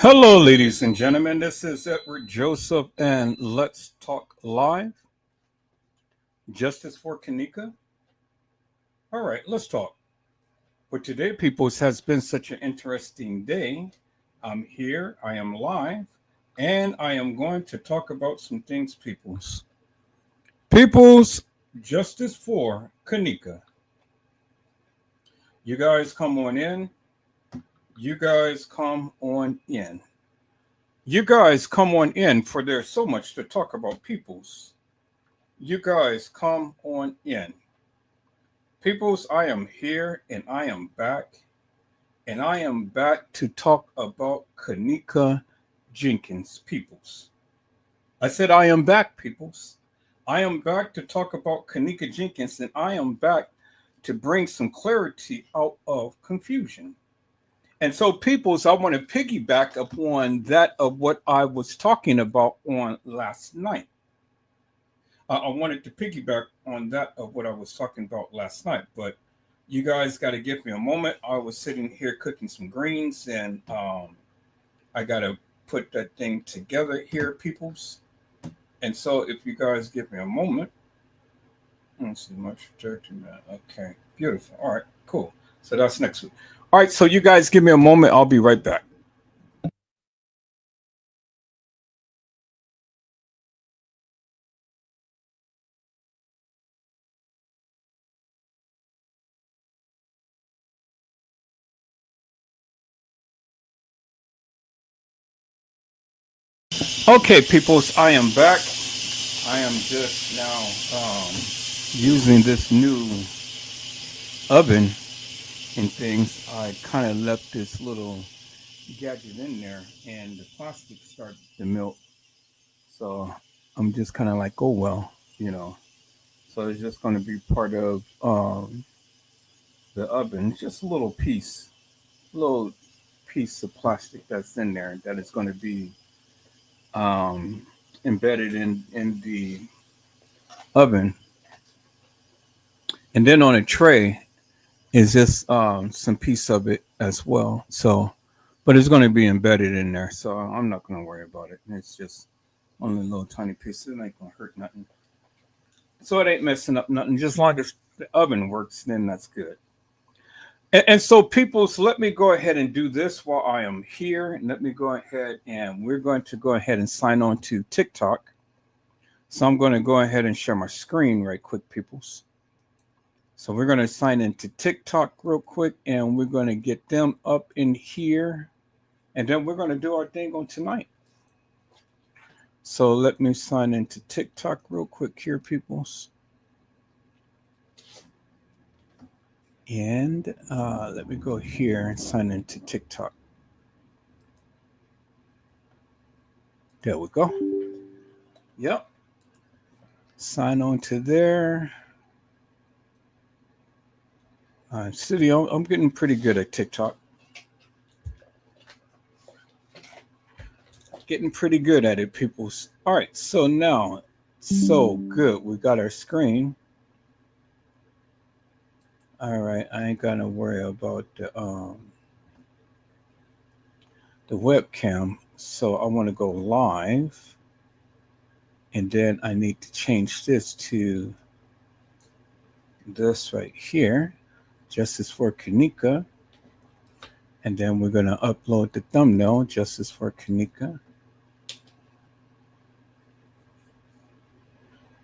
Hello, ladies and gentlemen. This is Edward Joseph, and let's talk live. Justice for Kenneka. All right, let's talk. For today, peoples, has been such an interesting day. I'm here, I am live, and I am going to talk about some things, peoples. Peoples, justice for Kenneka. You guys come on in. You guys come on in. You guys come on in, for there's so much to talk about, peoples. You guys come on in. Peoples, I am here and I am back. And I am back to talk about Kenneka Jenkins, peoples. I said I am back, peoples. I am back to talk about Kenneka Jenkins, and I am back to bring some clarity out of confusion. And so, peoples, I want to piggyback upon that of what I was talking about on last night. I wanted to piggyback on that of what I was talking about last night, but you guys got to give me a moment. I was sitting here cooking some greens, and I got to put that thing together here, peoples. And so, if you guys give me a moment, let's see, much dirty man. Okay, beautiful. All right, cool. So that's next week. All right, so you guys give me a moment. I'll be right back. Okay, peoples, I am back. I am just now using this new oven and things. I kind of left this little gadget in there, and the plastic started to melt. So I'm just kind of like, oh well, you know. So it's just going to be part of the oven. It's just little piece of plastic that's in there that is going to be um, embedded in the oven, and then on a tray is just some piece of it as well. So, but it's going to be embedded in there, so I'm not going to worry about it. It's just only a little tiny piece. It ain't going to hurt nothing. So it ain't messing up nothing. Just long as the oven works, then that's good. And so, people, so let me go ahead and do this while I am here. And let me go ahead and we're going to go ahead and sign on to TikTok. So I'm going to go ahead and share my screen right quick, peoples. So we're going to sign into TikTok real quick, and we're going to get them up in here, and then we're going to do our thing on tonight. So let me sign into TikTok real quick here, peoples. And let me go here and sign into TikTok. There we go. Yep. Sign on to there. City, I'm getting pretty good at TikTok. Getting pretty good at it, people. All right, so now, so good. We got our screen. All right, I ain't gonna worry about the webcam. So I want to go live, and then I need to change this to this right here, Justice for Kenneka, and then we're gonna upload the thumbnail, Justice for Kenneka.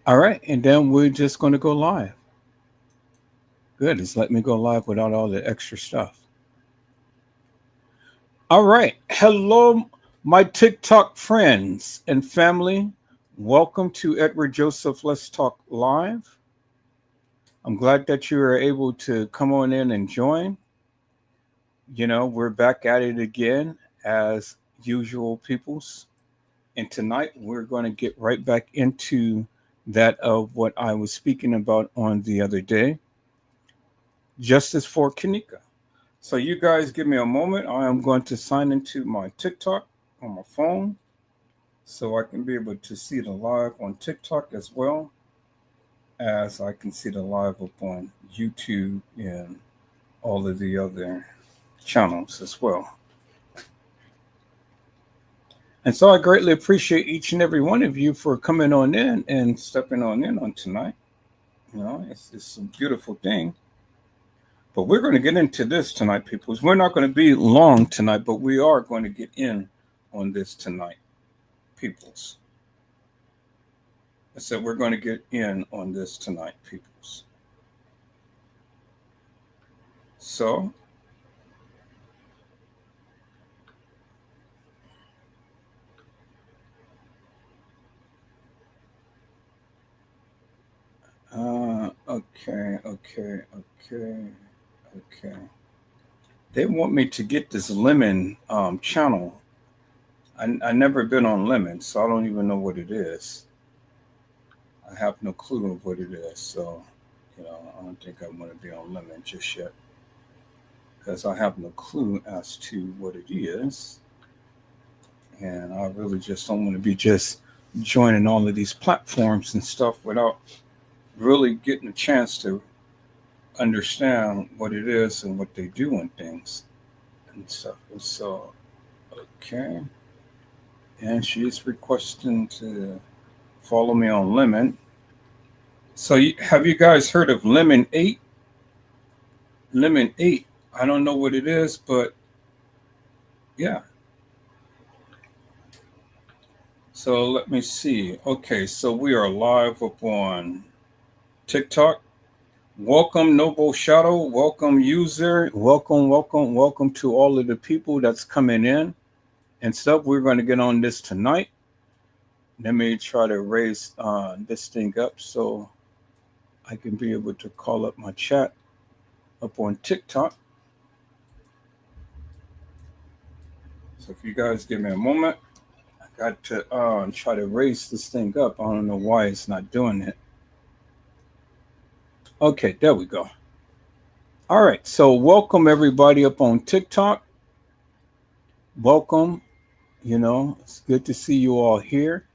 All right, and then we're just going to go live. Good, it's let me go live without all the extra stuff. All right, hello, my TikTok friends and family. Welcome to Edward Joseph Let's Talk Live. I'm glad that you are able to come on in and join. You know, we're back at it again as usual, peoples. And tonight we're going to get right back into that of what I was speaking about on the other day, justice for Kenneka. So you guys give me a moment. I am going to sign into my TikTok on my phone so I can be able to see the live on TikTok as well as I can see the live up on YouTube and all of the other channels as well. And so I greatly appreciate each and every one of you for coming on in and stepping on in on tonight. It's a beautiful thing. But we're going to get into this tonight, people. We're not going to be long tonight, but we are going to get in on this tonight, peoples. I said we're going to get in on this tonight, peoples. So, okay. They want me to get this lemon channel. I never been on lemon, so I don't even know what it is. I have no clue of what it is, so I don't think I want to be on lemon just yet because I have no clue as to what it is, and I really just don't want to be just joining all of these platforms and stuff without really getting a chance to understand what it is and what they do and things and stuff. And so, okay, and she's requesting to follow me on lemon. So have you guys heard of Lemon 8? Lemon 8. I don't know what it is, but yeah. So let me see. Okay, so we are live up on TikTok. Welcome, Noble Shadow. Welcome, user. Welcome to all of the people that's coming in and stuff. We're going to get on this tonight. Let me try to raise this thing up so I can be able to call up my chat up on TikTok. So if you guys give me a moment, I got to try to raise this thing up. I don't know why it's not doing it. Okay, there we go. All right, so welcome everybody up on TikTok. Welcome. It's good to see you all here.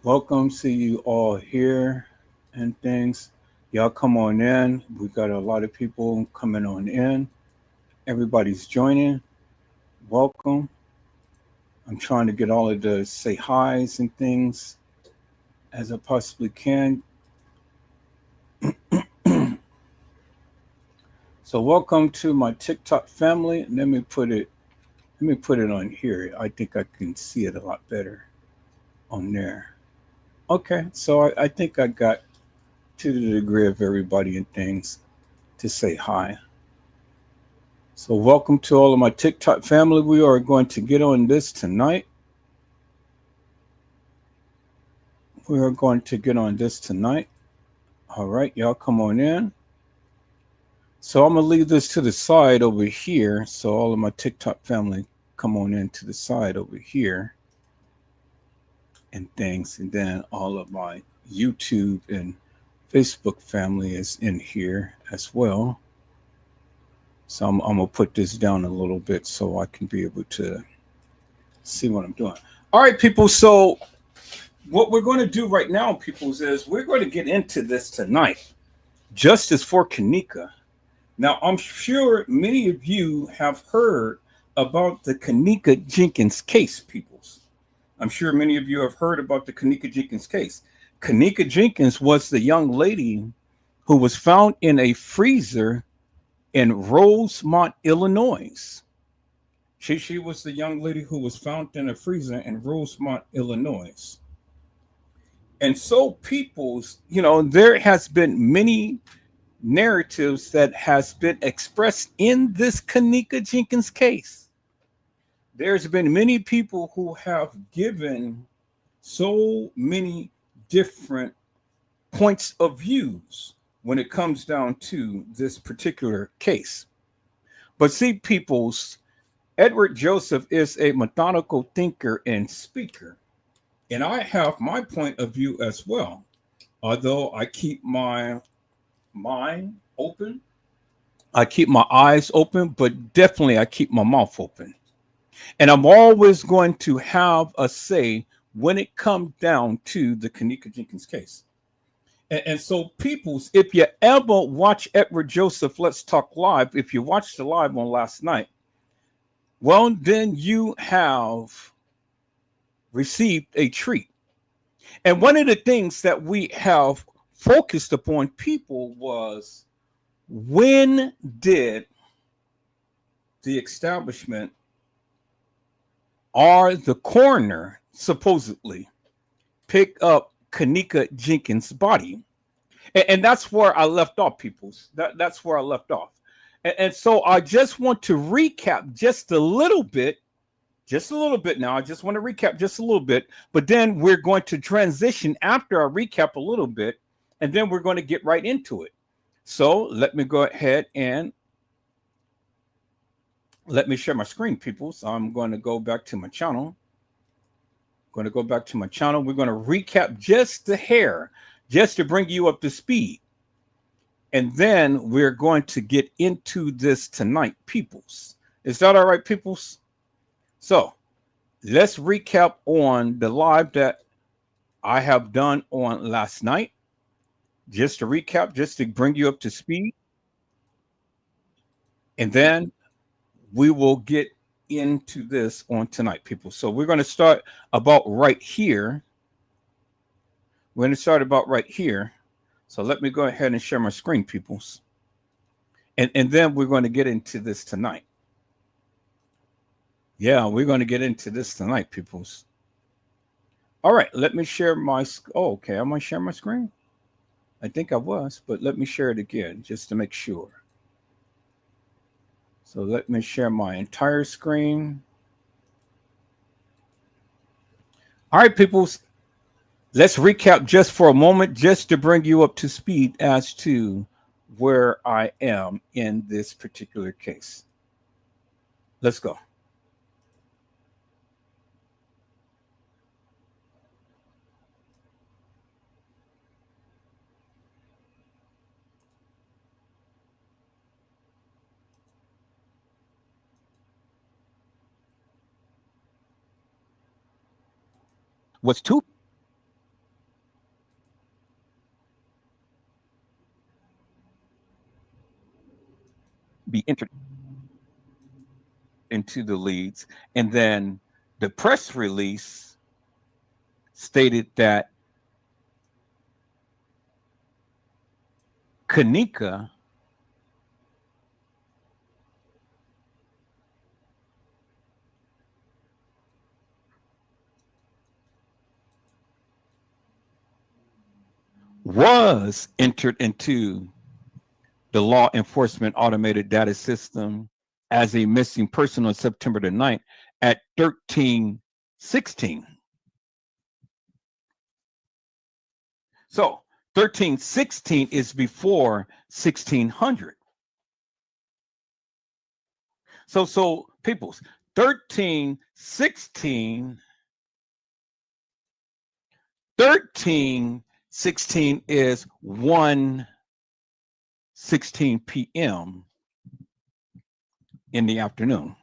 Welcome, see you all here and things. Y'all come on in. We got a lot of people coming on in. Everybody's joining. Welcome. I'm trying to get all of the say hi's and things as I possibly can. So welcome to my TikTok family. Let me put it on here. I think I can see it a lot better on there. Okay, so I think I got to the degree of everybody and things to say hi. So welcome to all of my TikTok family. We are going to get on this tonight. We are going to get on this tonight. All right, y'all come on in. So I'm going to leave this to the side over here. So all of my TikTok family come on in to the side over here and things. And then all of my YouTube and Facebook family is in here as well. So I'm going to put this down a little bit so I can be able to see what I'm doing. All right, people. So what we're going to do right now, people, is we're going to get into this tonight. Justice for Kenneka. Now, I'm sure many of you have heard about the Kenneka Jenkins case, peoples. I'm sure many of you have heard about the Kenneka Jenkins case. Kenneka Jenkins was the young lady who was found in a freezer in Rosemont, Illinois. She was the young lady who was found in a freezer in Rosemont, Illinois. And so people's, there has been many narratives that has been expressed in this Kenneka Jenkins case. There's been many people who have given so many different points of views when it comes down to this particular case. But see, peoples, Edward Joseph is a methodical thinker and speaker. And I have my point of view as well. Although I keep my mind open, I keep my eyes open, but definitely I keep my mouth open. And I'm always going to have a say when it comes down to the Kenneka Jenkins case. And so, peoples, if you ever watch Edward Joseph Let's Talk Live, if you watched the live on last night, well, then you have received a treat. And one of the things that we have focused upon people was, when did the establishment or the coroner supposedly pick up Kenneka Jenkins' body? And that's where I left off, peoples. That's where I left off. And so I just want to recap just a little bit, now. I just want to recap just a little bit, but then we're going to transition after I recap a little bit, and then we're going to get right into it. So let me go ahead and let me share my screen, people. So I'm going to go back to my channel. We're going to go back to my channel. We're going to recap just the hair, just to bring you up to speed. And then we're going to get into this tonight, peoples. Is that all right, peoples? So let's recap on the live that I have done on last night. Just to recap, just to bring you up to speed. And then we will get into this on tonight, people. So we're going to start about right here. We're going to start about right here. So let me go ahead and share my screen, peoples. And then we're going to get into this tonight. Yeah, we're going to get into this tonight, peoples. All right, let me share my, oh, okay, am I sharing my screen? I think I was, but let me share it again just to make sure. So let me share my entire screen. All right, peoples, let's recap just for a moment, just to bring you up to speed as to where I am in this particular case. Let's go. Was to be entered into the leads, and then the press release stated that Kenneka was entered into the law enforcement automated data system as a missing person on September the 9th at 1316. So 1316 is before 1600. So peoples, 1316 is 1:16 p.m. in the afternoon.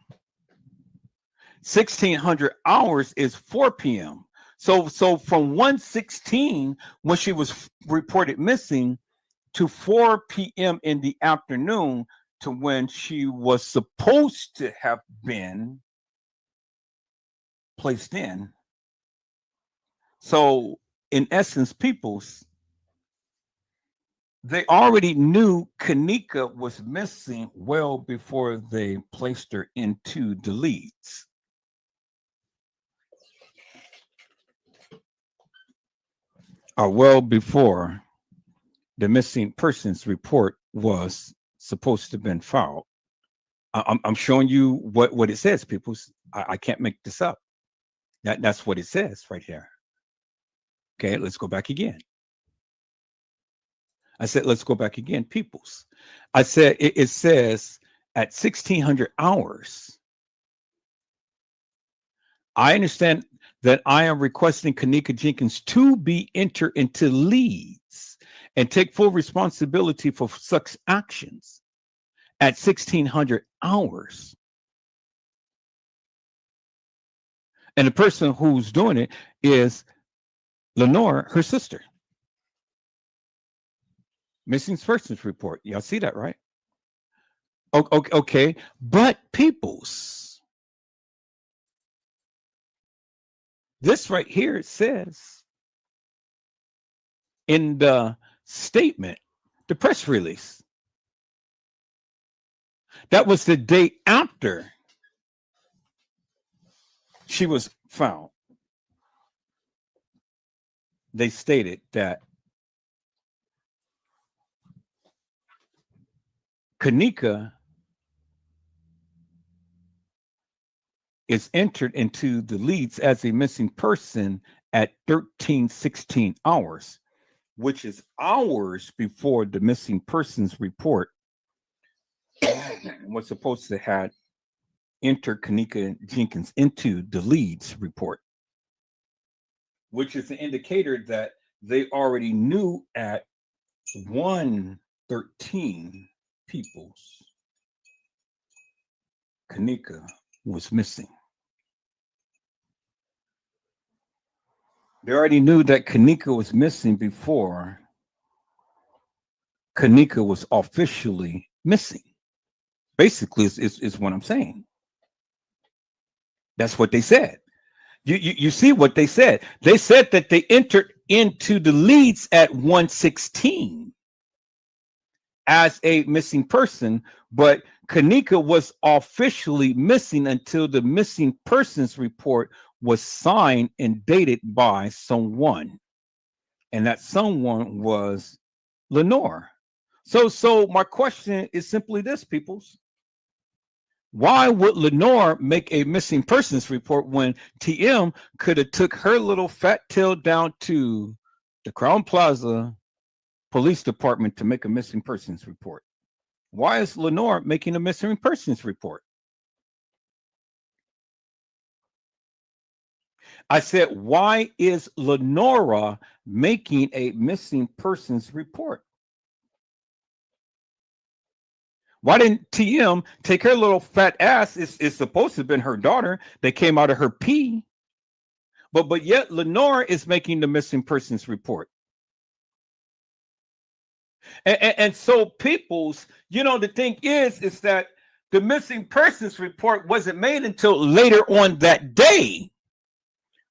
1600 hours is 4 p.m. So from 1:16 when she was reported missing to 4 p.m. in the afternoon to when she was supposed to have been placed in. So in essence, peoples, they already knew Kenneka was missing well before they placed her into the leads. Or well before the missing persons report was supposed to have been filed. I'm showing you what it says, people. I can't make this up. That's what it says right here. Okay, let's go back again. I said, let's go back again, peoples. I said, it says at 1600 hours. I understand that I am requesting Kenneka Jenkins to be entered into leads and take full responsibility for such actions at 1600 hours. And the person who's doing it is Lenore, her sister. Missing persons report. Y'all see that, right? Okay. But peoples, this right here says in the statement, the press release, that was the day after she was found. They stated that Kenneka is entered into the leads as a missing person at 13:16 hours, which is hours before the missing persons report was supposed to have entered Kenneka Jenkins into the leads report, which is an indicator that they already knew at 1:13 peoples Kenneka was missing. They already knew that Kenneka was missing before Kenneka was officially missing. Basically, is what I'm saying. That's what they said. You see what they said. They said that they entered into the leads at 1:16 as a missing person, but Kenneka was officially missing until the missing persons report was signed and dated by someone, and that someone was Lenore. So my question is simply this, peoples. Why would Lenore make a missing persons report when TM could have took her little fat tail down to the Crown Plaza Police Department to make a missing persons report? Why is Lenore making a missing persons report? I said, why is Lenora making a missing persons report? Why didn't TM take her little fat ass? It's supposed to have been her daughter that came out of her pee. But yet Lenore is making the missing persons report. And so people's, the thing is that the missing persons report wasn't made until later on that day.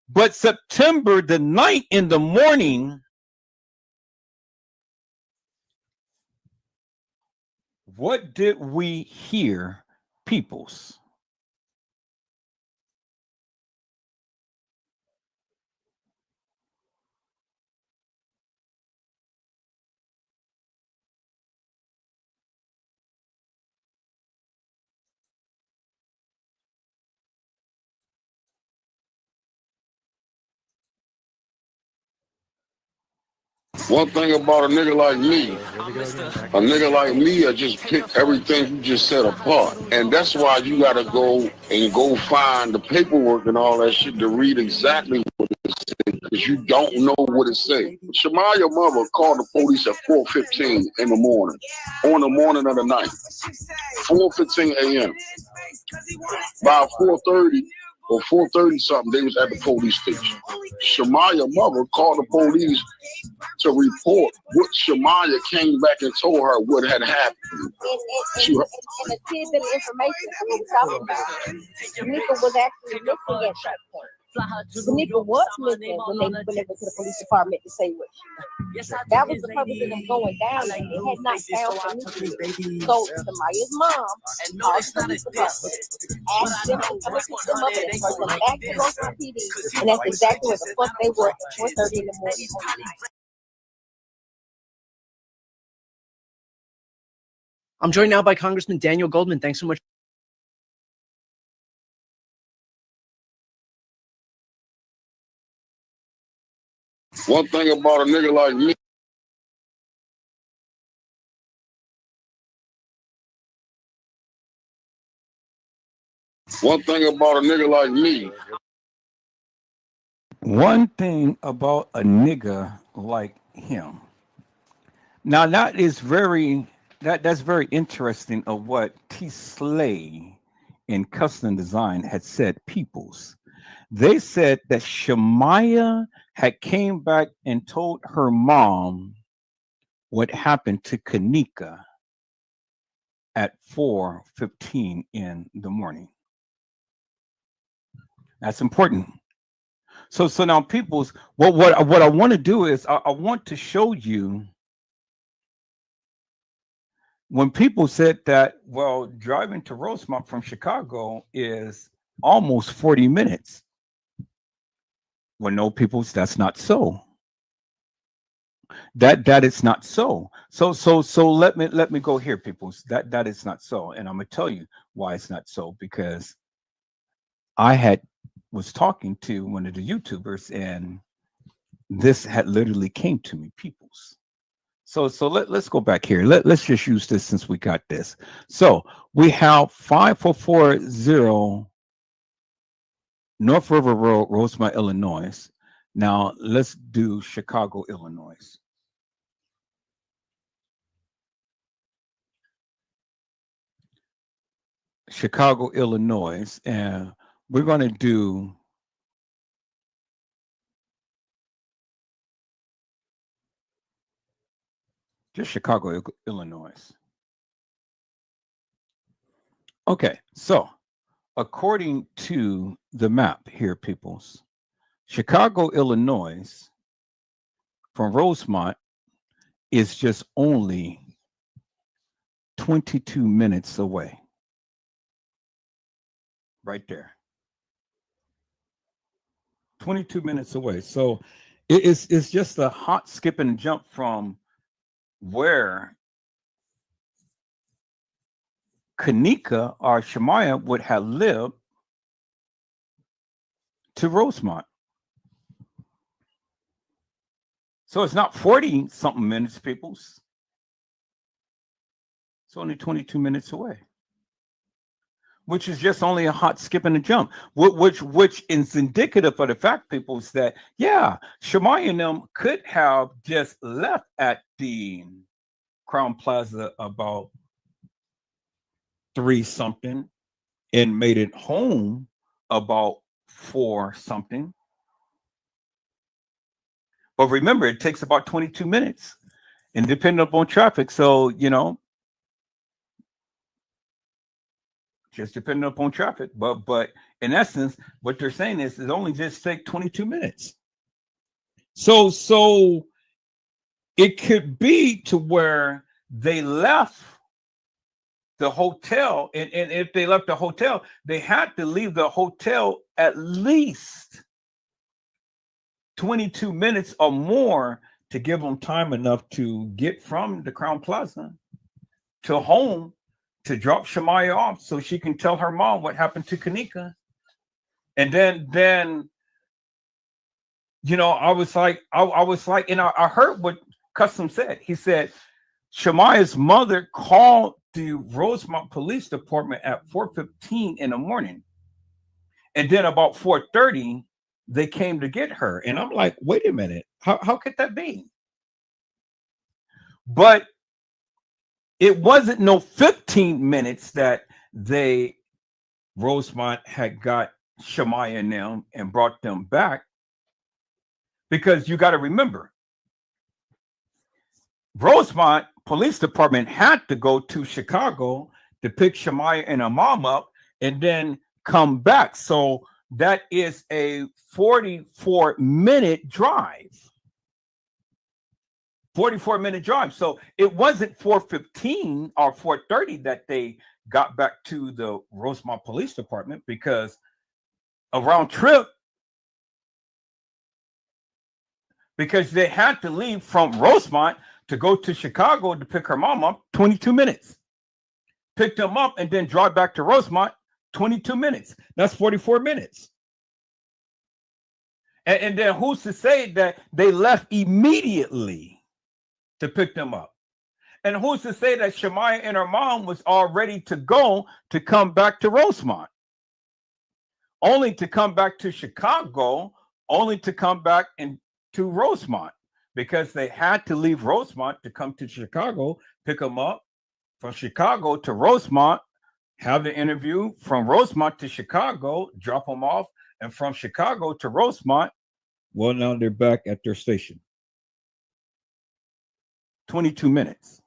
But September the 9th in the morning, what did we hear, peoples? One thing about a nigga like me, I just pick everything you just said apart. And that's why you gotta go find the paperwork and all that shit to read exactly what it says, because you don't know what it says. Shamaya mother called the police at 4:15 in the morning, on the morning of the night, 4:15 a.m. By 4:30 or 4:30 something, they was at the police station. Shamaya mother called the police to report what Shamaya came back and told her what had happened. And a tidbit of information that we were talking about, Kenneka was actually missing at that point. Kenneka was missing when they went to the police department to say what that was the purpose of them going down there. They had not found Kenneka. So Shamaya's mom called the police department, asked them to come and pick them up and bring them back to Roseland PD. And that's exactly where the fuck they were at 4:30 in the morning. I'm joined now by Congressman Daniel Goldman. Thanks so much. One thing about a nigga like me. One thing about a nigga like me. One thing about a nigga like him. Now that's very interesting of what T. Slay in Custom Design had said, peoples. They said that Shamaya had came back and told her mom what happened to Kenneka at 4:15 in the morning. That's important. So now people's what I want to do is I want to show you when people said that, well, driving to Rosemont from Chicago is almost 40 minutes. Well, no, peoples, that's not so. That is not so. So let me go here, peoples. That is not so. And I'm gonna tell you why it's not so, because I was talking to one of the YouTubers, and this had literally came to me, peoples. So let's go back here. Let's just use this since we got this. So we have 5440 North River Road, Rosemont, Illinois. Now let's do Chicago, Illinois. Chicago, Illinois, and we're going to do just Chicago, Illinois. Okay, so according to the map here, peoples, Chicago, Illinois, from Rosemont is just only 22 minutes away. Right there. 22 minutes away. So it's just a hot skip and jump from where Kenneka or Shemaiah would have lived to Rosemont. So it's not 40 something minutes, peoples. It's only 22 minutes away, which is just only a hot skip and a jump, which is indicative of the fact, peoples, that yeah, Shemaiah and them could have just left at the Crown Plaza about 3 something and made it home about 4 something. But remember, it takes about 22 minutes and depending upon traffic. So, just depending upon traffic. But in essence, what they're saying is it only just take 22 minutes. So it could be to where they left the hotel, and if they left the hotel, they had to leave the hotel at least 22 minutes or more to give them time enough to get from the Crown Plaza to home to drop Shemaiah off so she can tell her mom what happened to Kenneka. And then I was like, and I heard what Custom said. He said Shemaiah's mother called the Rosemont Police Department at 4:15 in the morning. And then about 4:30, they came to get her. And I'm like, wait a minute, how could that be? But it wasn't no 15 minutes that Rosemont had got Shemaiah and them and brought them back. Because you got to remember, Rosemont Police Department had to go to Chicago to pick Shemaiah and her mom up and then come back. So that is a 44-minute drive. 44-minute drive. So it wasn't 4:15 or 4:30 that they got back to the Rosemont Police Department, because a round trip, because they had to leave from Rosemont to go to Chicago to pick her mom up, 22 minutes. Pick them up and then drive back to Rosemont, 22 minutes. That's 44 minutes. And then who's to say that they left immediately to pick them up? And who's to say that Shemaiah and her mom was all ready to go to come back to Rosemont? Only to come back to Chicago, only to come back to Rosemont, because they had to leave Rosemont to come to Chicago, pick them up from Chicago to Rosemont, have the interview, from Rosemont to Chicago, drop them off, and from Chicago to Rosemont, well, now they're back at their station. 22 minutes.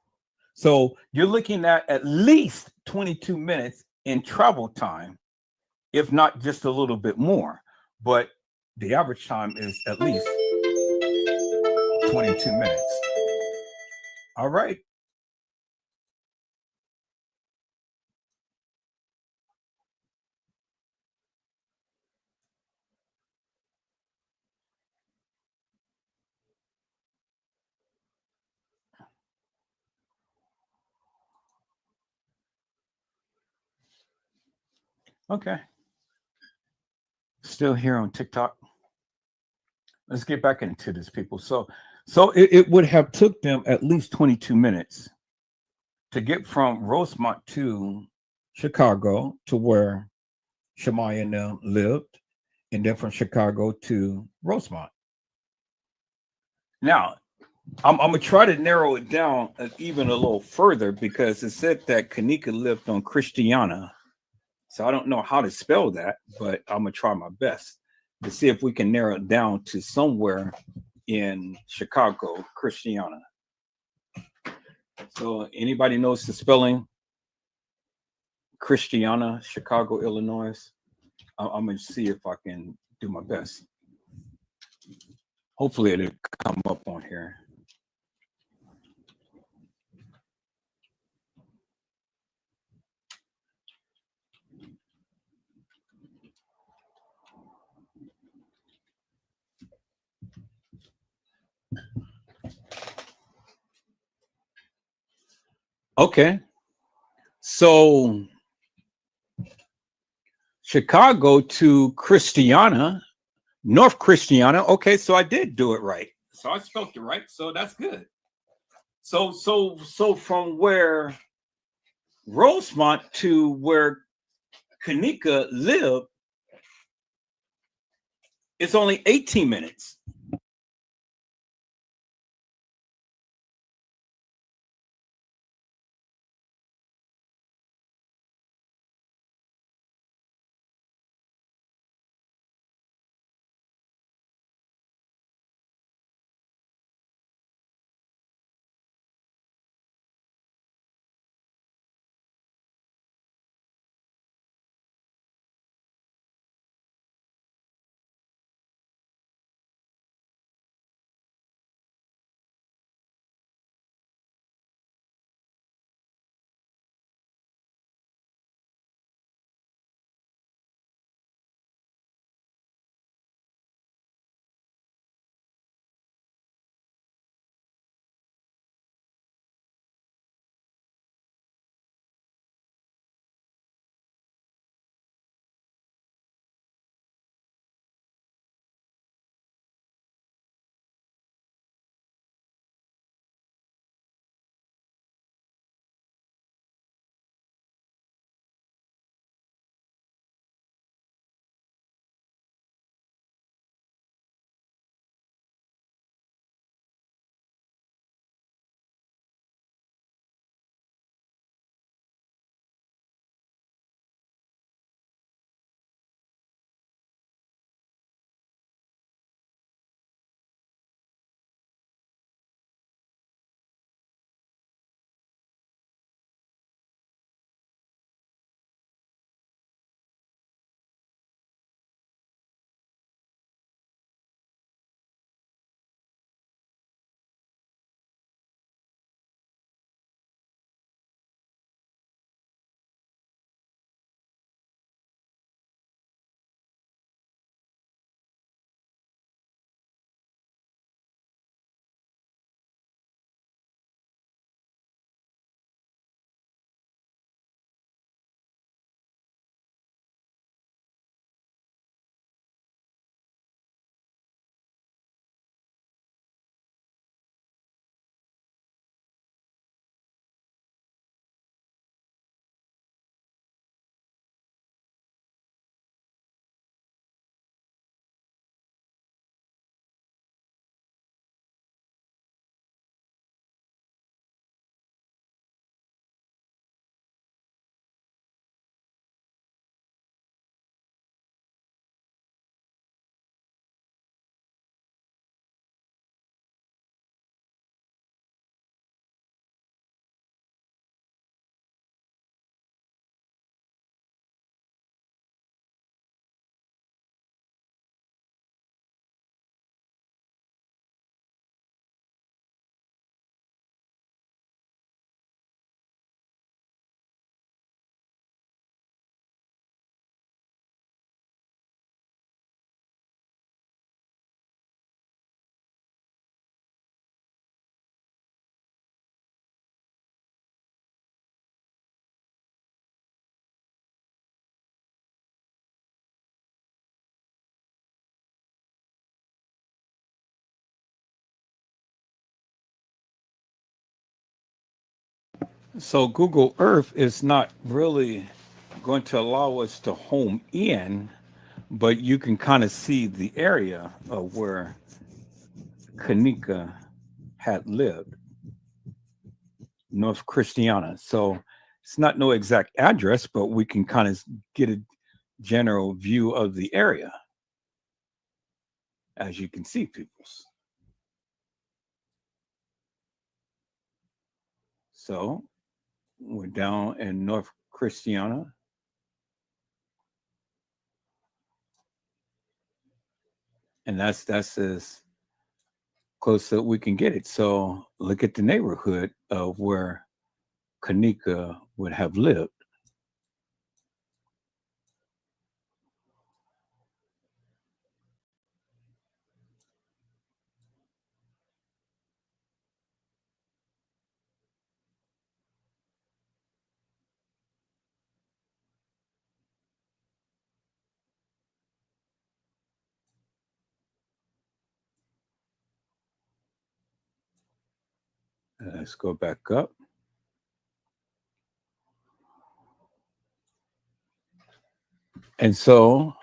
So you're looking at least 22 minutes in travel time, if not just a little bit more. But the average time is at least 22 minutes. All right. Okay. Still here on TikTok. Let's get back into this, people. So it would have took them at least 22 minutes to get from Rosemont to Chicago to where Shemaya and them lived, and then from Chicago to Rosemont. Now, I'm gonna try to narrow it down even a little further because it said that Kenneka lived on Christiana. So I don't know how to spell that, but I'm gonna try my best to see if we can narrow it down to somewhere in Chicago, Christiana. So anybody knows the spelling? Christiana, Chicago, Illinois. I'm gonna see if I can do my best. Hopefully it'll come up on here. Okay. So Chicago to Christiana, North Christiana. Okay, so I did do it right. So I spelled it right. So that's good. So from where Rosemont to where Kenneka lived, it's only 18 minutes. So Google Earth is not really going to allow us to home in, but you can kind of see the area of where Kenneka had lived, North Christiana. So it's not no exact address, but we can kind of get a general view of the area, as you can see, peoples. So we're down in North Christiana, and that's as close as we can get it. So look at the neighborhood of where Kenneka would have lived. Let's go back up. And so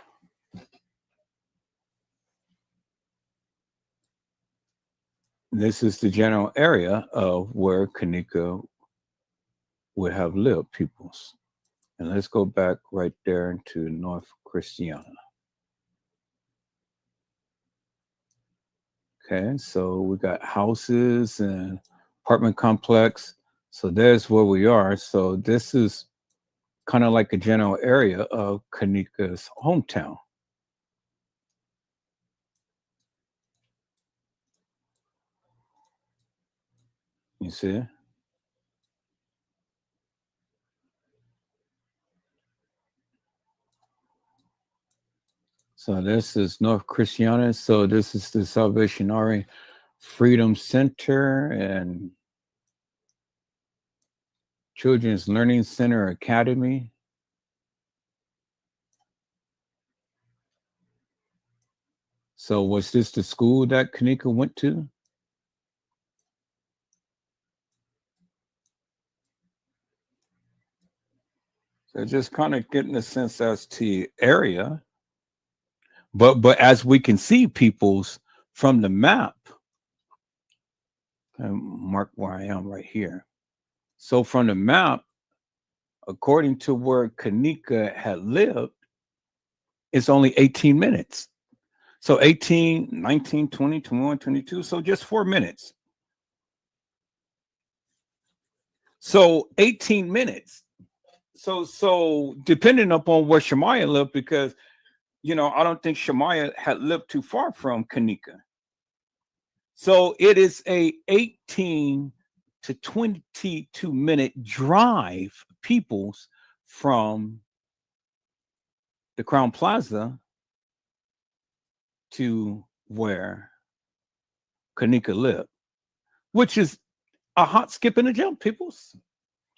this is the general area of where Kenneka would have lived, peoples. And let's go back right there into North Christiana. Okay, so we got houses and apartment complex. So there's where we are. So this is kind of like a general area of Kenneka's hometown. You see? So this is North Christiana. So this is the Salvation Army Freedom Center and Children's Learning Center Academy. So was this the school that Kenneka went to? So just kind of getting a sense as to area. But as we can see, peoples from the map, mark where I am right here. So from the map, according to where Kenneka had lived, it's only 18 minutes. So 18, 19, 20, 21, 22. So just 4 minutes. So 18 minutes. So depending upon where Shemaiah lived, because I don't think Shemaiah had lived too far from Kenneka. So it is a 18 to 22-minute drive, peoples, from the Crown Plaza to where Kenneka lived, which is a hot skip and a jump, peoples.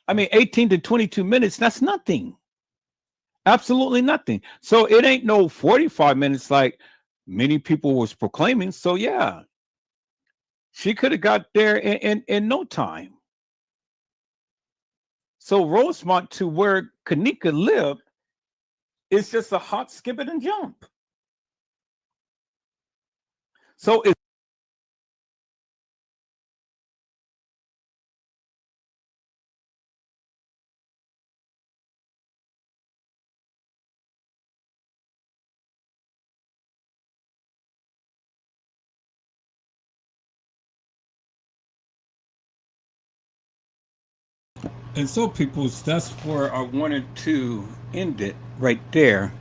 I mean, 18 to 22 minutes, that's nothing. Absolutely nothing. So it ain't no 45 minutes like many people was proclaiming. So yeah, she could have got there in no time. So Rosemont to where Kenneka lived is just a hot skip it and jump. So it's and so peoples, that's where I wanted to end it right there.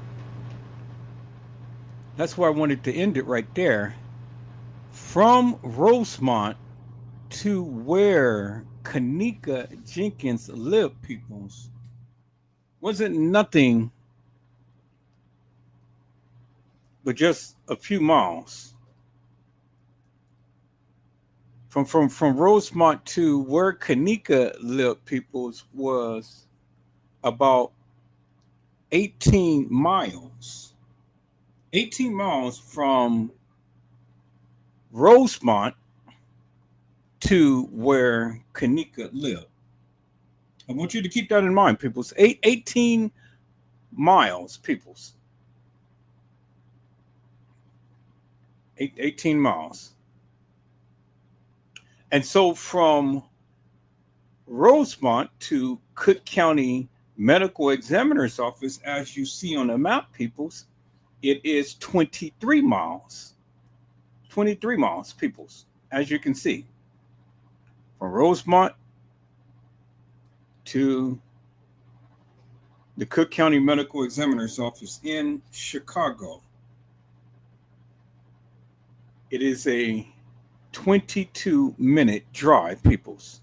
That's where I wanted to end it right there. From Rosemont to where Kenneka Jenkins lived, peoples, wasn't nothing but just a few miles. From Rosemont to where Kenneka lived, peoples, was about 18 miles. 18 miles from Rosemont to where Kenneka lived. I want you to keep that in mind, peoples. 18 miles, peoples. 18 miles. And so from Rosemont to Cook County Medical Examiner's Office, as you see on the map, peoples, it is 23 miles. 23 miles, peoples, as you can see. From Rosemont to the Cook County Medical Examiner's Office in Chicago. It is a 22-minute drive, peoples.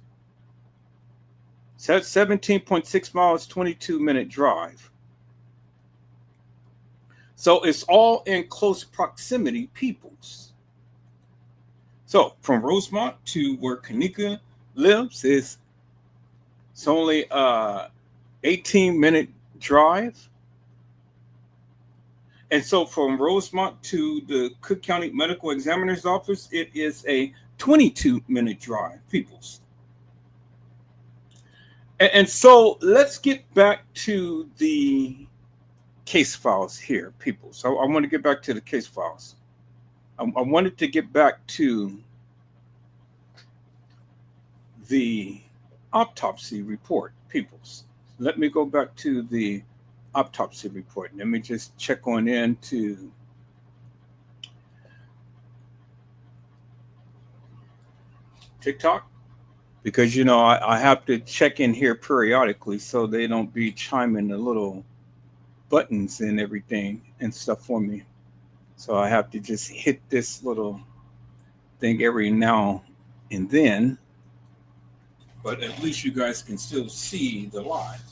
So that's 17.6 miles, 22-minute drive. So it's all in close proximity, peoples. So from Rosemont to where Kenneka lives it's only 18-minute drive. And so from Rosemont to the Cook County Medical Examiner's Office, it is a 22-minute drive, peoples. And so let's get back to the case files here, people. So I want to get back to the case files. I wanted to get back to the autopsy report, peoples. Let me go back to the autopsy report. Let me just check on into TikTok, because you know I have to check in here periodically so they don't be chiming the little buttons and everything and stuff for me. So I have to just hit this little thing every now and then. But at least you guys can still see the live.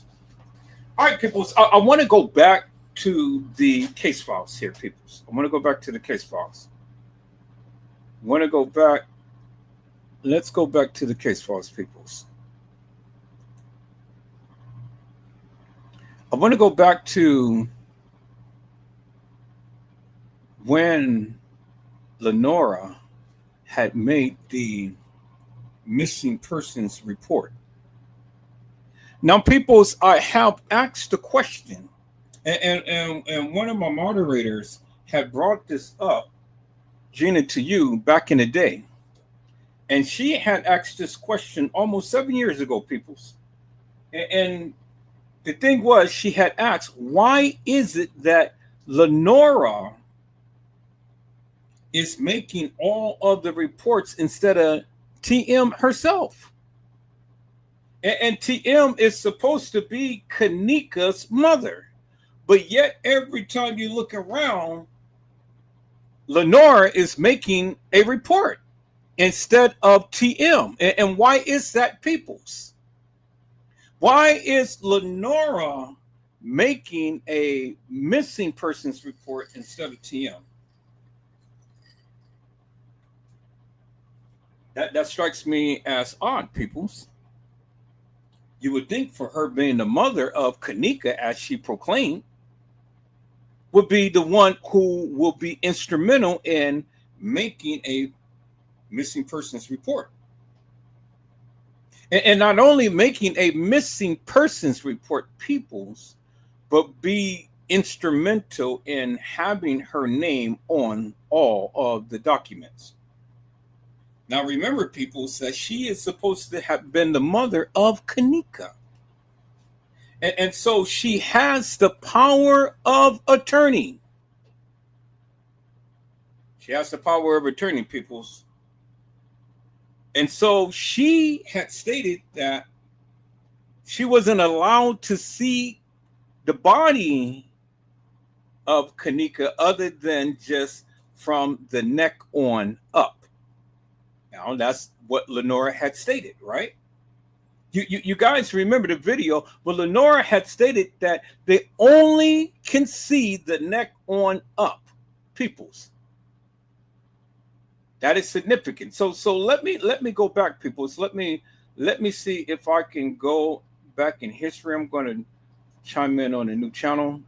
All right, people. I want to go back to the case files here, people. I want to go back to the case files. I want to go back. Let's go back to the case files, people. I want to go back to when Lenora had made the missing persons report. Now, peoples, I have asked the question, and one of my moderators had brought this up, Gina, to you back in the day. And she had asked this question almost 7 years ago, peoples. And the thing was, she had asked, why is it that Lenora is making all of the reports instead of TM herself? And TM is supposed to be Kenneka's mother. But yet, every time you look around, Lenora is making a report instead of TM. And why is that, peoples? Why is Lenora making a missing persons report instead of TM? That strikes me as odd, peoples. You would think for her being the mother of Kenneka, as she proclaimed, would be the one who will be instrumental in making a missing persons report. And not only making a missing persons report, peoples, but be instrumental in having her name on all of the documents. Now, remember, people, that she is supposed to have been the mother of Kenneka. And so she has the power of attorney. She has the power of attorney, peoples. And so she had stated that she wasn't allowed to see the body of Kenneka other than just from the neck on up. Now, that's what Lenora had stated, right? You guys remember the video where Lenora had stated that they only can see the neck on up, peoples. That is significant. So let me go back, peoples. Let me see if I can go back in history. I'm going to chime in on a new channel.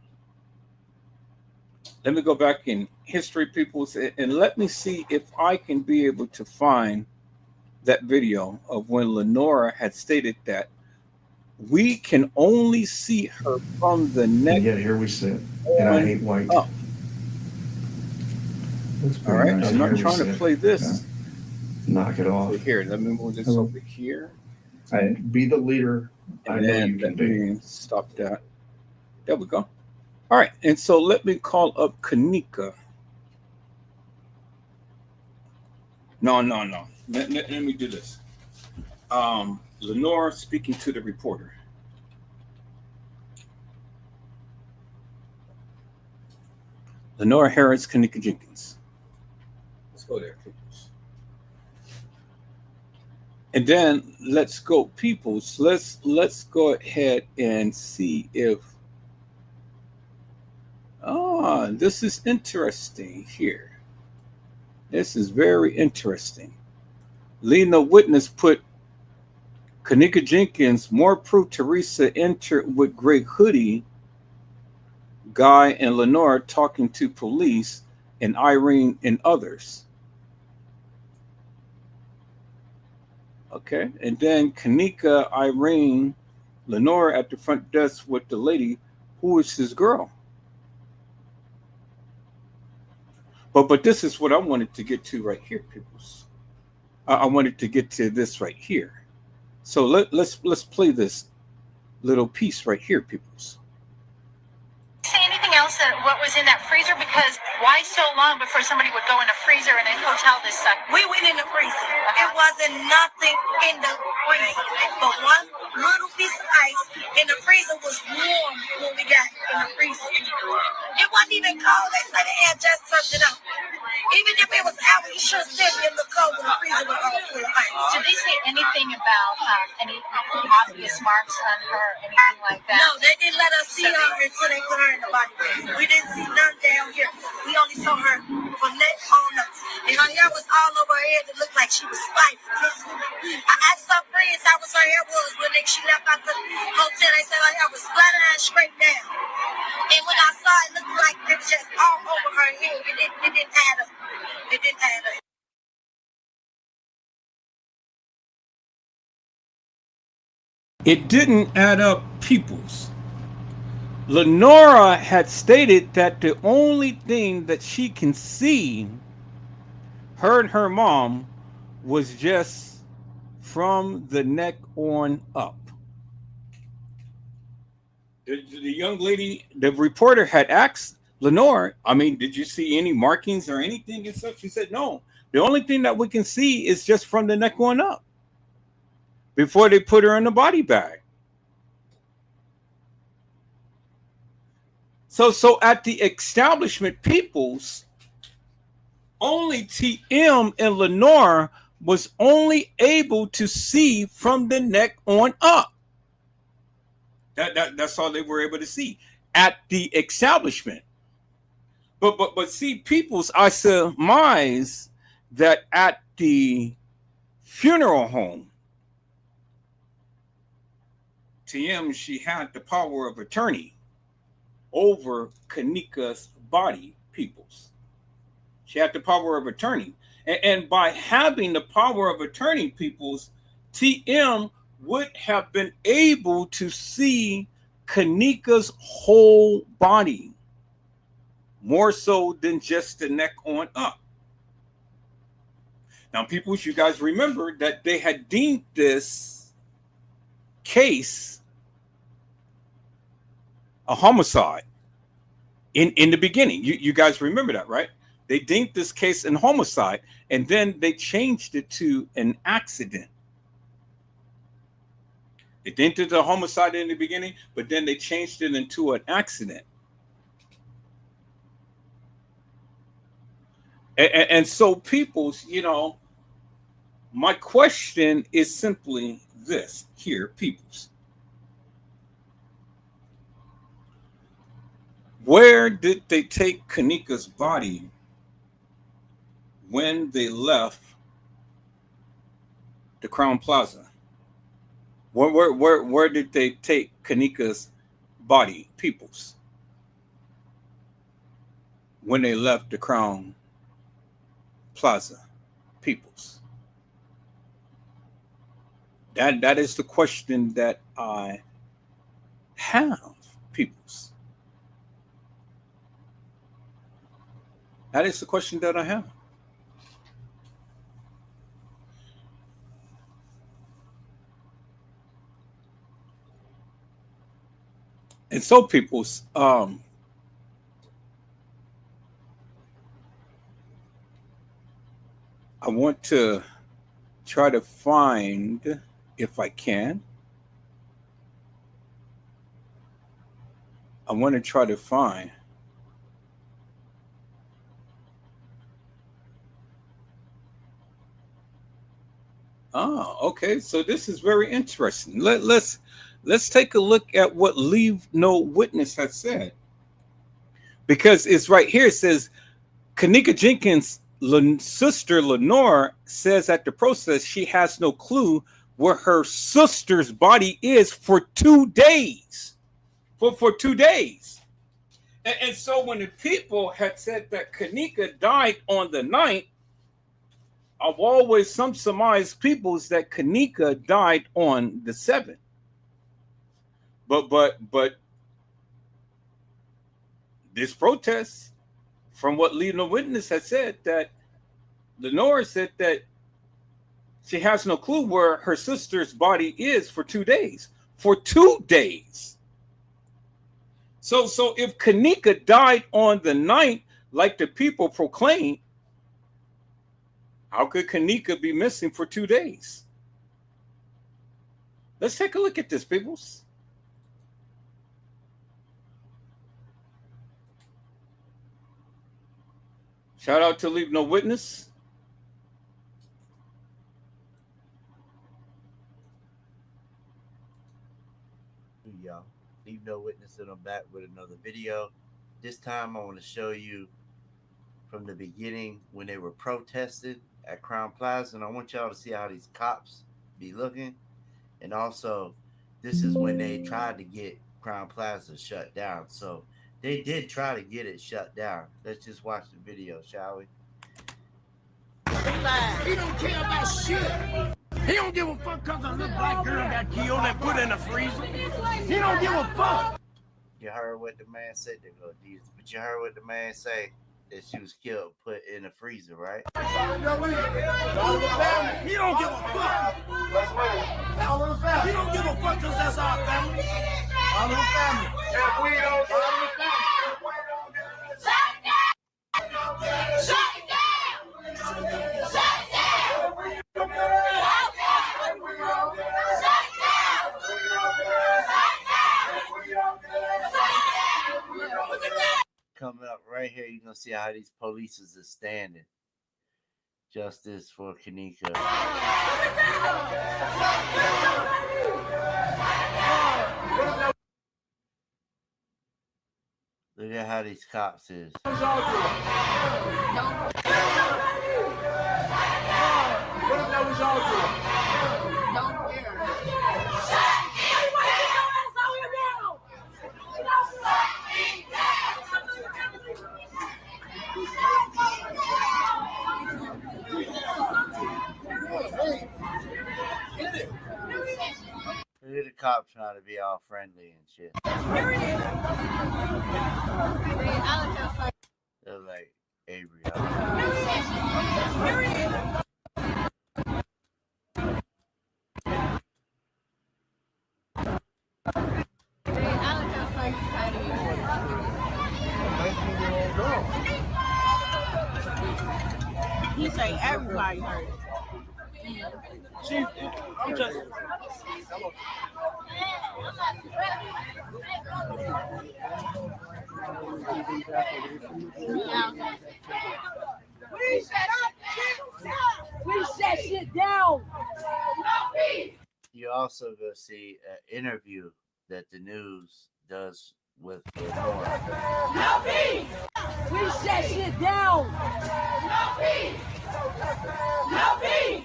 Let me go back in history, peoples, and let me see if I can be able to find that video of when Lenora had stated that We can only see her from the neck. And yet here we sit, and I hate white. Up. Looks All pretty right, nice. I'm And not here we trying to sit. play this. Knock it off. So here, let me move this Hello. over here. Be the leader I And know then you can let be. me stop that. There we go. All right, and so let me call up Kenneka. No. Let me do this. Lenore speaking to the reporter. Lenore Harris, Kenneka Jenkins. Let's go there, peoples. And then let's go, peoples. Let's go ahead and see if this is interesting here. This is very interesting. Lena Witness put Kenneka Jenkins, more proof Teresa entered with gray hoodie, Guy and Lenore talking to police, and Irene and others. Okay, and then Kenneka, Irene, Lenore at the front desk with the lady who is his girl. But this is what I wanted to get to right here, peoples. I wanted to get to this right here. So let's play this little piece right here, peoples. Say anything else that what was in that freezer? Because why so long before somebody would go in a freezer in a hotel this stuff? We went in the freezer. It wasn't nothing in the freezer, but one little piece of ice in the freezer was warm when we got in the freezer. It wasn't even cold. They said they had just turned it up. Even if it was out, you should have said in the cold when the freezer was all full of ice. Did they say anything about any obvious marks on her, anything like that? No, they didn't let us see her until they put her in the body bag. We didn't see none down here. We only saw her from neck on up. And her hair was all over her head. It looked like she was spiky. I asked some friends how was her hair was when she left out the hotel. They said her hair was flat and straight down. And when I saw it, it looked like it was just all over her head. It didn't add up. It didn't add up. It didn't add up, peoples. Lenora had stated that the only thing that she can see, her and her mom, was just from the neck on up. The young lady, the reporter had asked Lenore, I mean, did you see any markings or anything and stuff? She said, no. The only thing that we can see is just from the neck on up before they put her in the body bag. So at the establishment, peoples, only TM and Lenore was only able to see from the neck on up. That's all they were able to see at the establishment. But see, peoples, I surmise that at the funeral home, TM, she had the power of attorney over Kenneka's body, peoples. She had the power of attorney. And by having the power of attorney, peoples, TM would have been able to see Kenneka's whole body, more so than just the neck on up. Now, peoples, you guys remember that they had deemed this case a homicide in the beginning. You guys remember that, right? They deemed this case an homicide, and then they changed it to an accident. They deemed it a homicide in the beginning, but then they changed it into an accident. And so, peoples, my question is simply this here, peoples. Where did they take Kenneka's body when they left the Crown Plaza? Where did they take Kenneka's body, peoples, when they left the Crown Plaza, peoples? That is the question that I have, peoples? That is the question that I have. And so, peoples, I want to try to find, if I can, I want to try to find okay. So this is very interesting. Let's take a look at what Leave No Witness has said, because it's right here. It says Kenneka Jenkins' sister Lenore says at the process she has no clue where her sister's body is for 2 days. For 2 days. And so when the people had said that Kenneka died on the 9th, I've always some surmised peoples that Kenneka died on the 7th. But this protest, from what Leave No Witness had said, that Lenore said that she has no clue where her sister's body is for 2 days. For 2 days. So if Kenneka died on the 9th, like the people proclaim, how could Kenneka be missing for 2 days? Let's take a look at this, peoples. Shout out to Leave No Witness. Y'all, Leave No Witness, and I'm back with another video. This time I want to show you from the beginning when they were protesting at Crown Plaza, and I want y'all to see how these cops be looking. And also, this is when they tried to get Crown Plaza shut down. So they did try to get it shut down. Let's just watch the video, shall we? He don't care about shit. He don't give a fuck because a little black girl got killed and put in a freezer. He don't give a fuck. You heard what the man said, but you heard what the man say, that she was killed, put in a freezer, right? He don't give a fuck. He don't give a fuck because that's our family. All of the family. And we don't. Shut it down! Shut it down! Shut it down! Coming up right here, you're going to see how these police are standing. Justice for Kenneka. Look at how these cops is. What if that was y'all doing? Don't care. Look at the cops trying to be all friendly and shit. They're like Avery. He say everybody heard it. Chief, I'm just. We shut shit down. You also go see an interview that the news does with Lenore. No peace. We shut shit down. No peace. No peace.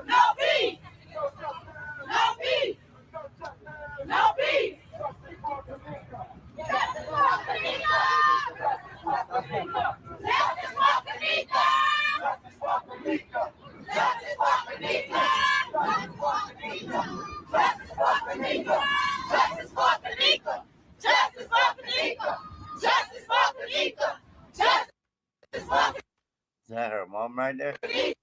No peace. No peace. No peace. Justice for Kenneka. Justice for Kenneka. Justice for Kenneka. Justice for Kenneka. Justice for Kenneka. Justice for Kenneka. Justice for right there?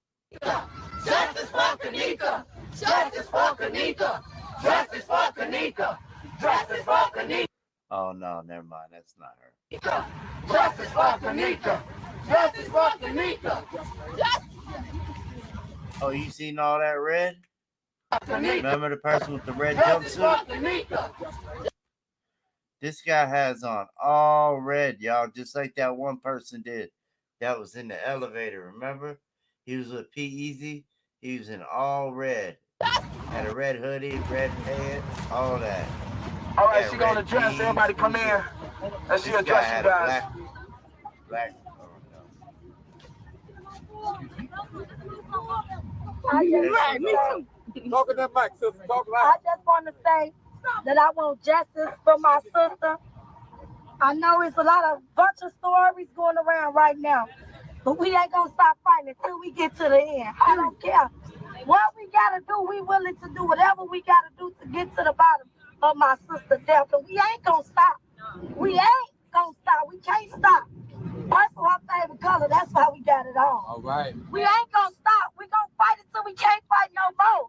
Justice for Kenneka. Justice for Kenneka. Justice for Kenneka. Justice for Kenneka. Oh no, never mind. That's not her. Justice for Kenneka. Justice for Kenneka. Oh, you seen all that red? Remember the person with the red Justice for jumpsuit? Kenneka. This guy has on all red, y'all, just like that one person did. That was in the elevator. Remember? He was with P-Eazy. He was in all red. Had a red hoodie, red pants, all that. All right, she gonna address. Everybody come in. Let's see address you guys. Black. Talk in that mic, sister. Talk loud. I just want to say that I want justice for my sister. I know it's a bunch of stories going around right now, but we ain't gonna stop fighting until we get to the end. I don't care what we gotta do. We willing to do whatever we gotta do to get to the bottom of my sister's death. And we ain't gonna stop. We ain't gonna stop. We can't stop. Purple, her favorite color. That's why we got it on. All right. We ain't gonna stop. We gonna fight until we can't fight no more.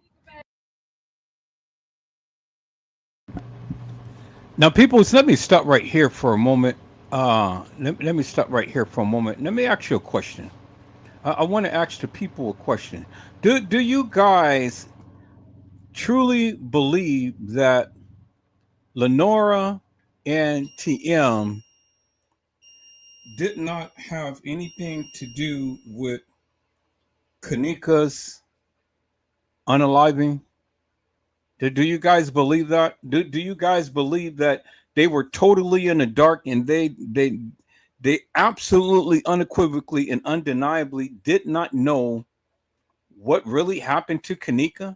Now, people, let me stop right here for a moment. Let me stop right here for a moment. Let me ask you a question. I want to ask the people a question. Do you guys truly believe that Lenora and TM did not have anything to do with Kenneka's unaliving? Do you guys believe that? Do you guys believe that they were totally in the dark and they absolutely unequivocally and undeniably did not know what really happened to Kenneka?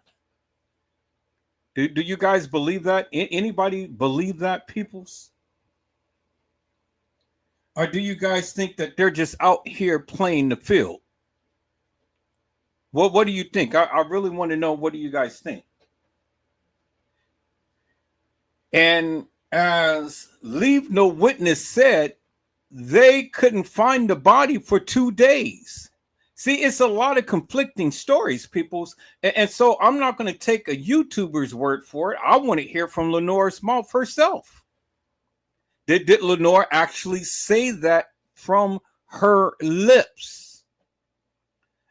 Do you guys believe that? Anybody believe that, peoples? Or do you guys think that they're just out here playing the field? What do you think? I really want to know, what do you guys think? And as Leave No Witness said, they couldn't find the body for 2 days. See, it's a lot of conflicting stories, peoples. And so I'm not going to take a YouTuber's word for it. I want to hear from Lenore's mouth herself. Did Lenore actually say that from her lips?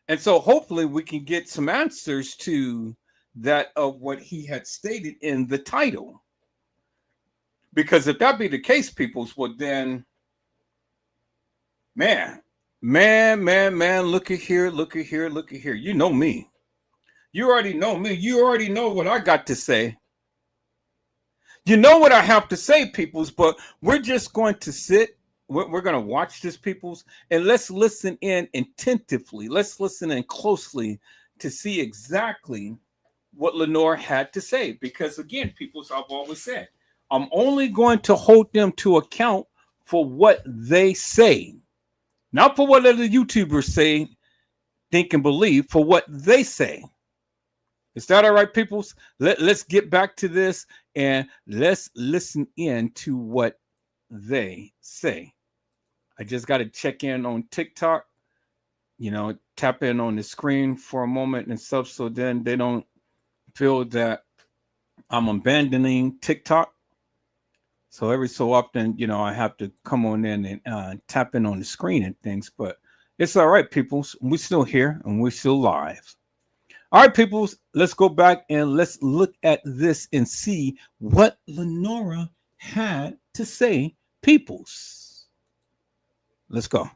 And so hopefully we can get some answers to that of what he had stated in the title. Because if that be the case, peoples, well then, man, look at here. You know me. You already know me. You already know what I got to say. You know what I have to say, peoples, but we're just going to sit. We're going to watch this, peoples, and let's listen in attentively. Let's listen in closely to see exactly what Lenore had to say. Because again, peoples, I've always said, I'm only going to hold them to account for what they say. Not for what other YouTubers say, think, and believe, for what they say. Is that all right, peoples? Let's get back to this and let's listen in to what they say. I just got to check in on TikTok, tap in on the screen for a moment and stuff, so then they don't feel that I'm abandoning TikTok. So every so often, I have to come on in and tap in on the screen and things, but it's all right, people. We're still here and we're still live. All right, people, let's go back and let's look at this and see what Lenora had to say, peoples. Let's go.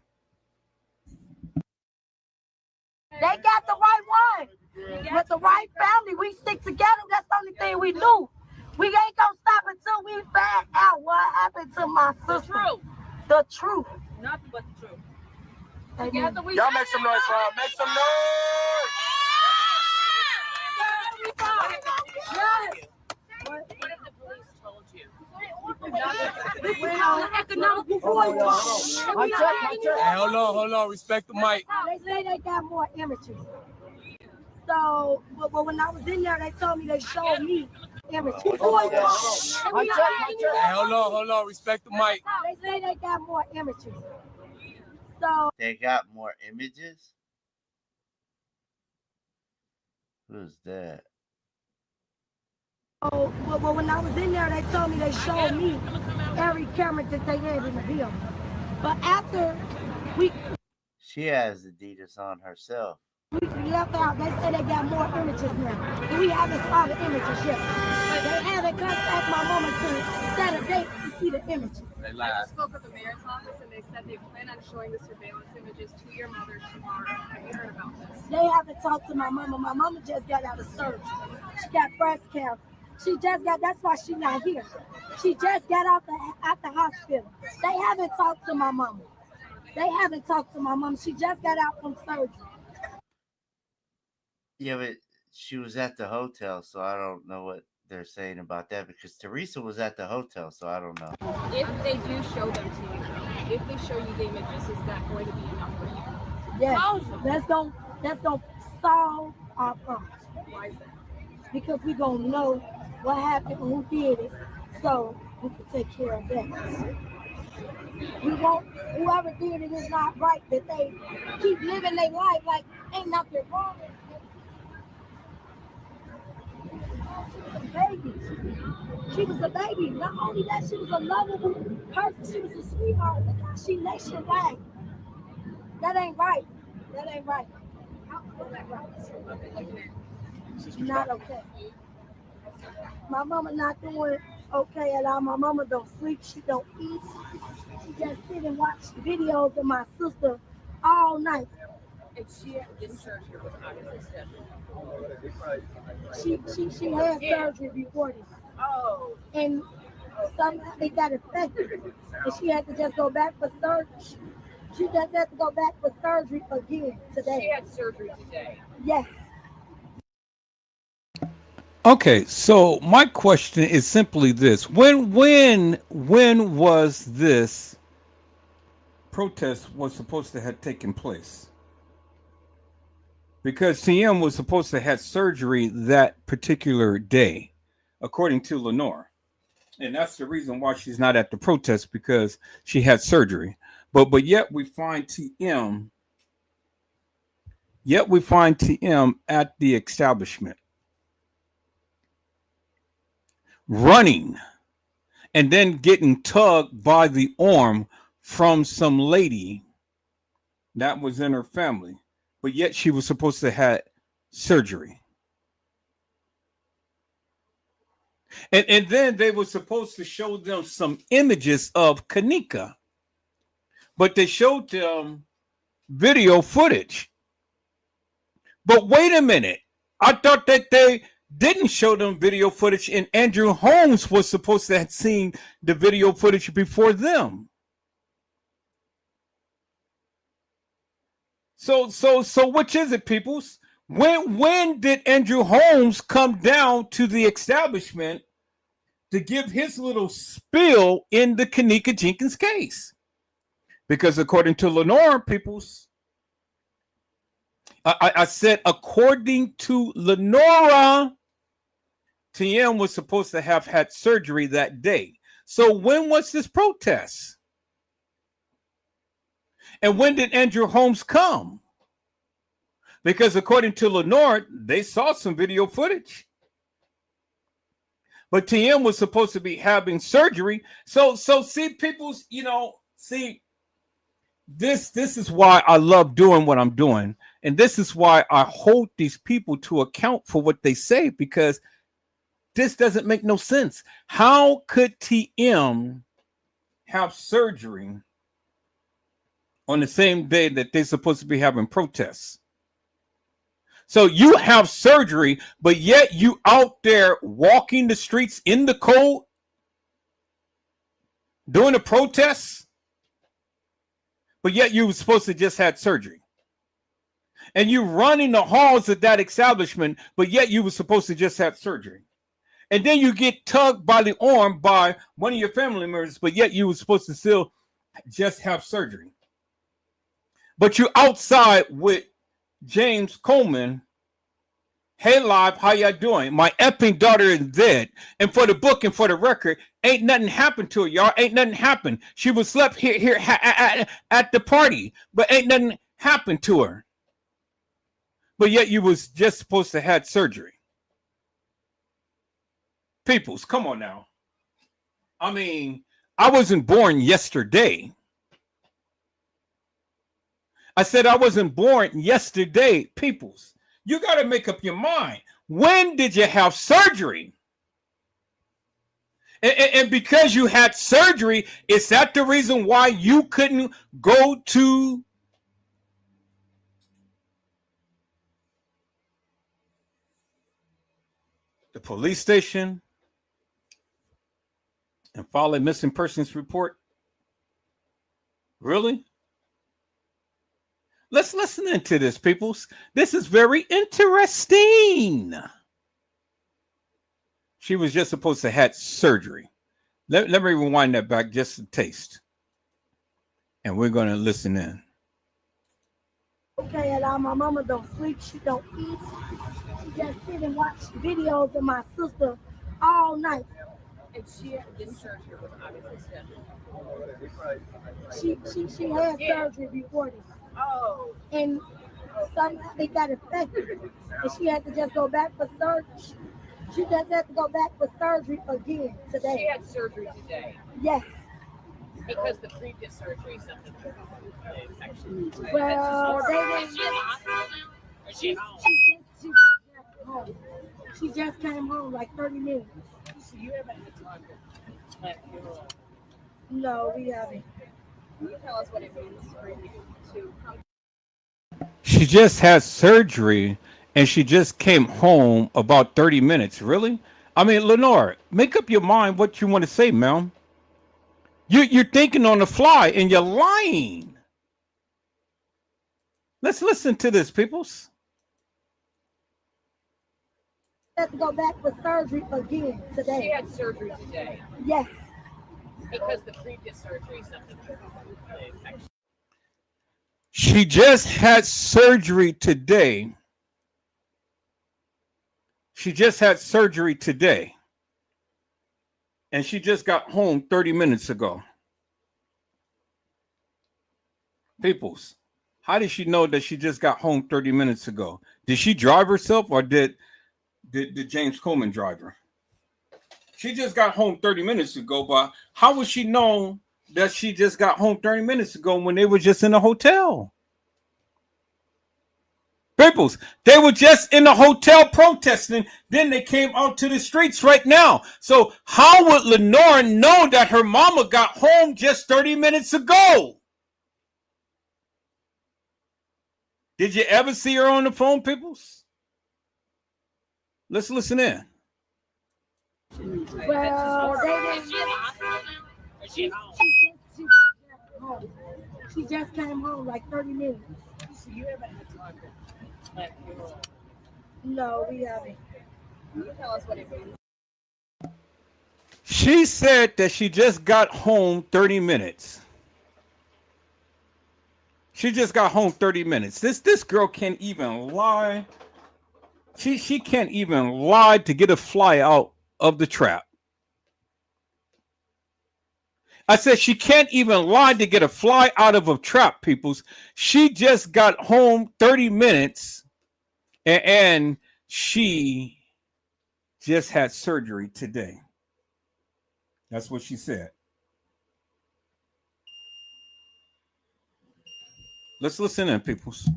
They got the right one. With the right family, we stick together. That's the only thing we do. We ain't gonna stop until we find out what happened to my sister. The truth. Nothing but the truth. Together we Y'all make some noise, Rob. Make some noise. What if the police told you? This is how the economic Hey, hold on. Respect the mic. They say they got more images. So, but when I was in there, they told me they showed me images. Hey, hold on. Respect the mic. They say they got more images. So they got more images. Who's that? Oh, well, when I was in there, they told me they showed me every camera that they had in the building. But after She has Adidas on herself. we left out, they said they got more images now. And we haven't saw the images yet. They haven't contacted my mama to set a date to see the images. I just spoke with the mayor's office and they said they plan on showing the surveillance images to your mother tomorrow. Have you heard about this? They haven't talked to my mama. My mama just got out of surgery. She got breast cancer. She just got, that's why she's not here. She just got out the hospital. They haven't talked to my mama. They haven't talked to my mom. She just got out from surgery. Yeah, but she was at the hotel, so I don't know what they're saying about that because Teresa was at the hotel, so I don't know. If they do show them to you, if they show you the images, is that going to be enough for you? Yes, that's gonna solve our problem. Why is that? Because we're gonna know what happened and who did it, so we can take care of that. We won't, whoever did it is not right, that they keep living their life like ain't nothing wrong. Baby. She was a baby. Not only that, she was a lovable person. She was a sweetheart. Look how she nationwide. That ain't right. That ain't right. That right. Not okay. My mama not doing okay at all. My mama don't sleep. She don't eat. She just sit and watch videos of my sister all night. And she didn't surgery was obviously scheduled. She had surgery before this. Oh. And somehow they got infected. And she had to just go back for surgery. She just had to go back for surgery again today. She had surgery today. Yes. Okay, so my question is simply this: when was this protest was supposed to have taken place? Because TM was supposed to have surgery that particular day, according to Lenore. And that's the reason why she's not at the protest, because she had surgery. But yet we find TM at the establishment, running and then getting tugged by the arm from some lady that was in her family. But yet she was supposed to have surgery. And then they were supposed to show them some images of Kenneka. But they showed them video footage. But wait a minute. I thought that they didn't show them video footage, and Andrew Holmes was supposed to have seen the video footage before them. So which is it, peoples? When did Andrew Holmes come down to the establishment to give his little spiel in the Kenneka Jenkins case? Because according to Lenore, peoples, I said according to Lenora, TM was supposed to have had surgery that day. So when was this protest? And when did Andrew Holmes come? Because according to Lenore, they saw some video footage. But TM was supposed to be having surgery. So see, people's, this is why I love doing what I'm doing. And this is why I hold these people to account for what they say, because this doesn't make no sense. How could TM have surgery on the same day that they're supposed to be having protests? So you have surgery, but yet you out there walking the streets in the cold, doing the protests, but yet you were supposed to just had surgery. And you running the halls of that establishment, but yet you were supposed to just have surgery. And then you get tugged by the arm by one of your family members, but yet you were supposed to still just have surgery. But you're outside with James Coleman. Hey, live, how y'all doing? My effing daughter is dead. And for the book and for the record, ain't nothing happened to her, y'all. Ain't nothing happened. She was slept here at the party, but ain't nothing happened to her. but yet you was just supposed to have surgery. Peoples, come on now. I mean, I wasn't born yesterday. I said I wasn't born yesterday. Peoples, you got to make up your mind. When did you have surgery? And because you had surgery, is that the reason why you couldn't go to the police station and file a missing persons report? Really? Let's listen into this, peoples. This is very interesting. She was just supposed to have surgery. Let me rewind that back just a taste. And we're going to listen in. Okay, and my mama don't sleep, she don't eat. She just sit and watch videos of my sister all night. And this surgery was obviously scheduled. She had surgery before this. Oh. And somehow they got infected. And she had to just go back for surgery. She just had to go back for surgery again today. She had surgery today. Yes. Because the previous surgery, something infection. Well, they didn't. She just got home. She just came home like 30 minutes. So you haven't had time to plan funeral? No, we haven't. Can you tell us what it means for you to come? She just had surgery and she just came home about 30 minutes. Really? I mean, Lenore, make up your mind what you want to say, ma'am. You're thinking on the fly and you're lying. Let's listen to this, peoples. Had to go back for surgery again today. She had surgery today. Yes. Because the previous surgery, something infection. She just had surgery today. She just had surgery today. And she just got home 30 minutes ago. Peoples, how did she know that she just got home 30 minutes ago? Did she drive herself or did James Coleman drive her? She just got home 30 minutes ago, but how would she know that she just got home 30 minutes ago when they were just in a hotel? Peoples, they were just in the hotel protesting. Then they came out to the streets right now. So how would Lenore know that her mama got home just 30 minutes ago? Did you ever see her on the phone, Peoples? Let's listen in. Well, they didn't. She just got home. She just came home like 30 minutes. So you haven't had time to plan funeral? No, we haven't. Can you tell us what it means? She said that she just got home 30 minutes. She just got home 30 minutes. This girl can't even lie. She can't even lie to get a fly out of the trap. I said she can't even lie to get a fly out of a trap, peoples. She just got home 30 minutes and she just had surgery today. That's what she said. Let's listen in, peoples.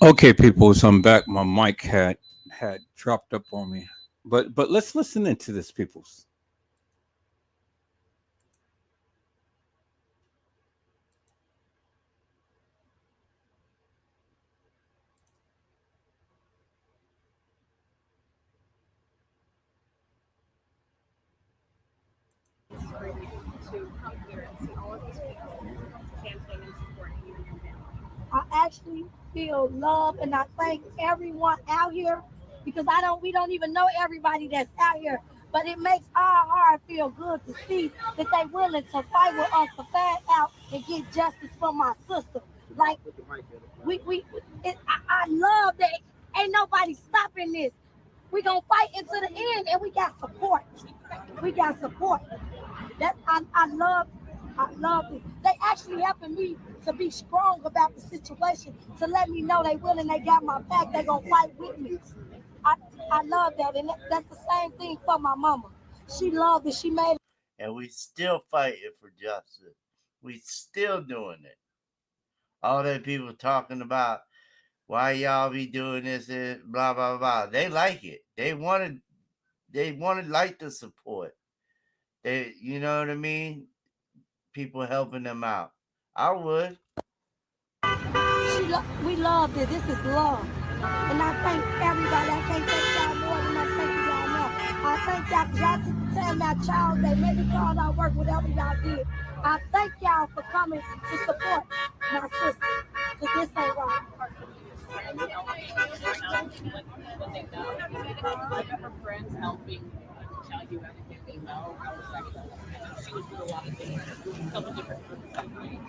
Okay, people, so I'm back. My mic had dropped up on me, but let's listen into this, peoples. for you to come here and see all of these people chanting and supporting you and your family? I actually feel love, and I thank everyone out here because we don't even know everybody that's out here. But it makes our heart feel good to see that they willing to fight with us to find out and get justice for my sister. Like I love that. Ain't nobody stopping this. We gonna fight into the end, and we got support. We got support. I love it. They actually helping me to be strong about the situation, to let me know they willing, they got my back, they gonna fight with me. I love that, and that's the same thing for my mama. She loved it. She made it. And we still fighting for justice. We still doing it. All that people talking about why y'all be doing this and blah blah blah. They like it. They wanted like the support. They, you know what I mean? People helping them out. I would. We love this. This is love. And I thank everybody. I can't thank y'all more than I thank y'all now. I thank y'all because y'all took the time out y'all day. Maybe called out work, whatever y'all did. I thank y'all for coming to support my sister. Because this ain't right. Her friends helping tell you everything they know. How was that going? I know she was with a lot of things, a couple different groups, right?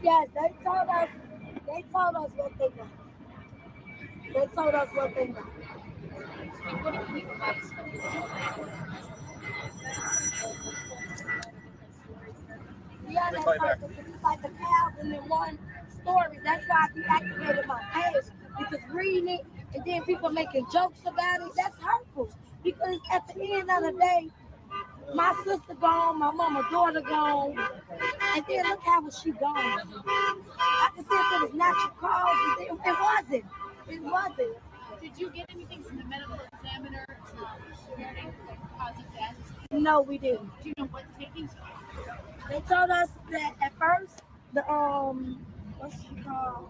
Yes, they told us what they know. They told us what they know. Yeah, that's like the 1,001 stories. That's why I deactivated my page, because reading it and then people making jokes about it, that's hurtful. Because at the end of the day, my sister gone, my mama daughter gone, and then look how was she gone. I can see if it was natural causes. It wasn't. It wasn't. Did you get anything from the medical examiner regarding the cause of death? No, we didn't. Do you know what's taking so long? They told us that at first the what's she called?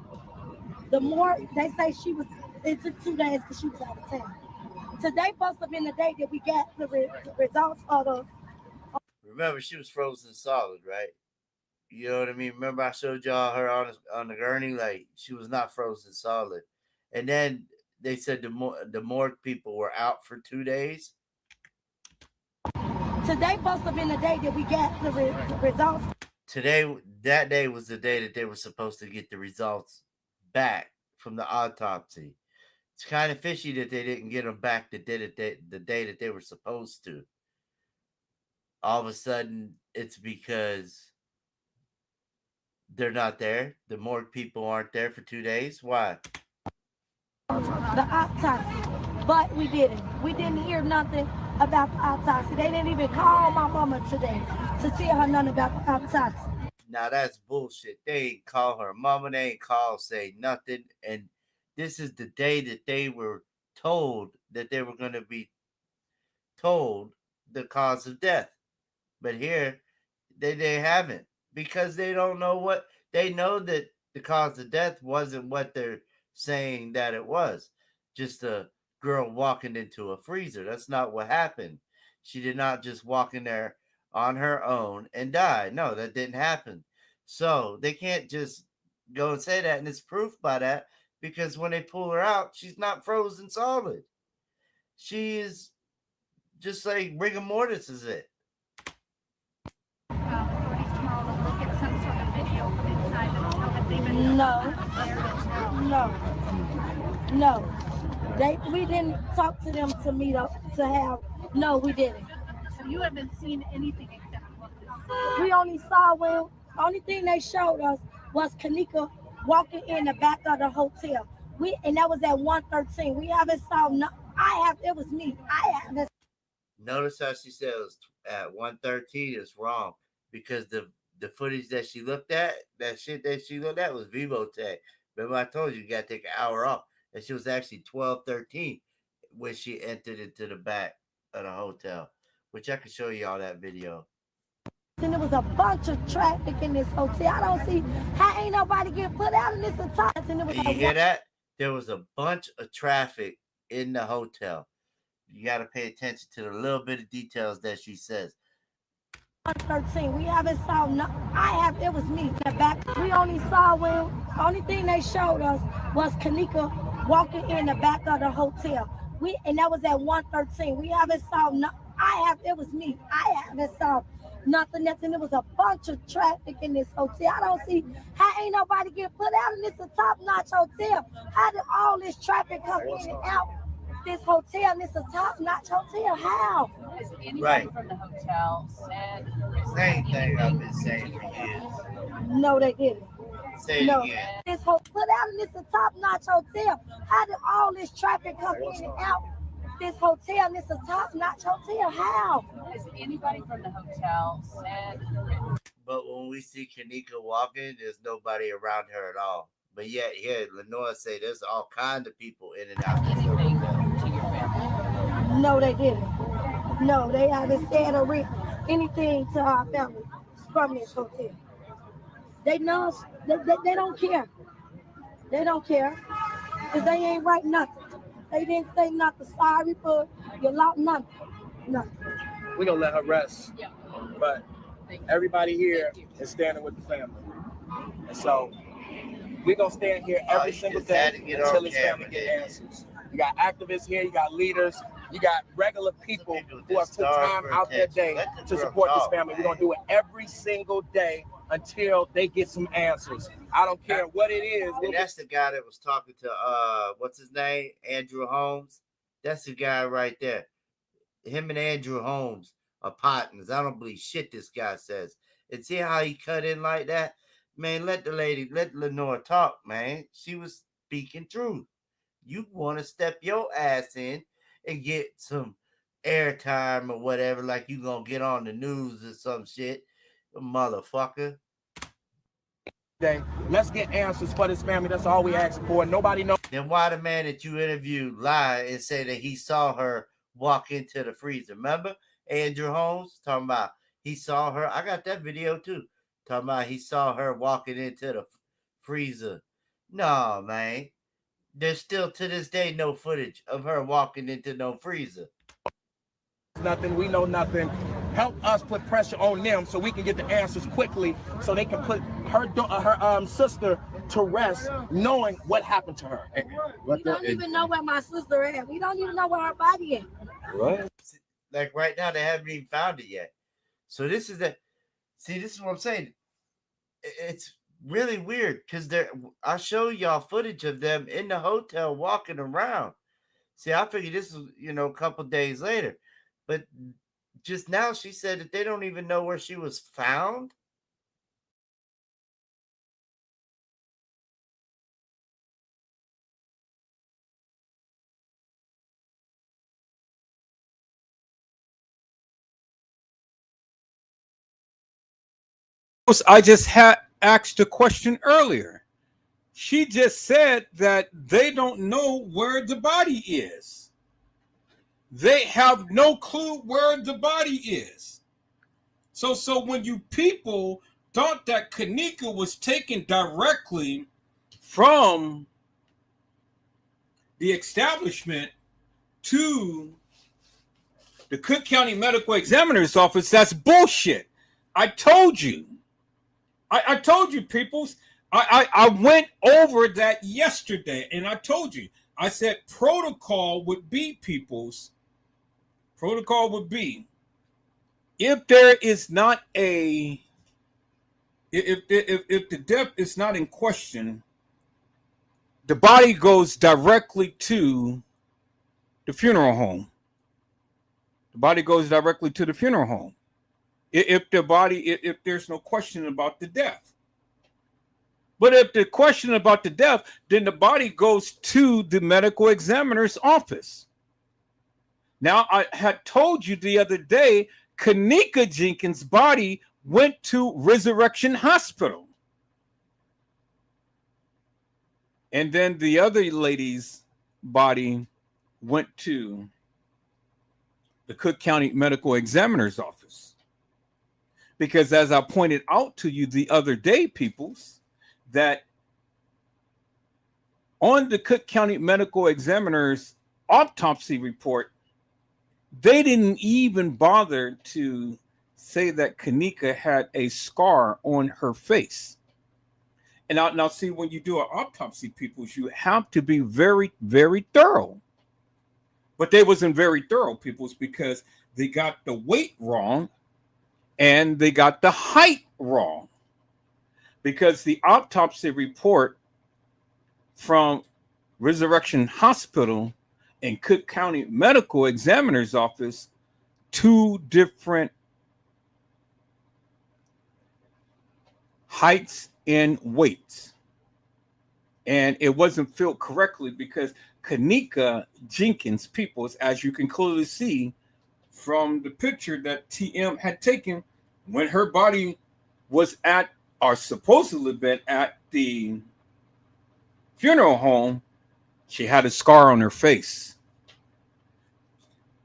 The more they say she was. It took 2 days because she was out of town. Today supposed to have been the day that we got the results of the. Remember, she was frozen solid, right? You know what I mean? Remember, I showed y'all her on the gurney, like she was not frozen solid. And then they said the morgue people were out for 2 days. Today supposed to have been the day that we got the results. That day was the day that they were supposed to get the results back from the autopsy. It's kind of fishy that they didn't get them back the day that they were supposed to. All of a sudden, it's because they're not there. The morgue people aren't there for 2 days. Why? The autopsy, but we didn't. We didn't hear nothing about the autopsy. They didn't even call my mama today to tell her nothing about the autopsy. Now that's bullshit. They ain't call her mama. They ain't call, say nothing. And this is the day that they were told that they were going to be told the cause of death. But here, they haven't, because they don't know what they know, that the cause of death wasn't what they're saying that it was. Just a girl walking into a freezer. That's not what happened. She did not just walk in there on her own and die. No, that didn't happen. So they can't just go and say that, and it's proof by that, because when they pull her out, she's not frozen solid. She is just like rigor mortis is it. No. We didn't talk to them to meet up to have. No, we didn't. So you haven't seen anything except what this. We only saw only thing they showed us was Kenneka walking in the back of the hotel. And that was at 113. We haven't saw no. It was me. I haven't. Notice how she said it was at 113 is wrong, because the footage that she looked at, that shit that she looked at was Vivotech. Remember I told you got to take an hour off, and she was actually 12:13 when she entered into the back of the hotel, which I can show you all that video. And there was a bunch of traffic in this hotel. I don't see how ain't nobody getting put out in this entire. And you hear that? There was a bunch of traffic in the hotel. You got to pay attention to the little bit of details that she says. 113. We haven't saw no. It was me in the back. We only saw when. Only thing they showed us was Kenneka walking in the back of the hotel. And that was at 113. We haven't saw no. It was me. I haven't saw nothing else. And there was a bunch of traffic in this hotel. I don't see how ain't nobody get put out, and it's a top-notch hotel. How did all this traffic come in and out this hotel, and it's a top-notch hotel? How? Has anybody Right. from the hotel said Same thing I've been saying for years. No, they didn't. Say it No, again. this put out, and it's a top-notch hotel. How did all this traffic come in and out this hotel, and it's a top-notch hotel? How? has anybody from the hotel said But when we see Kenneka walking, there's nobody around her at all. But yet here, Lenore say there's all kinds of people in and out. anything to your family? No, they didn't. No, they haven't said anything to our family from this hotel. They know they don't care. They don't care because they ain't write nothing. They didn't say nothing. Sorry for your lot, nothing. Nothing. We're gonna let her rest. Yeah. But everybody here is standing with the family. And so we're gonna stand here every single day until this family get answers. You got activists here, you got leaders, you got regular people who have took time out their day to support this family. We're gonna do it every single day until they get some answers. I don't care what it is. And that's the guy that was talking to what's his name? Andrew Holmes. That's the guy right there. Him and Andrew Holmes are partners. I don't believe shit this guy says. And see how he cut in like that? Man, let Lenore talk, man. She was speaking truth. You want to step your ass in and get some airtime or whatever, like you gonna get on the news or some shit, motherfucker. Let's get answers for this family. That's all we ask for. Nobody knows. Then why the man that you interviewed lie and say that he saw her walk into the freezer? Remember Andrew Holmes talking about he saw her? I got that video too. Talking about he saw her walking into the freezer. No, man. There's still to this day no footage of her walking into no freezer. Nothing. We know nothing. Help us put pressure on them so we can get the answers quickly, so they can put her sister to rest, knowing what happened to her. We don't even know where my sister is. We don't even know where her body is. What? Like right now, they haven't even found it yet. So this is this is what I'm saying. It's really weird because I show y'all footage of them in the hotel walking around. See, I figured this was, a couple days later, but just now she said that they don't even know where she was found. I just had asked a question earlier. She just said that they don't know where the body is. They have no clue where the body is. So when you people thought that Kenneka was taken directly from the establishment to the Cook County Medical Examiner's Office, that's bullshit. I told you. I told you, peoples. I went over that yesterday, and I told you. I said protocol would be, peoples. Protocol would be, if there is not if the death is not in question, the body goes directly to the funeral home. The body goes directly to the funeral home. If there's no question about the death. But if the question about the death, then the body goes to the medical examiner's office. Now, I had told you the other day, Kenneka Jenkins' body went to Resurrection Hospital. And then the other lady's body went to the Cook County Medical Examiner's Office. Because as I pointed out to you the other day, peoples, that on the Cook County Medical Examiner's autopsy report, they didn't even bother to say that Kenneka had a scar on her face. And now see, when you do an autopsy, people, you have to be very, very thorough. But they wasn't very thorough, peoples, because they got the weight wrong and they got the height wrong. Because the autopsy report from Resurrection Hospital and Cook County Medical Examiner's Office, two different heights and weights. And it wasn't filled correctly because Kenneka Jenkins, peoples, as you can clearly see from the picture that TM had taken when her body was at, or supposedly been at, the funeral home, she had a scar on her face.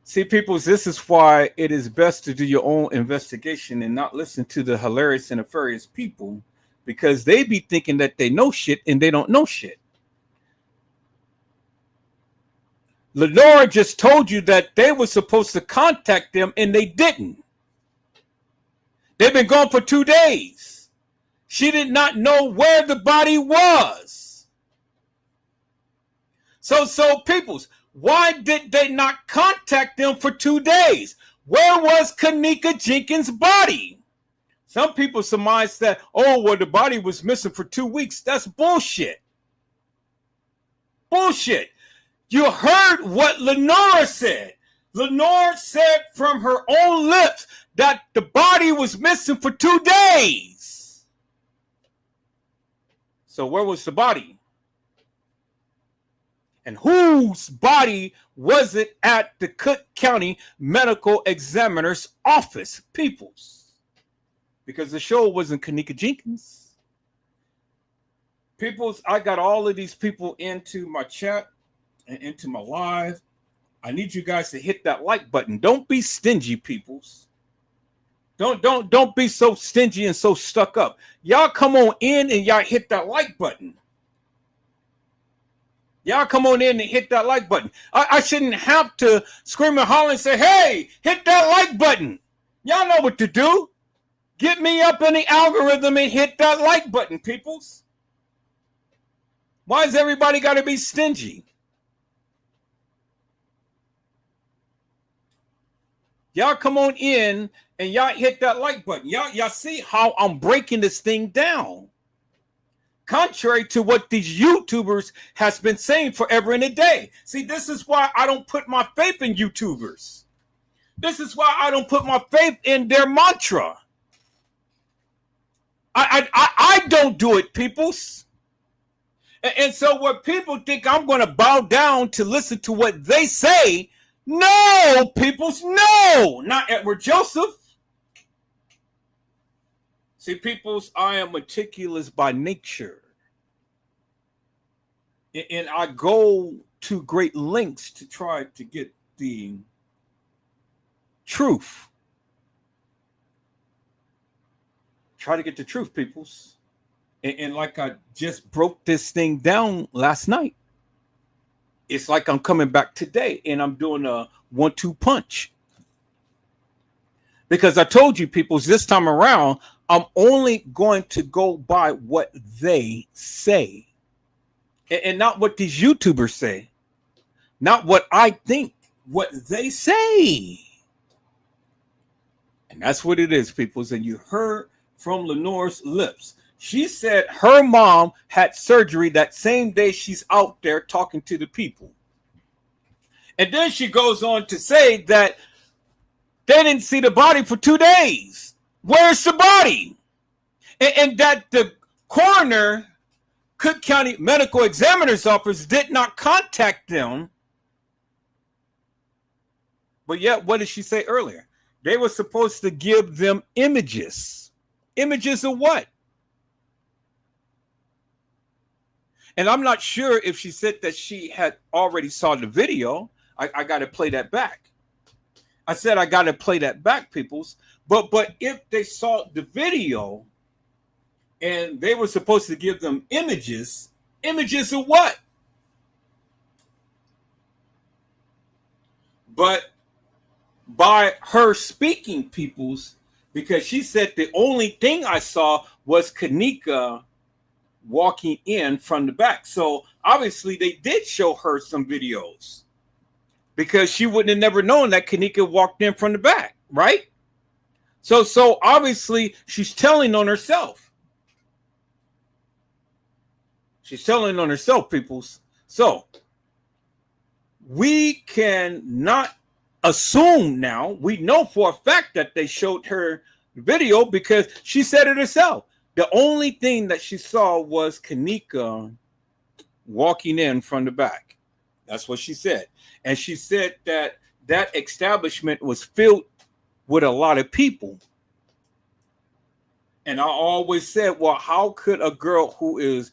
See, peoples, this is why it is best to do your own investigation and not listen to the hilarious and nefarious people, because they be thinking that they know shit and they don't know shit. Lenora just told you that they were supposed to contact them and they didn't. They've been gone for 2 days. She did not know where the body was. So peoples, why did they not contact them for 2 days? Where was Kenneka Jenkins' body? Some people surmise that, oh, well, the body was missing for 2 weeks. That's bullshit. Bullshit. You heard what Lenora said. Lenora said from her own lips that the body was missing for 2 days. So where was the body? And whose body was it at the Cook County Medical Examiner's Office, peoples? Because the show wasn't Kenneka Jenkins. Peoples, I got all of these people into my chat and into my live. I need you guys to hit that like button. Don't be stingy, peoples. Don't be so stingy and so stuck up. Y'all come on in and y'all hit that like button. Y'all come on in and hit that like button. I shouldn't have to scream and holler and say, hey, hit that like button. Y'all know what to do. Get me up in the algorithm and hit that like button, peoples. Why does everybody got to be stingy? Y'all come on in and y'all hit that like button. Y'all see how I'm breaking this thing down. Contrary to what these YouTubers has been saying forever and a day. See, this is why I don't put my faith in YouTubers. This is why I don't put my faith in their mantra. I don't do it, peoples. And so what people think I'm going to bow down to listen to what they say, no, peoples, no, not Edward Joseph. See, peoples, I am meticulous by nature. And I go to great lengths to try to get the truth. Try to get the truth, peoples. And like I just broke this thing down last night. It's like I'm coming back today and I'm doing a 1-2 punch. Because I told you, peoples, this time around, I'm only going to go by what they say. And not what these YouTubers say. Not what I think, what they say. And that's what it is, peoples. And you heard from Lenore's lips. She said her mom had surgery that same day she's out there talking to the people. And then she goes on to say that they didn't see the body for 2 days. Where's the body? And that the coroner, Cook County Medical Examiner's Office, did not contact them. But yet, what did she say earlier? They were supposed to give them images. Images of what? And I'm not sure if she said that she had already saw the video. I got to play that back. I said I got to play that back, peoples. But if they saw the video and they were supposed to give them images of what? But by her speaking, peoples, because she said the only thing I saw was Kenneka walking in from the back. So obviously they did show her some videos, because she wouldn't have never known that Kenneka walked in from the back, right? So obviously she's telling on herself. She's telling on herself, peoples. So we cannot assume now. We know for a fact that they showed her video because she said it herself. The only thing that she saw was Kenneka walking in from the back. That's what she said. And she said that that establishment was filled with a lot of people. And I always said, well, how could a girl who is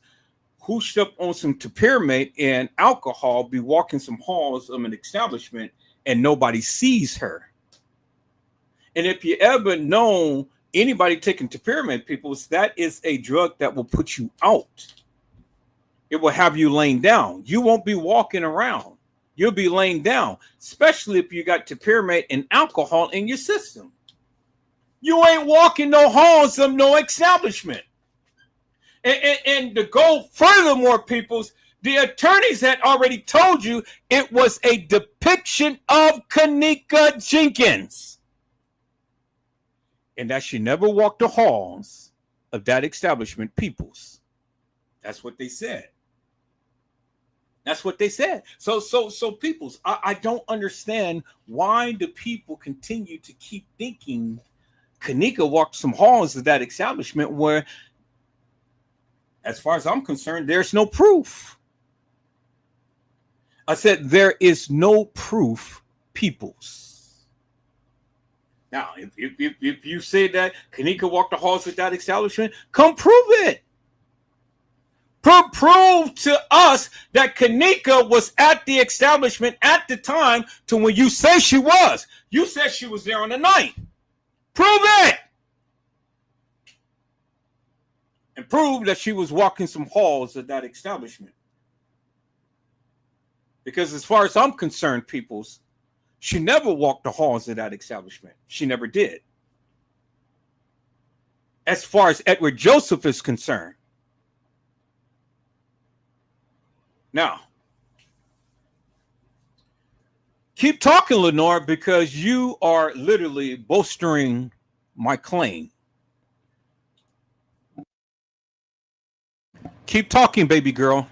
hooshed up on some pyramid and alcohol be walking some halls of an establishment and nobody sees her? And if you ever know anybody taking pyramid, people, that is a drug that will put you out. It will have you laying down. You won't be walking around. You'll be laying down, especially if you got pyramid and alcohol in your system. You ain't walking no halls of no establishment. And to go furthermore, peoples, the attorneys had already told you it was a depiction of Kenneka Jenkins. And that she never walked the halls of that establishment, peoples. That's what they said. That's what they said. So peoples, I don't understand why the people continue to keep thinking Kenneka walked some halls of that establishment where, as far as I'm concerned, there's no proof. I said there is no proof, peoples. Now, if you say that Kenneka walked the halls of that establishment, come prove it. Prove to us that Kenneka was at the establishment at the time to when you say she was. You said she was there on the night. Prove it. And prove that she was walking some halls of that establishment. Because as far as I'm concerned, peoples, she never walked the halls of that establishment. She never did. As far as Edward Joseph is concerned. Now, keep talking, Lenore, because you are literally bolstering my claim. Keep talking, baby girl.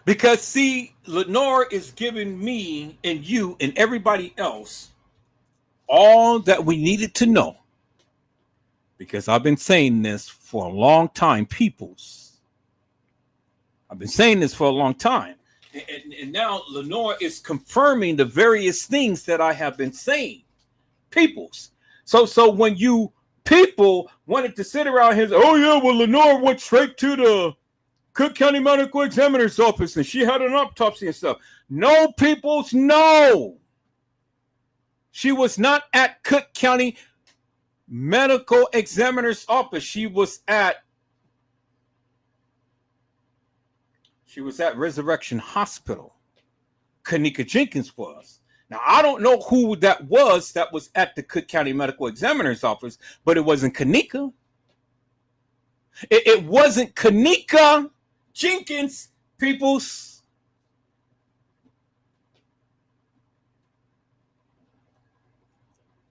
Because, see, Lenore is giving me and you and everybody else all that we needed to know. Because I've been saying this for a long time, peoples. I've been saying this for a long time. And now Lenore is confirming the various things that I have been saying. Peoples. So when you people wanted to sit around here and say, oh yeah, well, Lenore went straight to the Cook County Medical Examiner's office and she had an autopsy and stuff. No, peoples, no. She was not at Cook County Medical Examiner's office. She was at Resurrection Hospital. Kenneka Jenkins was. Now, I don't know who that was at the Cook County Medical Examiner's office, but it wasn't Kenneka. It wasn't Kenneka Jenkins, peoples.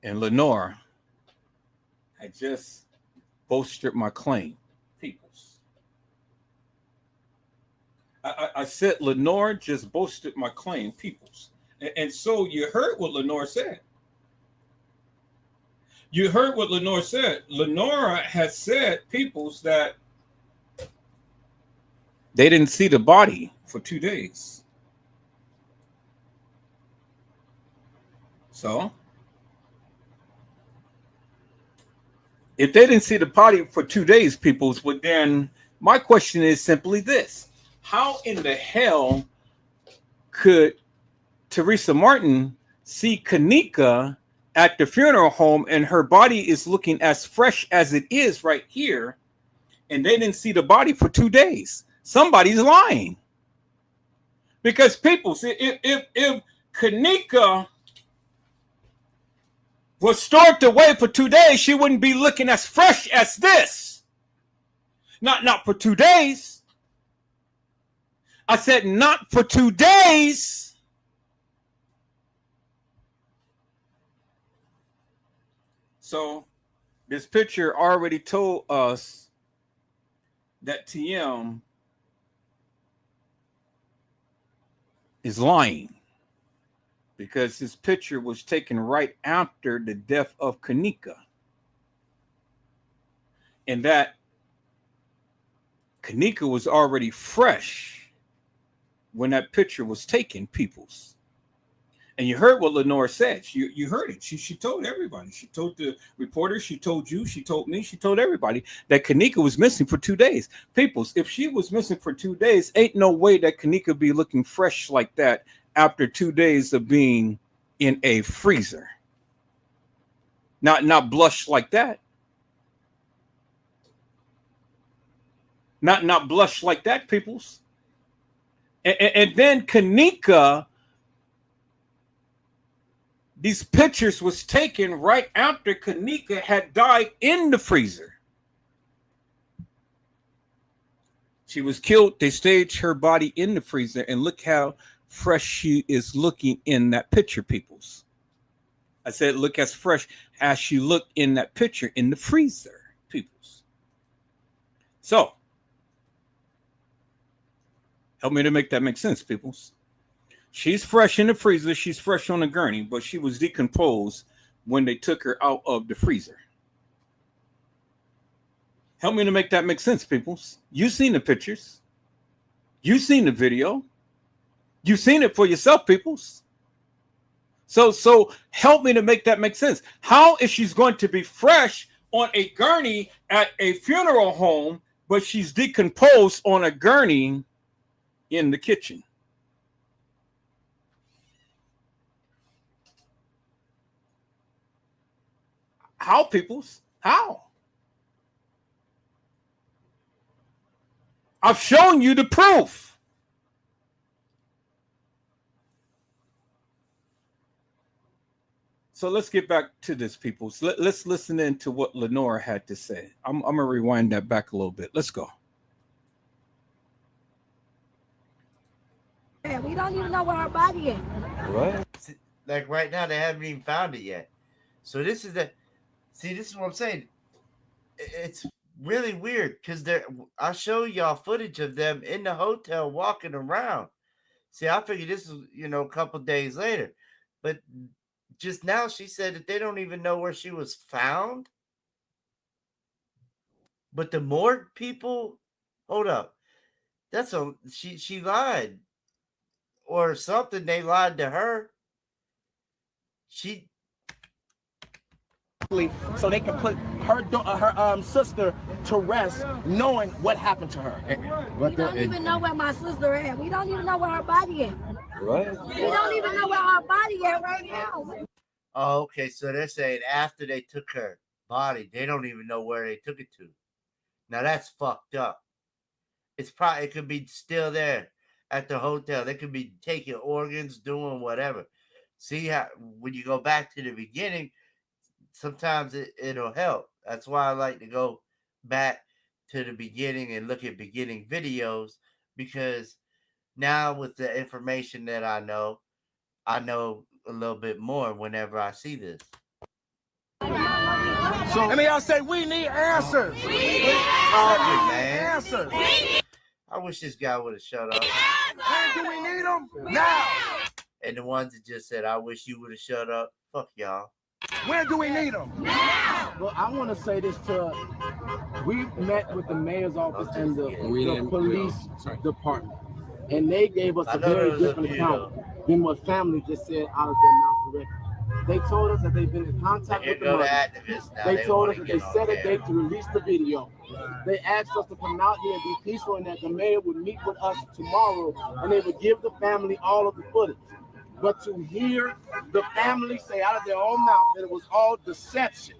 And Lenore, I just bolstered my claim. I said Lenore just boasted my claim, peoples. And so you heard what Lenore said. You heard what Lenore said. Lenore has said, peoples, that they didn't see the body for 2 days. So, if they didn't see the body for 2 days, peoples, well, then my question is simply this. How in the hell could Teresa Martin see Kenneka at the funeral home and her body is looking as fresh as it is right here, and they didn't see the body for 2 days? Somebody's lying. Because people, see, if Kenneka was stored away for 2 days, she wouldn't be looking as fresh as this. Not for 2 days. I said not for 2 days. So this picture already told us that TM is lying, because this picture was taken right after the death of Kenneka. And that Kenneka was already fresh when that picture was taken, peoples. And you heard what Lenore said. You heard it. She told everybody. She told the reporters. She told you. She told me. She told everybody that Kenneka was missing for 2 days. Peoples, if she was missing for 2 days, ain't no way that Kenneka be looking fresh like that after 2 days of being in a freezer. Not blush like that. Not blush like that, peoples. And then Kenneka, these pictures was taken right after Kenneka had died in the freezer. She was killed. They staged her body in the freezer, and look how fresh she is looking in that picture, peoples. I said, look as fresh as she looked in that picture in the freezer, peoples. So, help me to make that make sense, peoples. She's fresh in the freezer. She's fresh on the gurney, but she was decomposed when they took her out of the freezer. Help me to make that make sense, peoples. You've seen the pictures. You've seen the video. You've seen it for yourself, peoples. So help me to make that make sense. How is she going to be fresh on a gurney at a funeral home, but she's decomposed on a gurney in the kitchen? How, peoples? How? I've shown you the proof. So let's get back to this, peoples. Let's listen in to what Lenore had to say. I'm going to rewind that back a little bit. Let's go. We don't even know where her body is. What? Like right now, they haven't even found it yet. So this is this is what I'm saying. It's really weird because I'll show y'all footage of them in the hotel walking around. See, I figured this is, a couple days later. But just now she said that they don't even know where she was found. But the morgue people, hold up. She lied. Or something, they lied to her. So they can put her sister to rest, knowing what happened to her. We don't even know where my sister is. We don't even know where her body is. What? We don't even know where her body is right now. Oh, okay. So they're saying after they took her body, they don't even know where they took it to. Now that's fucked up. It could be still there at the hotel. They could be taking organs, doing whatever. See how when you go back to the beginning, sometimes it'll help. That's why I like to go back to the beginning and look at beginning videos, because now with the information that I know a little bit more whenever I see this. So let me all say, we need answers. We need talking, man. Answers. I wish this guy would have shut up. When do we need them? Now. And the ones that just said, I wish you would have shut up. Fuck y'all. When do we need them? Now. Well, I want to say this we met with the mayor's office and the police department, and they gave us a very different account than what family just said out of their mouth directly. They told us that they've been in contact with the mother. They told us that they set a date to release the video. They asked us to come out here and be peaceful, and that the mayor would meet with us tomorrow, and they would give the family all of the footage. But to hear the family say out of their own mouth that it was all deception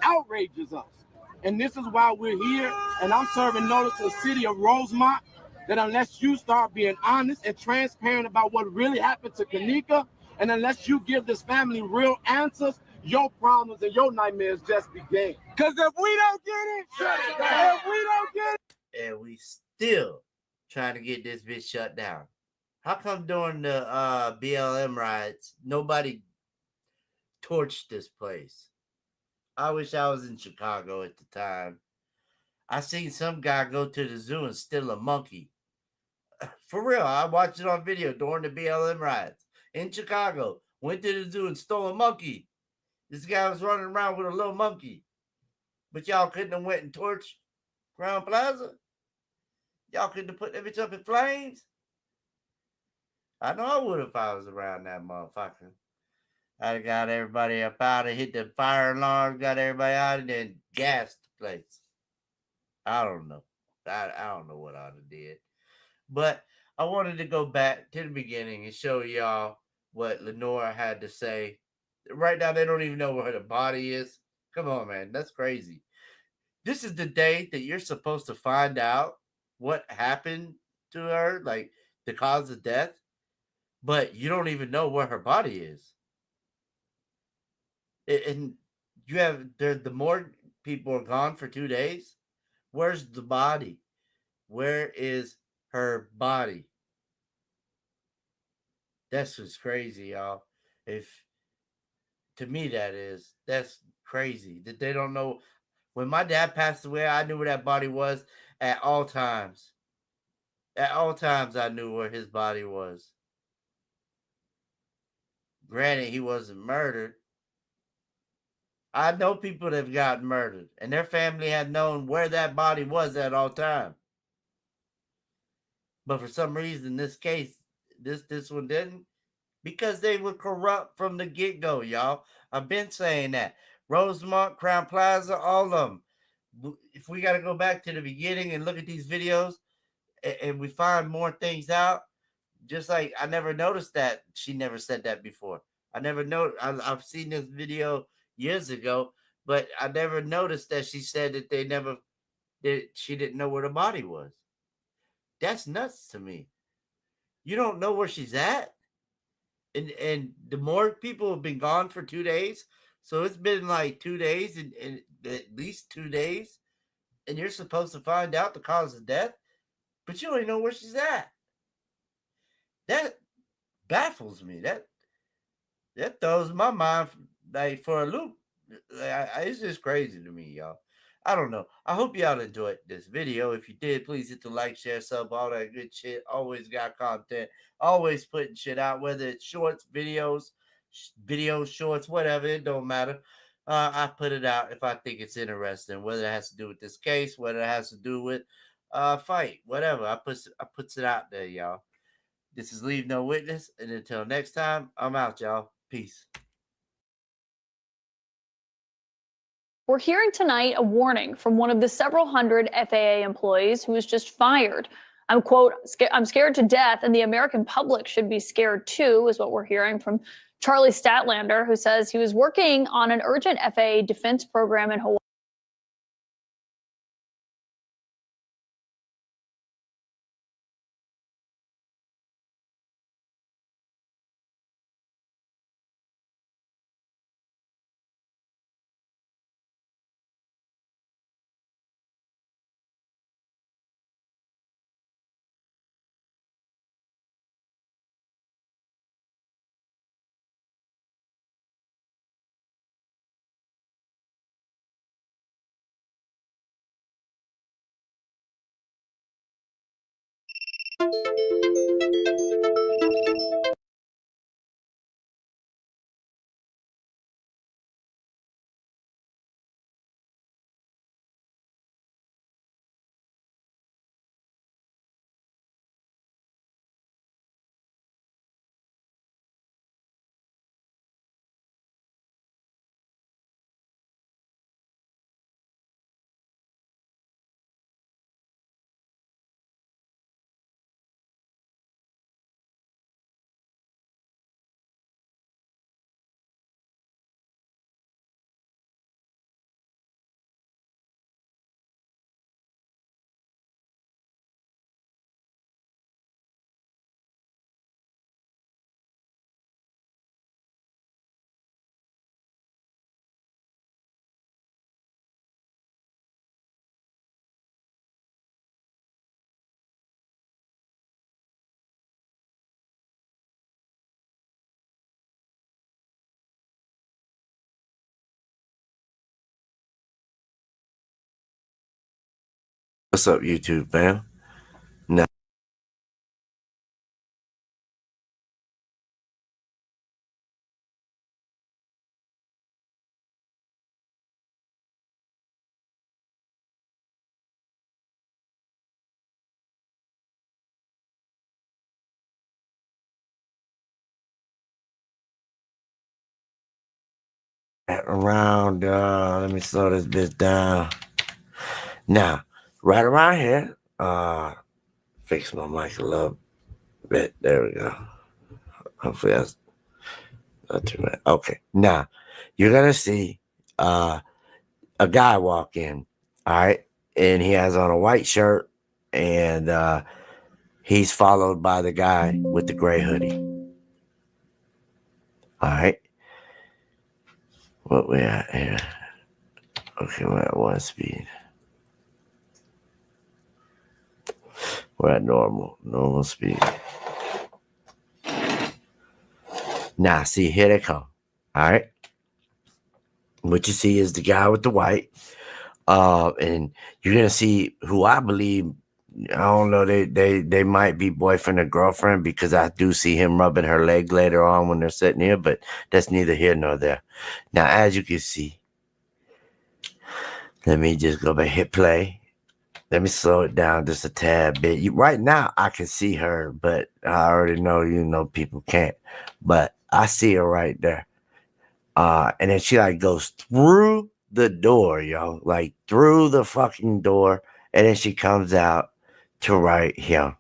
outrages us. And this is why we're here, and I'm serving notice to the city of Rosemont that unless you start being honest and transparent about what really happened to Kenneka And unless you give this family real answers, your problems and your nightmares just begin. Because if we don't get it, if we don't get it. And we still trying to get this bitch shut down. How come during the BLM riots, nobody torched this place? I wish I was in Chicago at the time. I seen some guy go to the zoo and steal a monkey. For real, I watched it on video during the BLM riots in Chicago. Went to the zoo and stole a monkey. This guy was running around with a little monkey. But y'all couldn't have went and torched Crown Plaza? Y'all couldn't have put that bitch up in flames? I know I would if I was around that motherfucker. I'd have got everybody up out and hit the fire alarm, got everybody out, and then gassed the place. I don't know. I don't know what I'd have did. But I wanted to go back to the beginning and show y'all what Lenora had to say. Right now, they don't even know where the body is. Come on, man. That's crazy. This is the day that you're supposed to find out what happened to her, like the cause of death, but you don't even know where her body is. And you have the more people are gone for 2 days. Where's the body? Where is her body? That's what's crazy, y'all. If to me that's crazy that they don't know. When my dad passed away, I knew where that body was at all times. At all times, I knew where his body was. Granted, he wasn't murdered. I know people that have gotten murdered, and their family had known where that body was at all time. But for some reason, this case, this one didn't, because they were corrupt from the get-go, y'all. I've been saying that. Rosemont, Crown Plaza, all of them. If we got to go back to the beginning and look at these videos, and we find more things out, just like I never noticed that she never said that before. I never know. I've seen this video years ago, but I never noticed that she said that she didn't know where the body was. That's nuts to me. You don't know where she's at, and the more people have been gone for 2 days, so it's been like 2 days and at least 2 days, and you're supposed to find out the cause of death, but you don't even know where she's at. That baffles me. That throws my mind like for a loop. It's just crazy to me, y'all. I don't know. I hope y'all enjoyed this video. If you did, please hit the like, share, sub, all that good shit. Always got content. Always putting shit out, whether it's shorts, videos, shorts, whatever. It don't matter. I put it out if I think it's interesting, whether it has to do with this case, whether it has to do with fight, whatever. I puts it out there, y'all. This is Leave No Witness, and until next time, I'm out, y'all. Peace. We're hearing tonight a warning from one of the several hundred FAA employees who was just fired. I'm quote, I'm scared to death, and the American public should be scared too, is what we're hearing from Charlie Statlander, who says he was working on an urgent FAA defense program in Hawaii. What's up, YouTube fam? Now, around, let me slow this bitch down. Now, right around here, fix my mic a little bit. There we go. Hopefully that's not too bad. Okay. Now, you're going to see a guy walk in. All right. And he has on a white shirt and he's followed by the guy with the gray hoodie. All right. What we at here? Okay, we're at 1 speed. We're at normal speed. Now, see, here they come. All right. What you see is the guy with the white. And you're gonna see who I believe, I don't know, they might be boyfriend or girlfriend, because I do see him rubbing her leg later on when they're sitting here, but that's neither here nor there. Now, as you can see, let me just go back, hit play. Let me slow it down just a tad bit. Right now, I can see her, but I already know, people can't. But I see her right there. And then she like goes through the door, yo, like through the fucking door. And then she comes out to right here.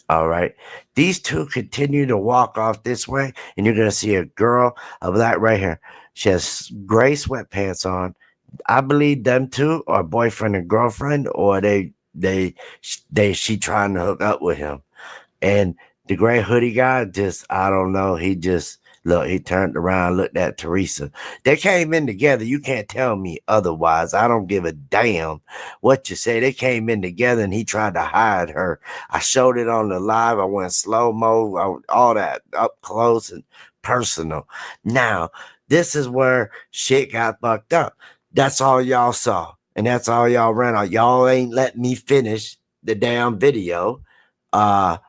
All right. These two continue to walk off this way, and you're going to see a girl of that right here. She has gray sweatpants on. I believe them two are boyfriend and girlfriend, or she trying to hook up with him. And the gray hoodie guy I don't know. He turned around, looked at Teresa. They came in together. You can't tell me otherwise. I don't give a damn what you say. They came in together and he tried to hide her. I showed it on the live. I went slow-mo, all that up close and personal. Now, this is where shit got fucked up. That's all y'all saw. And that's all y'all ran on. Y'all ain't let me finish the damn video,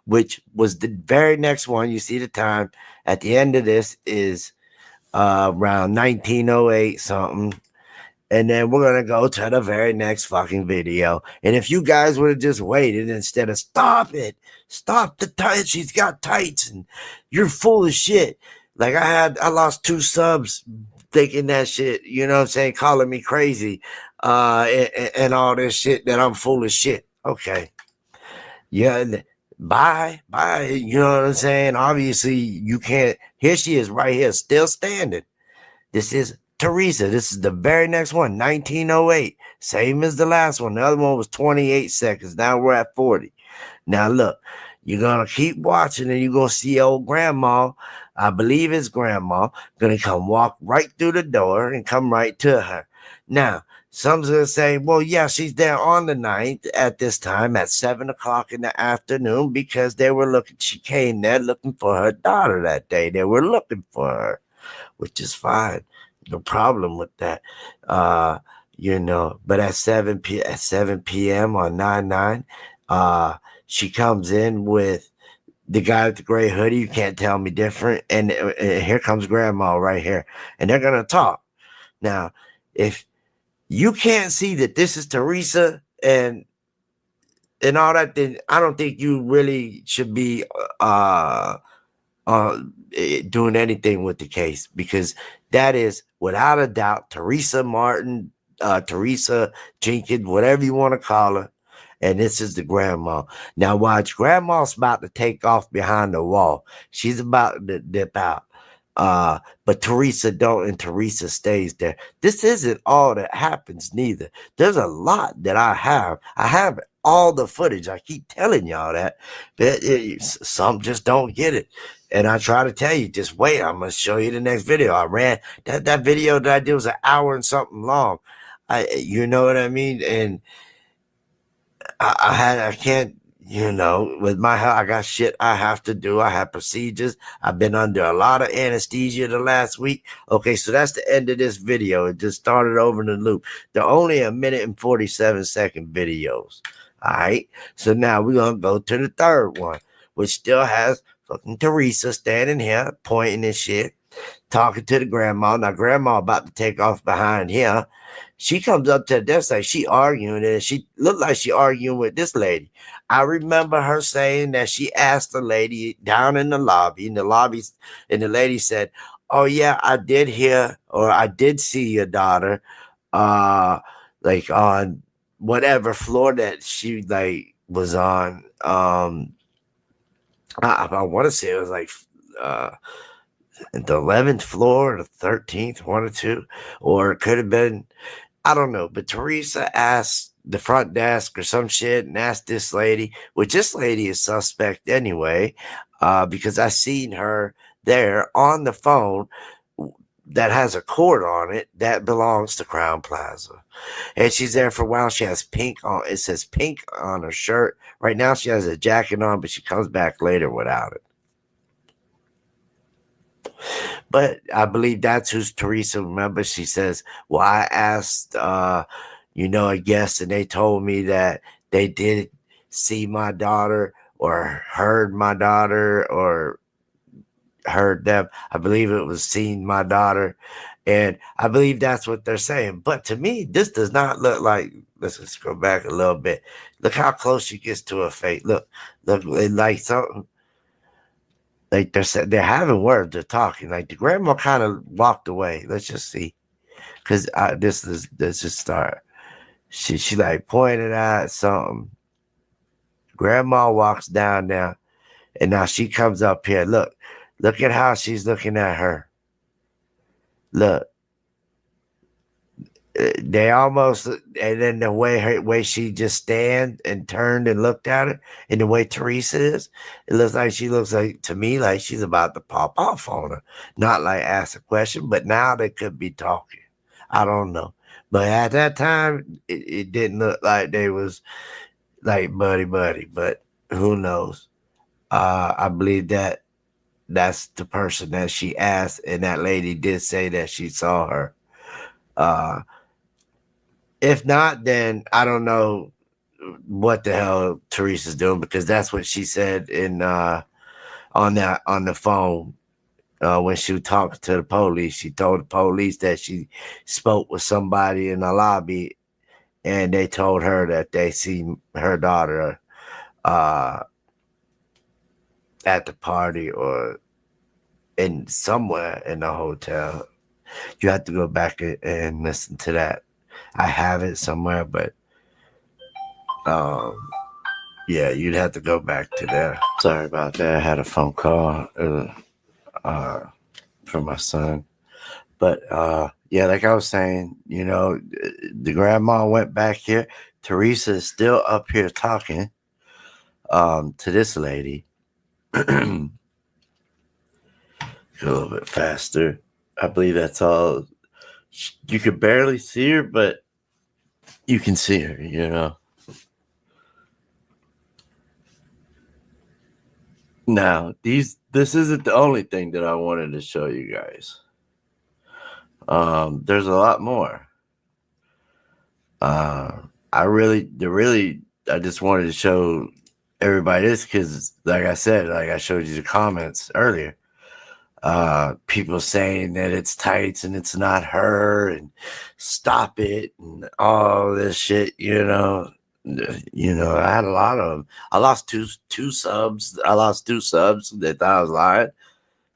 which was the very next one. You see the time at the end of this is around 1908 something. And then we're going to go to the very next fucking video. And if you guys would have just waited instead of stop the tights, she's got tights and you're full of shit. Like I lost 2 subs thinking that shit, you know what I'm saying, calling me crazy and all this shit, that I'm full of shit. Okay. Yeah. Bye. You know what I'm saying? Obviously, you can't. Here she is right here, still standing. This is Teresa. This is the very next one, 1908. Same as the last one. The other one was 28 seconds. Now we're at 40. Now, look, you're going to keep watching and you're going to see old grandma. I believe it's grandma going to come walk right through the door and come right to her. Now, some's going to say, well, yeah, she's there on the 9th at this time at 7 o'clock in the afternoon because she came there looking for her daughter that day. They were looking for her, which is fine. No problem with that. But at 7 p.m. on 9/9, she comes in with the guy with the gray hoodie. You can't tell me different. And here comes grandma right here. And they're going to talk. Now, if you can't see that this is Teresa and all that, then I don't think you really should be doing anything with the case, because that is without a doubt Teresa Martin, Teresa Jenkins, whatever you want to call her. And this is the grandma. Now watch, grandma's about to take off behind the wall. She's about to dip out. But Teresa don't, and Teresa stays there. This isn't all that happens neither. There's a lot that I have all the footage. I keep telling y'all that, but some just don't get it. And I try to tell you, just wait, I'm going to show you the next video. I ran that video that I did was an hour and something long. You know what I mean? And I can't, with my health, I got shit I have to do. I have procedures. I've been under a lot of anesthesia the last week. Okay, so that's the end of this video. It just started over in the loop. They're only 1 minute and 47 second videos. All right. So now we're going to go to the third one, which still has fucking Teresa standing here pointing and shit, talking to the grandma. Now, grandma about to take off behind here. She comes up to the desk like she arguing, and she looked like she arguing with this lady. I remember her saying that she asked the lady down in the lobby, and the lady said, "Oh yeah, I did hear, or I did see your daughter, like on whatever floor that she like was on. I want to say it was like the 11th floor or the 13th, one or two, or it could have been, I don't know. But Teresa asked the front desk or some shit and asked this lady, which this lady is suspect anyway, because I seen her there on the phone that has a cord on it that belongs to Crown Plaza. And she's there for a while. She has pink on. It says pink on her shirt. Right now she has a jacket on, but she comes back later without it. But I believe that's who's Teresa. Remember, she says, well, I asked, a guest, and they told me that they did see my daughter or heard my daughter or heard them. I believe it was seen my daughter. And I believe that's what they're saying. But to me, this does not look like, let's go back a little bit. Look how close she gets to her face. Look, like something. Like they're having words, they're talking. Like the grandma kind of walked away. Let's just see. Because let's just start. She like pointed out something. Grandma walks down now. And now she comes up here. Look at how she's looking at her. Look. They almost, and then the way she just stand and turned and looked at her, and the way Teresa is, it looks like to me like she's about to pop off on her. Not like ask a question, but now they could be talking. I don't know, but at that time it didn't look like they was like buddy, but who knows? I believe that's the person that she asked, and that lady did say that she saw her. If not, then I don't know what the hell Teresa's doing, because that's what she said in on the phone when she was talking to the police. She told the police that she spoke with somebody in the lobby, and they told her that they seen her daughter at the party or in somewhere in the hotel. You have to go back and listen to that. I have it somewhere, but yeah, you'd have to go back to there. Sorry about that. I had a phone call from my son. But yeah, like I was saying, the grandma went back here. Teresa is still up here talking to this lady. A little bit faster. I believe that's all. You could barely see her, but you can see her, Now, this isn't the only thing that I wanted to show you guys. There's a lot more. I just wanted to show everybody this because, like I said, like I showed you the comments earlier. People saying that it's tights and it's not her, and stop it and all this shit. I had a lot of them. I lost two subs. I lost 2 subs. They thought I was lying,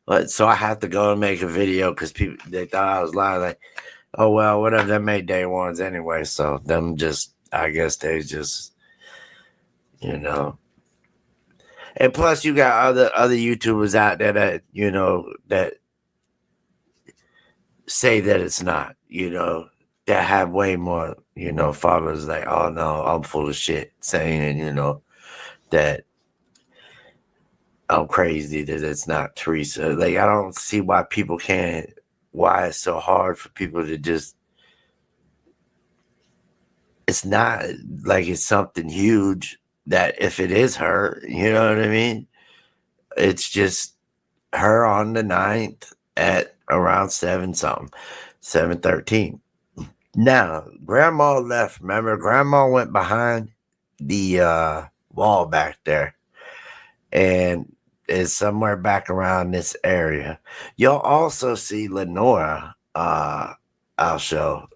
but so I had to go and make a video because they thought I was lying. Like, oh well, whatever. They made day ones anyway, so them just, I guess they just, And plus, you got other YouTubers out there that that say that it's not, that have way more, followers. Like, oh no, I'm full of shit, saying, that I'm crazy that it's not Teresa. Like, I don't see why it's so hard for people to just. It's not like it's something huge that if it is her, you know what I mean? It's just her on the 9th at around 7:13. Now, grandma left. Remember, grandma went behind the wall back there, and is somewhere back around this area. You'll also see Lenora. I'll show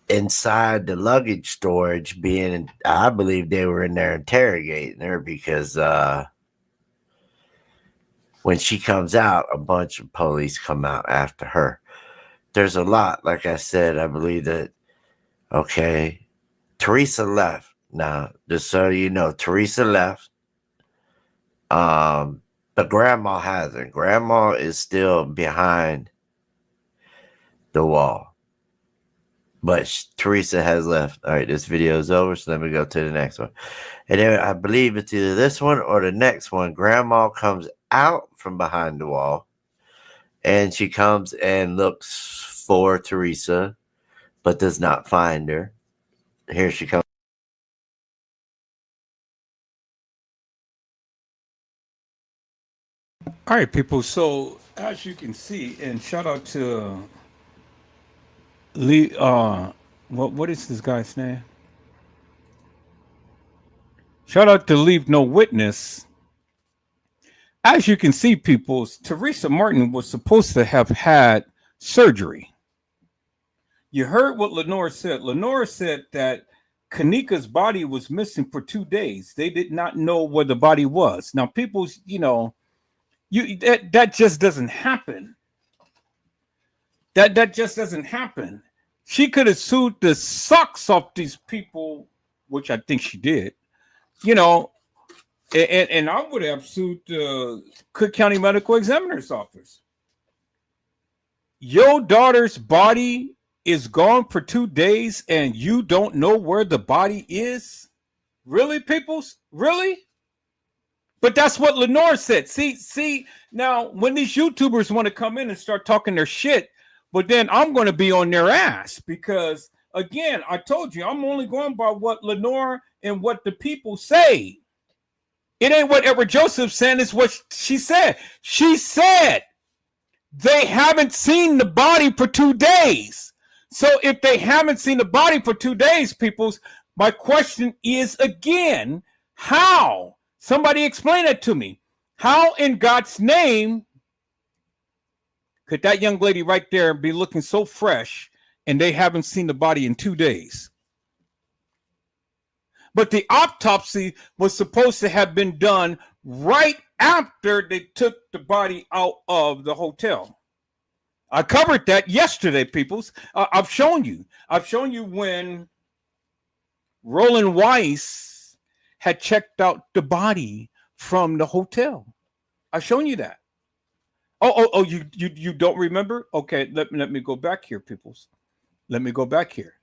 inside the luggage storage, being, I believe they were in there interrogating her because when she comes out, a bunch of police come out after her. There's a lot, like I said. I believe that. Okay, Teresa left. Now, just so you know, Teresa left. But grandma hasn't. Grandma is still behind the wall. But Teresa has left. All right, this video is over, so let me go to the next one. And then I believe it's either this one or the next one. Grandma comes out from behind the wall, and she comes and looks for Teresa, but does not find her. Here she comes. All right, people. So as you can see, and shout out to Lee. What is this guy's name? Shout out to Leave No Witness. As you can see, people, Teresa Martin was supposed to have had surgery. You heard what Lenore said. Lenore said that Kenneka's body was missing for 2 days. They did not know where the body was. Now, people, that just doesn't happen. That just doesn't happen. She could have sued the socks off these people, which I think she did. And I would have sued the Cook County Medical Examiner's Office. Your daughter's body is gone for 2 days and you don't know where the body is? Really, peoples? Really? But that's what Lenore said. See, now when these YouTubers want to come in and start talking their shit, but then I'm going to be on their ass because, again, I told you, I'm only going by what Lenore and what the people say. It ain't whatever Joseph's saying, it's what she said. She said they haven't seen the body for 2 days. So if they haven't seen the body for 2 days, peoples, my question is again, how? Somebody explain it to me. How in God's name could that young lady right there be looking so fresh and they haven't seen the body in 2 days? But the autopsy was supposed to have been done right after they took the body out of the hotel. I covered that yesterday, peoples. I've shown you. I've shown you when Roland Weiss had checked out the body from the hotel. I've shown you that. Oh, you don't remember? Okay, let me go back here, peoples. Let me go back here.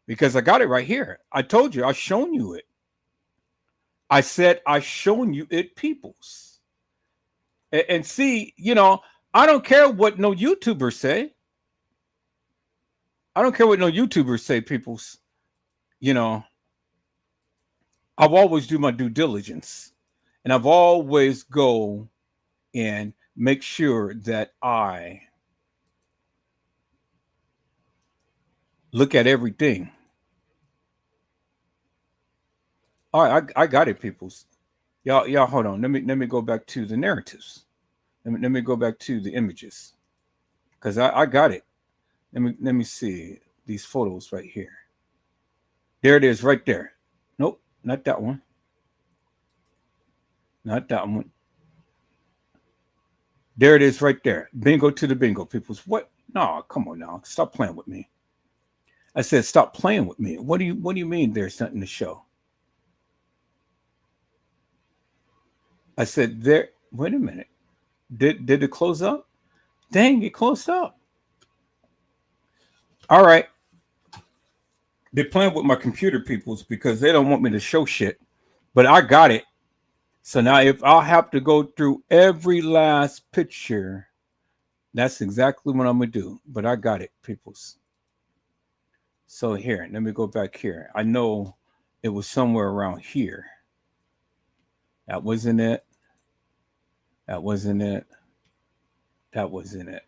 Because I got it right here. I told you, I've shown you it. I said I've shown you it, peoples. And see, I don't care what no YouTubers say. I don't care what no YouTubers say, peoples. I've always do my due diligence. And I've always go and make sure that I look at everything. All right, I got it, peoples. Y'all, hold on. Let me go back to the narratives. Let me go back to the images, because I got it. Let me see these photos right here. There it is, right there. Nope, not that one. Not that one. There it is, right there. Bingo to the bingo, peoples. What? No, come on now. Stop playing with me. I said, stop playing with me. What do you mean there's nothing to show? I said, there. Wait a minute. Did it close up? Dang, it closed up. All right. They're playing with my computer, peoples, because they don't want me to show shit. But I got it. So now if I'll have to go through every last picture, that's exactly what I'm going to do. But I got it, peoples. So here, let me go back here. I know it was somewhere around here. That wasn't it. That wasn't it. That wasn't it.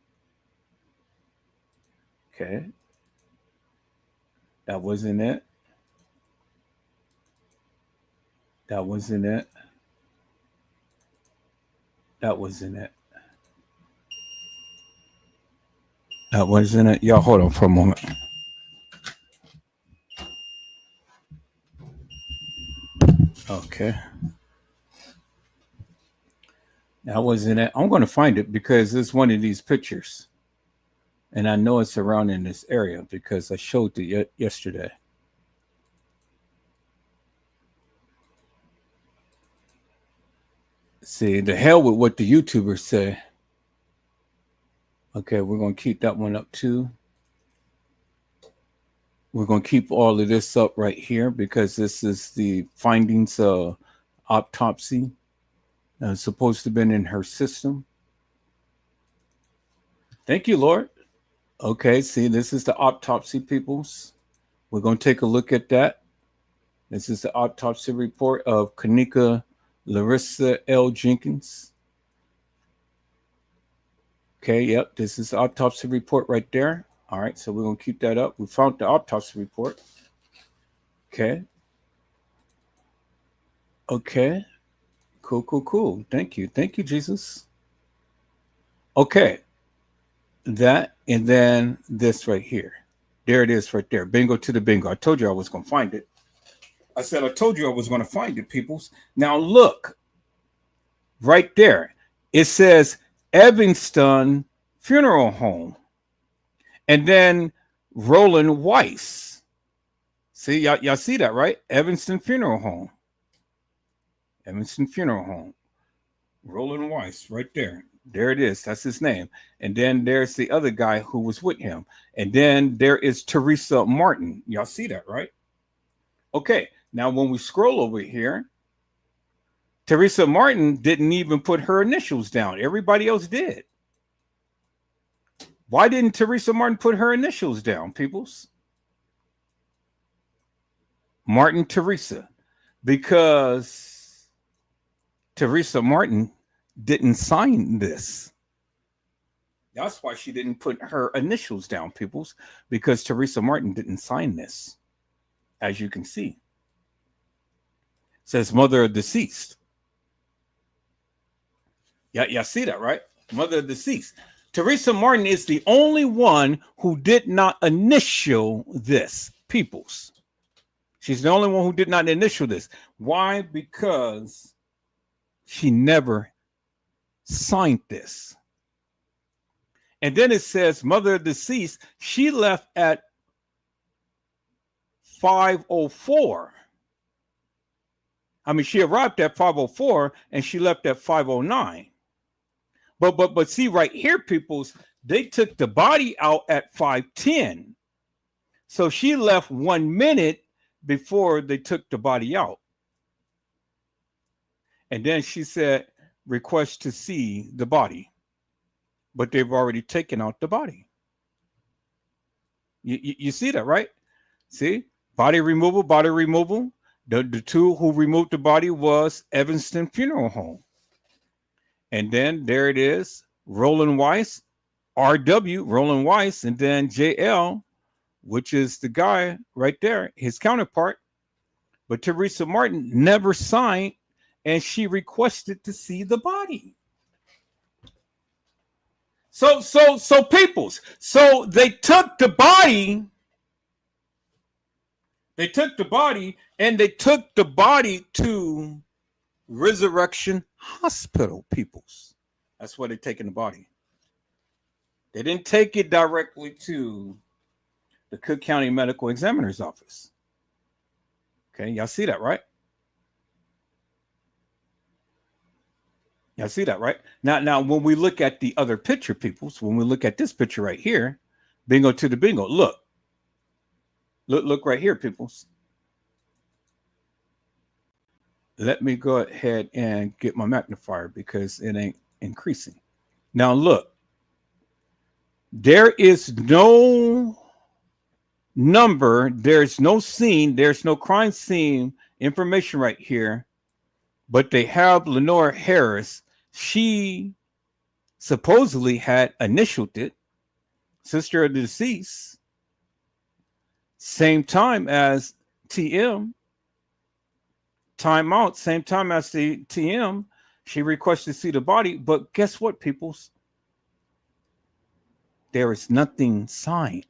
Okay. That wasn't it. That wasn't it. That wasn't it. That wasn't it. Y'all hold on for a moment. Okay. That wasn't it. I'm going to find it because it's one of these pictures. And I know it's around in this area because I showed it yesterday. See, the hell with what the YouTubers say. Okay, we're going to keep that one up too. We're going to keep all of this up right here because this is the findings of autopsy. Supposed to have been in her system. Thank you, Lord. Okay, see, this is the autopsy, peoples. We're going to take a look at that. This is the autopsy report of Kenneka Larissa L. Jenkins. Okay, yep, this is the autopsy report right there. All right, so we're going to keep that up. We found the autopsy report. Okay. Okay. Cool, cool, cool. Thank you. Thank you, Jesus. Okay. That, and then this right here. There it is right there. Bingo to the bingo. I told you I was going to find it. I told you I was going to find it, peoples. Now look. Right there. It says Evanston Funeral Home. And then Roland Weiss. See, y'all see that, right? Evanston Funeral Home. Evanston Funeral Home. Roland Weiss, right there. There it is. That's his name. And then there's the other guy who was with him. And then there is Teresa Martin. Y'all see that, right? Okay. Now, when we scroll over here, Teresa Martin didn't even put her initials down. Everybody else did. Why didn't Teresa Martin put her initials down, peoples? Martin Teresa. Because Teresa Martin didn't sign this. That's why she didn't put her initials down, peoples, because Teresa Martin didn't sign this, as you can see. It says mother of deceased. Yeah, see that, right? Mother of deceased. Teresa Martin is the only one who did not initial this, peoples. She's the only one who did not initial this. Why? Because she never signed this. And then it says mother of deceased. She left at 5:04. I mean, she arrived at 5:04 and she left at 5:09. But see right here, peoples, they took the body out at 5:10. So she left 1 minute before they took the body out. And then she said, request to see the body. But they've already taken out the body. You see that, right? See? Body removal, body removal. The two who removed the body was Evanston Funeral Home. And then there it is, Roland Weiss, RW, Roland Weiss, and then JL, which is the guy right there, his counterpart. But Teresa Martin never signed, and she requested to see the body. So peoples. So they took the body. They took the body, and they took the body to Resurrection Hospital, peoples. That's where they're taking the body. They didn't take it directly to the Cook County Medical Examiner's office. Okay, y'all see that, right? Y'all see that, right? Now, when we look at the other picture, peoples, when we look at this picture right here, bingo to the bingo. Look right here, peoples. Let me go ahead and get my magnifier because it ain't increasing. Now, look. There is no number. There's no scene. There's no crime scene information right here. But they have Lenore Harris. She supposedly had initialed it. Sister of the deceased. Same time as TM. time out, same time as the TM. She requested to see the body, but guess what, peoples? There is nothing signed.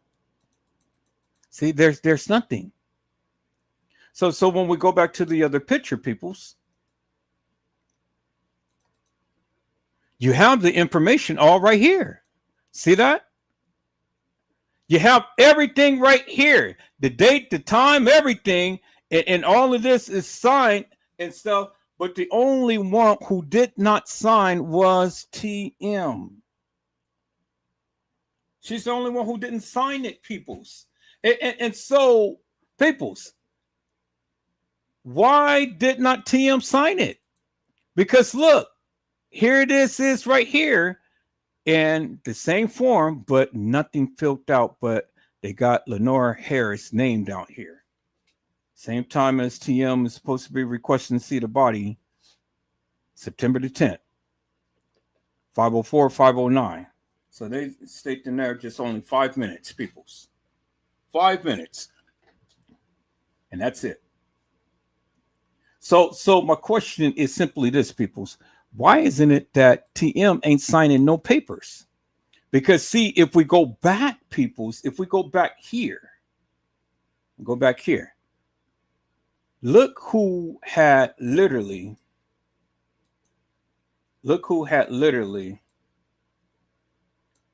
See, there's nothing. So when we go back to the other picture, peoples, you have the information all right here. See that? You have everything right here. The date, the time, everything, and all of this is signed and stuff. But the only one who did not sign was TM. She's the only one who didn't sign it, peoples. And so, peoples, why did not TM sign it? Because look, here it is right here in the same form, but nothing filled out. But they got Lenora Harris named out here. Same time as TM is supposed to be requesting to see the body, September the 10th, 5:04, 5:09. So they state in there just only 5 minutes, peoples. 5 minutes. And that's it. So my question is simply this, peoples. Why isn't it that TM ain't signing no papers? Because see, if we go back, peoples, if we go back here, look who had literally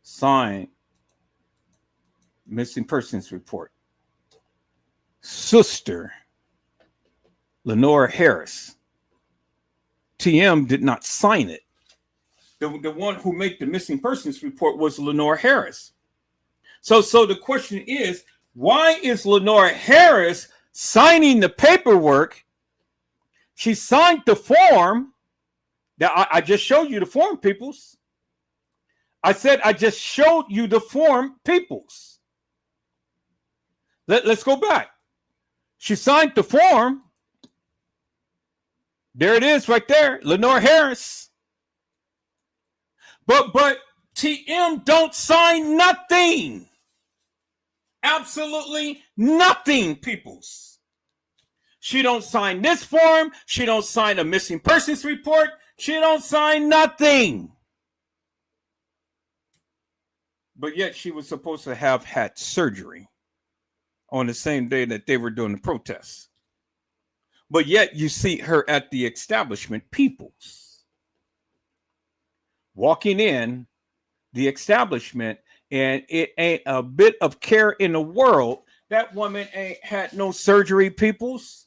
signed missing persons report. Sister Lenora Harris. TM did not sign it. The one who made the missing persons report was Lenora Harris. So the question is, why is Lenora Harris signing the paperwork? She signed the form. That I just showed you the form, peoples. I said I just showed you the form, peoples. Let's go back. She signed the form. There it is right there, Lenora Harris. But TM don't sign nothing. Absolutely nothing, peoples. She don't sign this form. She don't sign a missing persons report. She don't sign nothing. But yet she was supposed to have had surgery on the same day that they were doing the protests. But yet you see her at the establishment, peoples, walking in the establishment, and it ain't a bit of care in the world. That woman ain't had no surgery, peoples.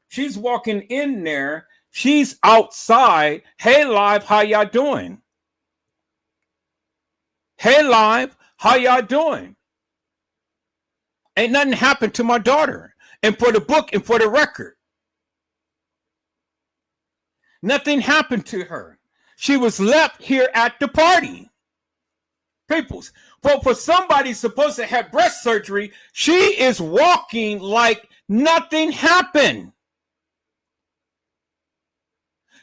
She's walking in there. She's outside. Hey, live, how y'all doing? Hey, live, how y'all doing? Ain't nothing happened to my daughter. And for the book and for the record, nothing happened to her. She was left here at the party. Peoples, for somebody supposed to have breast surgery, she is walking like nothing happened.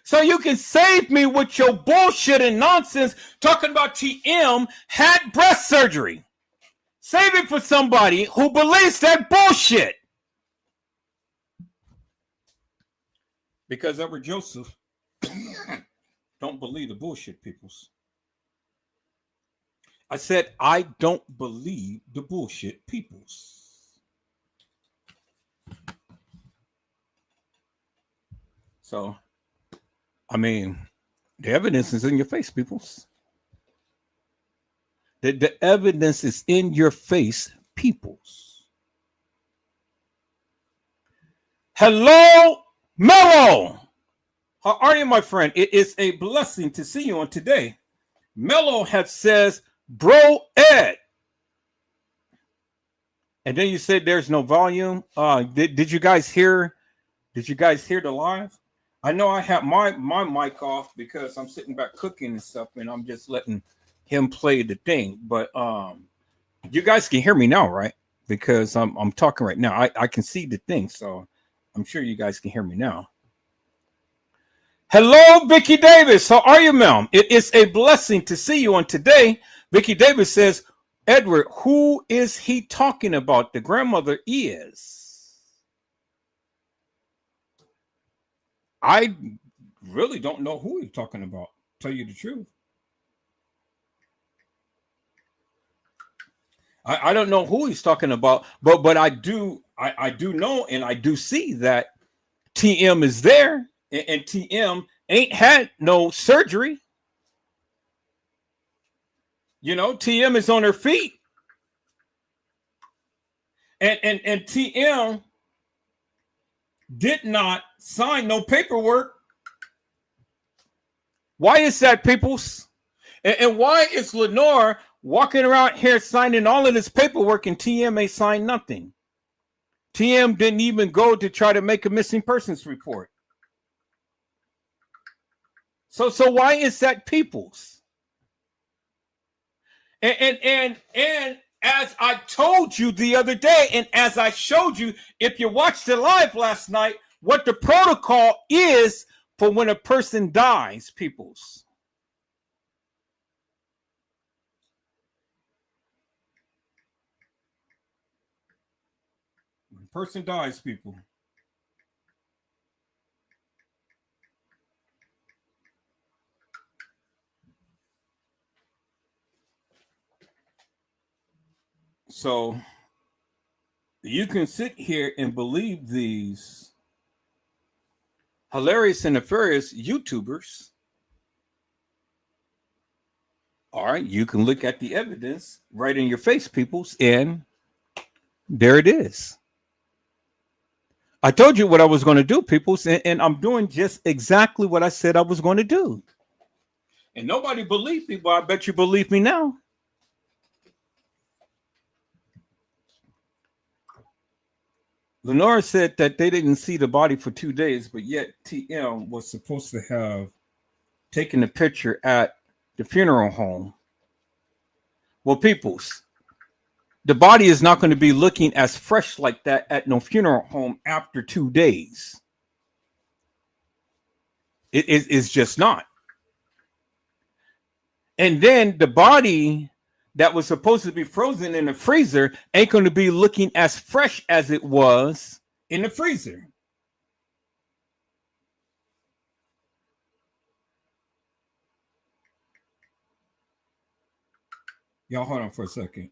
So you can save me with your bullshit and nonsense talking about TM had breast surgery. Save it for somebody who believes that bullshit. Because Edward Joseph don't believe the bullshit, peoples. I said, I don't believe the bullshit, peoples. So, I mean, the evidence is in your face, peoples. The evidence is in your face, peoples. Hello, Mello. How are you, my friend? It is a blessing to see you on today. Mello had says, Bro Ed. And then you said there's no volume. Did you guys hear? Did you guys hear the live? I know I have my mic off because I'm sitting back cooking and stuff, and I'm just letting him play the thing. But you guys can hear me now, right? Because I'm talking right now. I can see the thing, so I'm sure you guys can hear me now. Hello, Vicky Davis. How are you, ma'am? It is a blessing to see you on today. Vicky Davis says, Edward, who is he talking about? The grandmother is. I really don't know who he's talking about. Tell you the truth. I don't know who he's talking about, but I do know and I do see that TM is there, and TM ain't had no surgery. You know, TM is on her feet. And TM did not sign no paperwork. Why is that, peoples? And why is Lenore walking around here signing all of this paperwork and TM ain't signed nothing? TM didn't even go to try to make a missing persons report. So why is that, peoples? And as I told you the other day, and as I showed you, if you watched the live last night, what the protocol is for when a person dies, peoples. When a person dies, people. So you can sit here and believe these hilarious and nefarious YouTubers. All right, you can look at the evidence right in your face, peoples, and there it is. I told you what I was going to do, peoples, and I'm doing just exactly what I said I was going to do. And nobody believed me, but I bet you believe me now. Lenora said that they didn't see the body for 2 days, but yet TM was supposed to have taken a picture at the funeral home. Well, peoples, the body is not going to be looking as fresh like that at no funeral home after 2 days. It is just not. And then the body that was supposed to be frozen in the freezer ain't going to be looking as fresh as it was in the freezer. Y'all hold on for a second.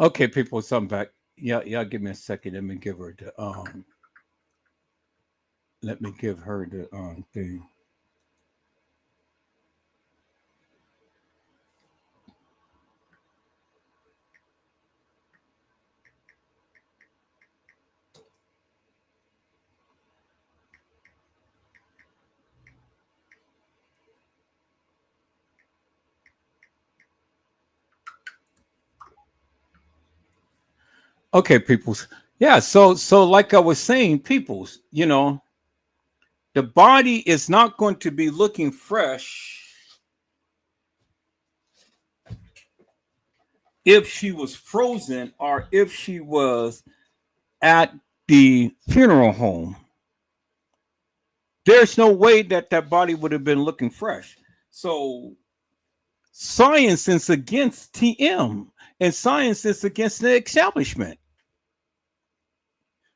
Okay, people, so I'm back. Yeah, give me a second. Let me give her the thing. Okay, peoples. Yeah, so like I was saying, peoples, you know, the body is not going to be looking fresh if she was frozen or if she was at the funeral home. There's no way that body would have been looking fresh. So science is against TM and science is against the establishment.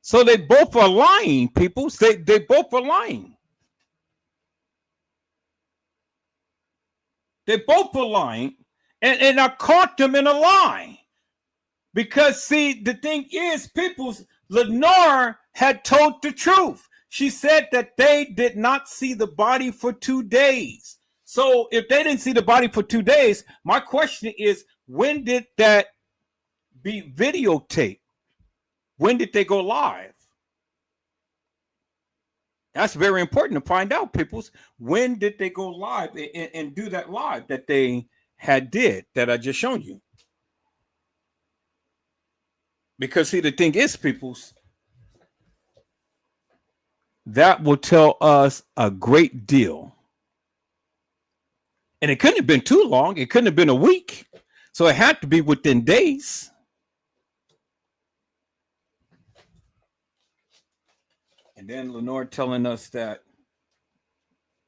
So they both are lying, people. They both are lying. They both are lying. And I caught them in a lie. Because, see, the thing is, people, Lenore had told the truth. She said that they did not see the body for 2 days. So if they didn't see the body for 2 days, my question is, when did that be videotaped? When did they go live? That's very important to find out, peoples. When did they go live and do that live that they had did that I just shown you? Because see, the thing is, peoples, that will tell us a great deal. And it couldn't have been too long. It couldn't have been a week. So it had to be within days. And then Lenore telling us that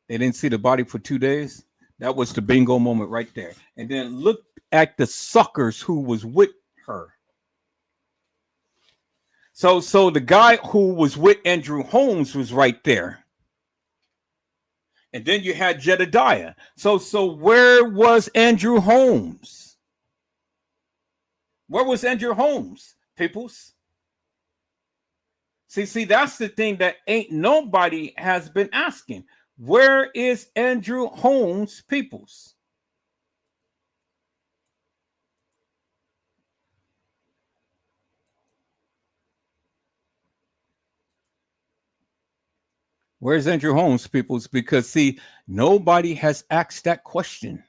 they didn't see the body for 2 days. That was the bingo moment right there. And then look at the suckers who was with her. So the guy who was with Andrew Holmes was right there. And then you had Jedediah. So where was Andrew Holmes? Where was Andrew Holmes, peoples? See, that's the thing that ain't nobody has been asking. Where is Andrew Holmes, peoples? Where's Andrew Holmes, peoples? Because see, nobody has asked that question.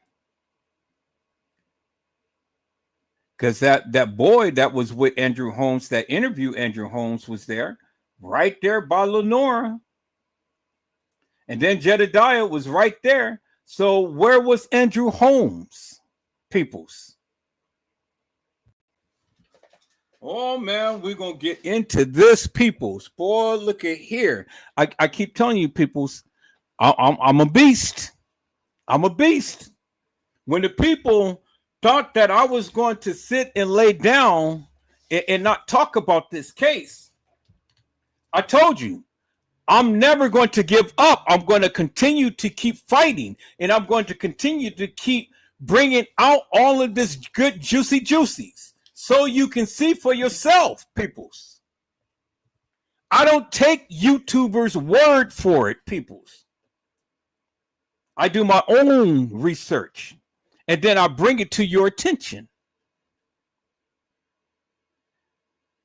Because that boy that was with Andrew Holmes, that interviewed Andrew Holmes, was there, right there by Lenora. And then Jedediah was right there. So where was Andrew Holmes, peoples? Oh man, we're gonna get into this, peoples. Boy, look at here. I keep telling you, peoples, I'm a beast. I'm a beast. When the people thought that I was going to sit and lay down and not talk about this case, I told you, I'm never going to give up. I'm going to continue to keep fighting, and I'm going to continue to keep bringing out all of this good juicies so you can see for yourself, peoples. I don't take YouTubers' word for it, peoples. I do my own research, and then I bring it to your attention.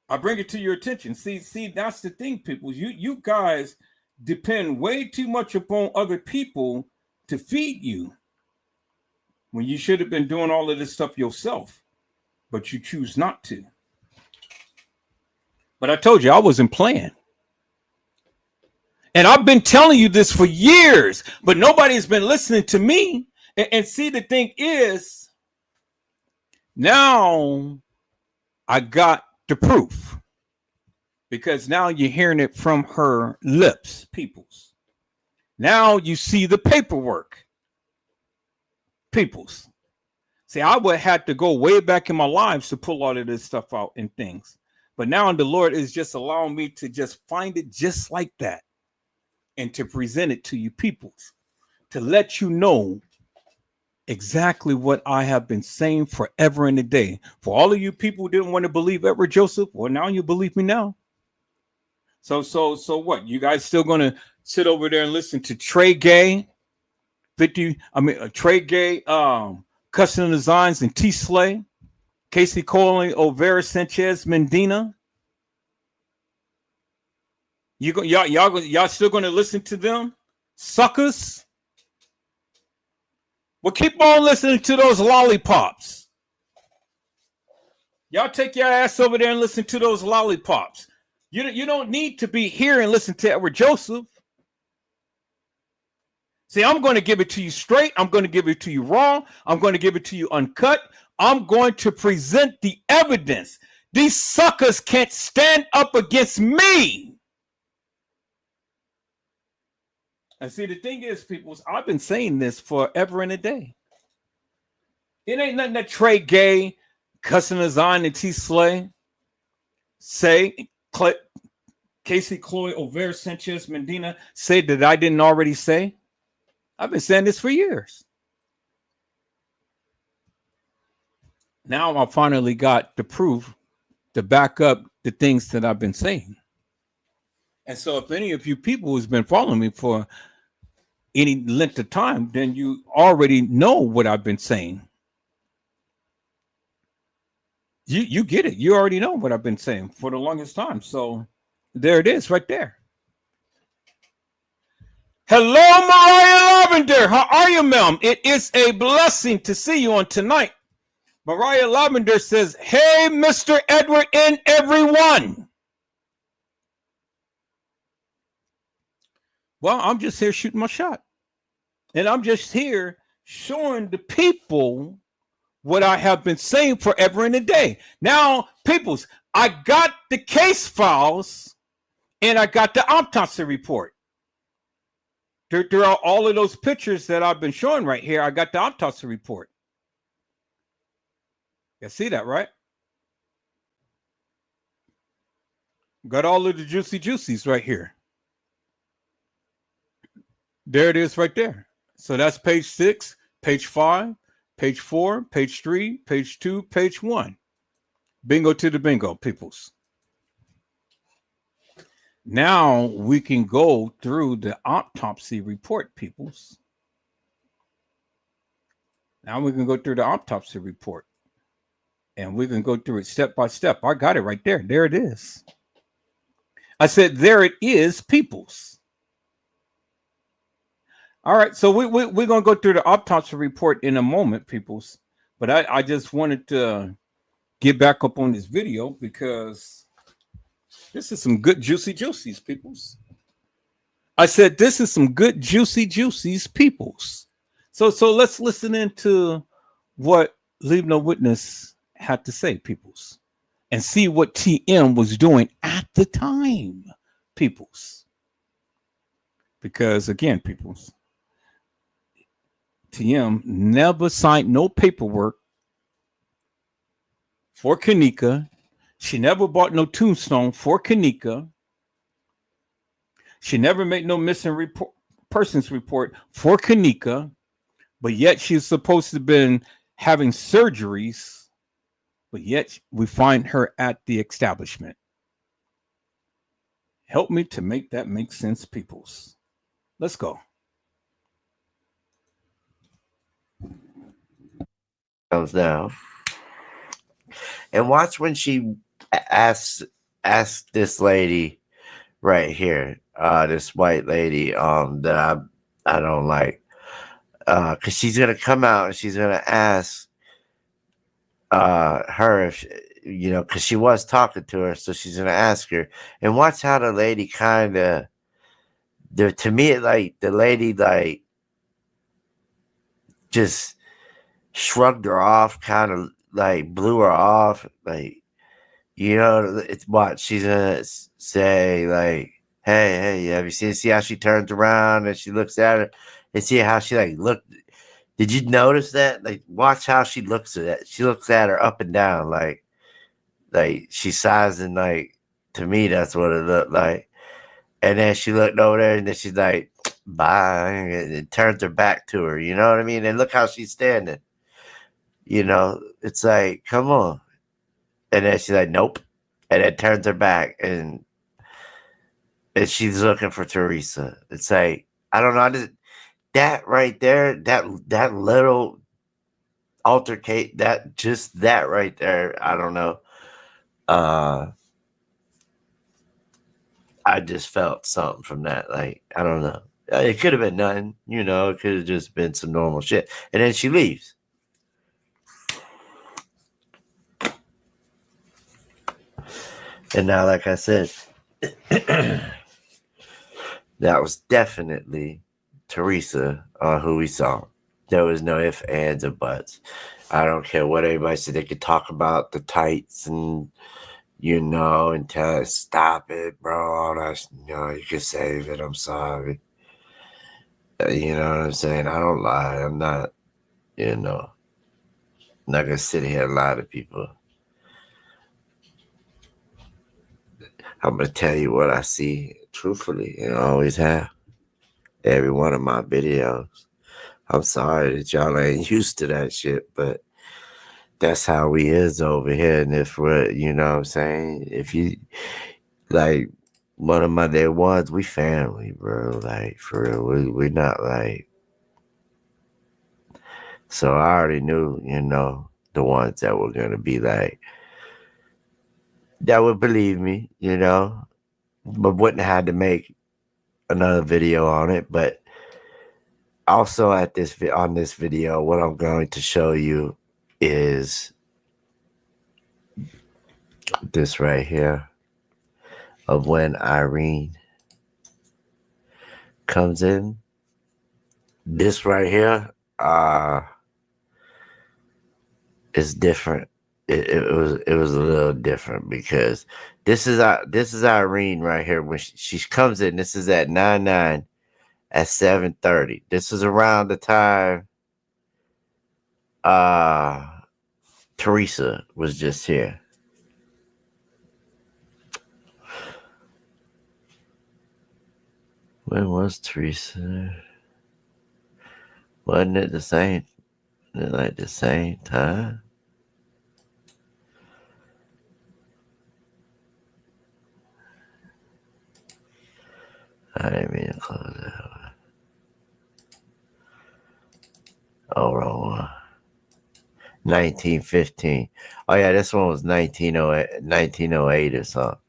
I bring it to your attention. See, that's the thing, people. You guys depend way too much upon other people to feed you when you should have been doing all of this stuff yourself, but you choose not to. But I told you I wasn't playing. And I've been telling you this for years, but nobody's been listening to me. And see, the thing is, now I got the proof. Because now you're hearing it from her lips, peoples. Now you see the paperwork, peoples. See, I would have to go way back in my lives to pull all of this stuff out and things. But now the Lord is just allowing me to just find it just like that and to present it to you peoples, to let you know exactly what I have been saying forever and a day. For all of you people who didn't want to believe Edward Joseph, well, now you believe me now. So what? You guys still gonna sit over there and listen to Trey Gay, Trey Gay, Custom Designs and T Slay, Casey Coley, Olvera Sanchez Mendina? Y'all still gonna listen to them, suckers? Well, keep on listening to those lollipops. Y'all take your ass over there and listen to those lollipops. You don't need to be here and listen to Edward Joseph. See, I'm going to give it to you straight. I'm going to give it to you raw. I'm going to give it to you uncut. I'm going to present the evidence. These suckers can't stand up against me. And see, the thing is, people, I've been saying this forever and a day. It ain't nothing that Trey Gay, Custom Design, and T Slay say. Casey Chloe, Olvera Sanchez Mendina say that I didn't already say. I've been saying this for years. Now I finally got the proof to back up the things that I've been saying. And so if any of you people who's been following me for any length of time, then you already know what I've been saying. You get it. You already know what I've been saying for the longest time. So there it is right there. Hello, Mariah Lavender. How are you, ma'am? It is a blessing to see you on tonight. Mariah Lavender says, hey, Mr. Edward and everyone. Well, I'm just here shooting my shot. And I'm just here showing the people what I have been saying forever and a day. Now, peoples, I got the case files and I got the autopsy report. There are all of those pictures that I've been showing right here. I got the autopsy report. You see that, right? Got all of the juicies right here. There it is right there. So that's page 6, page 5, page 4, page 3, page 2, page 1. Bingo to the bingo, peoples. Now we can go through the autopsy report, peoples. Now we can go through the autopsy report. And we can go through it step by step. I got it right there. There it is. I said, there it is, peoples. All right, so we're going to go through the autopsy report in a moment, peoples. But I just wanted to get back up on this video because this is some good juicies, peoples. I said, this is some good juicies, peoples. So let's listen into what Leave No Witness had to say, peoples, and see what TM was doing at the time, peoples. Because again, peoples, TM never signed no paperwork for Kenneka. She never bought no tombstone for Kenneka. She never made no missing persons report for Kenneka, but yet she's supposed to have been having surgeries, but yet we find her at the establishment. Help me to make that make sense, peoples. Let's go. Comes down. And watch when she asks this lady right here, this white lady, that I don't like, because she's gonna come out and she's gonna ask her if because she was talking to her, so she's gonna ask her. And watch how the lady kind of, to me, like the lady like just shrugged her off, kind of like blew her off, like, it's what she's gonna say, like, hey, have you see how she turns around and she looks at her and see how she like looked. Did you notice that? Like, watch how she looks at it. She looks at her up and down, like she's sizing, like, to me, that's what it looked like. And then she looked over there and then she's like, bye, and turns her back to her, you know what I mean? And look how she's standing. It's like, come on. And then she's like, nope. And then turns her back and she's looking for Teresa. It's like, I don't know. That right there, that little altercate, that right there, I don't know. I just felt something from that. Like, I don't know. It could have been nothing, it could have just been some normal shit. And then she leaves. And now, like I said, that was definitely Teresa on who we saw. There was no ifs, ands, or buts. I don't care what everybody said. They could talk about the tights and, and tell us, stop it, bro. That's, you can save it. I'm sorry. You know what I'm saying? I don't lie. I'm not, not going to sit here and lie to people. I'm going to tell you what I see truthfully, and I always have. Every one of my videos. I'm sorry that y'all ain't used to that shit, but that's how we is over here. And if we're, you know what I'm saying? If you, like, one of my day ones, we family, bro. Like, for real, we're not like. So I already knew, the ones that were going to be like, that would believe me, but wouldn't have had to make another video on it. But also on this video, what I'm going to show you is this right here of when Irene comes in. This right here is different. It was a little different because this is Irene right here when she comes in. This is at 9/9 at 7:30. This is around the time Teresa was just here. When was Teresa? Wasn't it the same? Like the same time? I didn't mean to close that. Oh, wrong one. 1915. Oh yeah, this one was 1908 or something.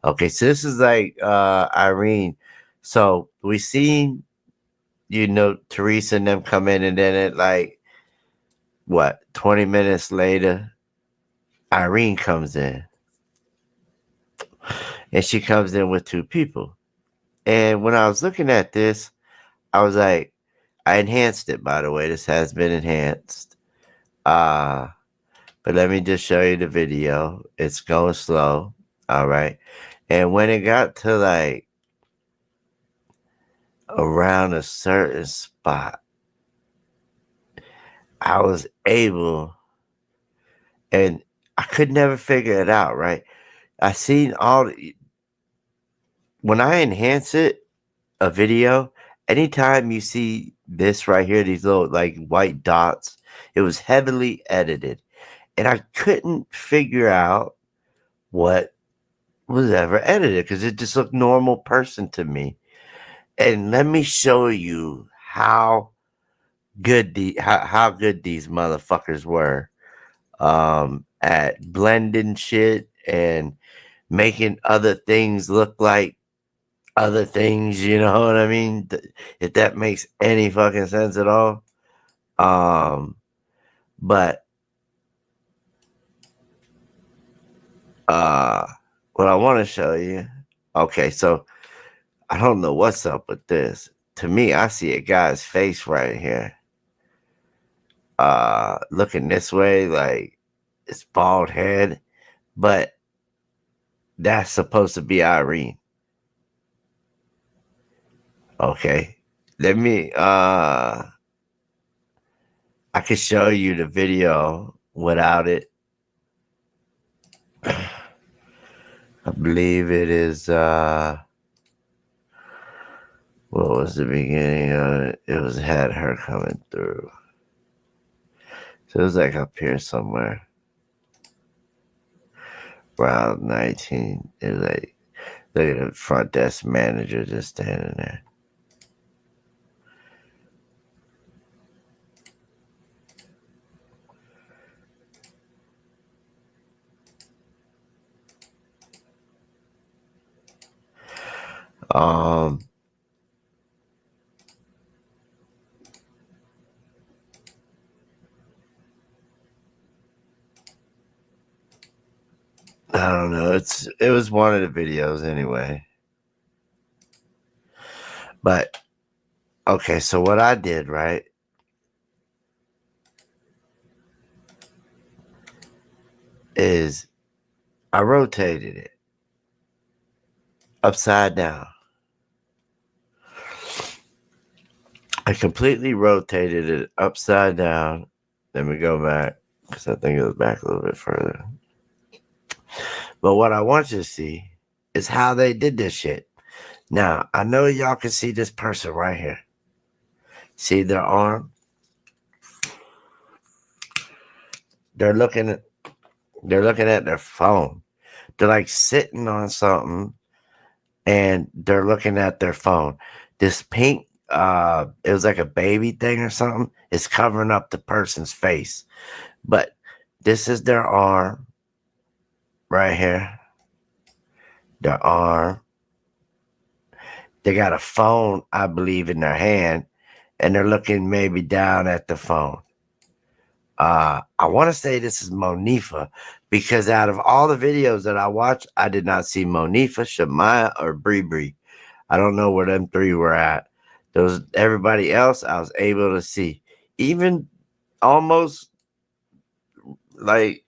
Okay, so this is like Irene. So we seen, Teresa and them come in, and then it like what 20 minutes later, Irene comes in. And she comes in with two people. And when I was looking at this, I was like, I enhanced it, by the way. This has been enhanced. But let me just show you the video. It's going slow. All right. And when it got to like around a certain spot, I was able, and I could never figure it out, right? I seen when I enhance a video, anytime you see this right here, these little like white dots, it was heavily edited. And I couldn't figure out what was ever edited because it just looked normal person to me. And let me show you how good how good these motherfuckers were at blending shit and making other things look like other things, you know what I mean? If that makes any fucking sense at all. But what I want to show you, okay, so I don't know what's up with this. To me, I see a guy's face right here. Looking this way, like it's bald head, but that's supposed to be Irene. Okay. Let me I can show you the video without it. I believe it is what was the beginning of it? It was had her coming through. So it was like up here somewhere. Around 19. It was like, look at the front desk manager just standing there. I don't know. It was one of the videos anyway. But okay, so what I did, right, is I rotated it upside down. I completely rotated it upside down. Let me go back because I think it was back a little bit further. But what I want you to see is how they did this shit. Now, I know y'all can see this person right here. See their arm? They're looking at their phone. They're like sitting on something and they're looking at their phone. This pink, it was like a baby thing or something. It's covering up the person's face. But this is their arm right here. Their arm. They got a phone, I believe, in their hand, and they're looking maybe down at the phone. I want to say this is Monifa because out of all the videos that I watched, I did not see Monifa, Shamaya, or Bree. I don't know where them three were at. Those everybody else I was able to see. Even almost like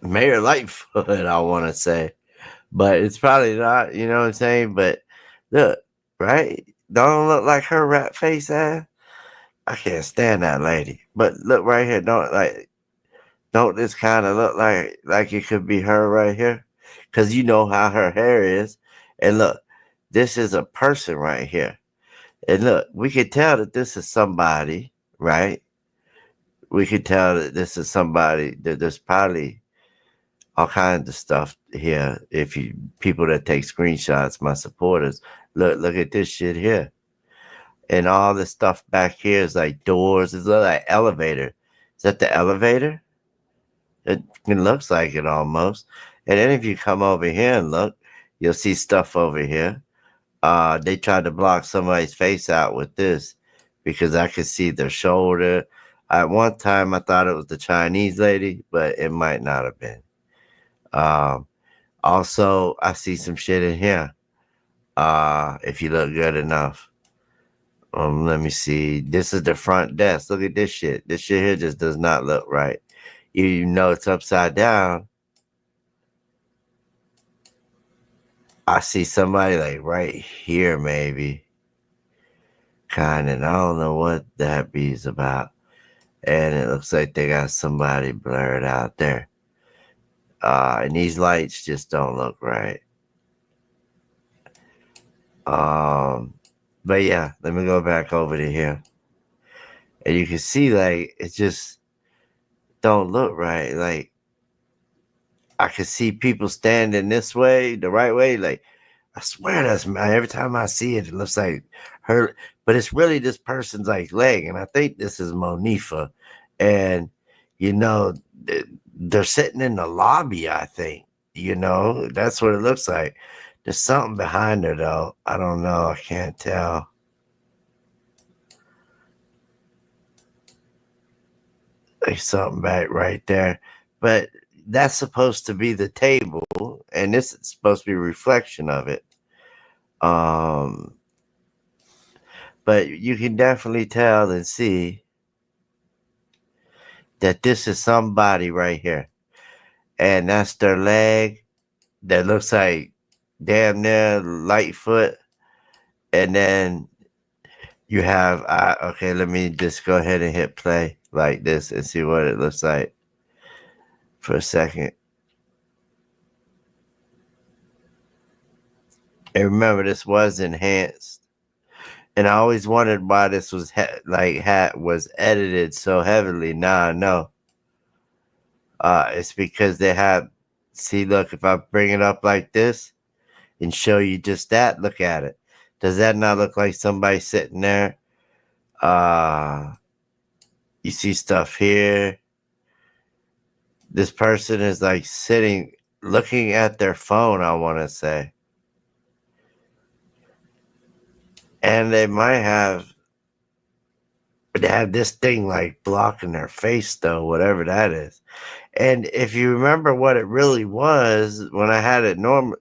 Mayor Lightfoot, I want to say. But it's probably not, you know what I'm saying? But look, right? Don't look like her rat face ass. I can't stand that lady. But look right here, don't this kind of look like it could be her right here? Because you know how her hair is. And look, this is a person right here. And look, we could tell that this is somebody, right? We could tell that this is somebody that there's probably all kinds of stuff here. If you people that take screenshots, my supporters, look at this shit here. And all this stuff back here is like doors. It's like elevator. Is that the elevator? It looks like it almost. And then if you come over here and look, you'll see stuff over here. They tried to block somebody's face out with this because I could see their shoulder. At one time, I thought it was the Chinese lady, but it might not have been. Also, I see some shit in here. If you look good enough. Let me see. This is the front desk. Look at this shit. This shit here just does not look right. You know it's upside down. I see somebody like right here, maybe. Kind of. I don't know what that be's about. And it looks like they got somebody blurred out there. And these lights just don't look right. But yeah, let me go back over to here. And you can see like it just don't look right. Like I can see people standing this way, the right way. Like I swear that's man. Every time I see it, it looks like her, but it's really this person's like leg, and I think this is Monifa. And you know, they're sitting in the lobby. I think that's what it looks like. There's something behind her though. I don't know. I can't tell. There's something back right there, but that's supposed to be the table, and this is supposed to be a reflection of it. But you can definitely tell and see that this is somebody right here, and that's their leg that looks like damn near Lightfoot, and then you have okay. Let me just go ahead and hit play like this and see what it looks like for a second. And remember, this was enhanced, and I always wondered why this was was edited so heavily. Now I know. It's because they have. See, look, if I bring it up like this and show you just that, look at it. Does that not look like somebody sitting there? You see stuff here. This person is like sitting, looking at their phone, I want to say. And they have this thing like blocking their face though, whatever that is. And if you remember what it really was, when I had it normal,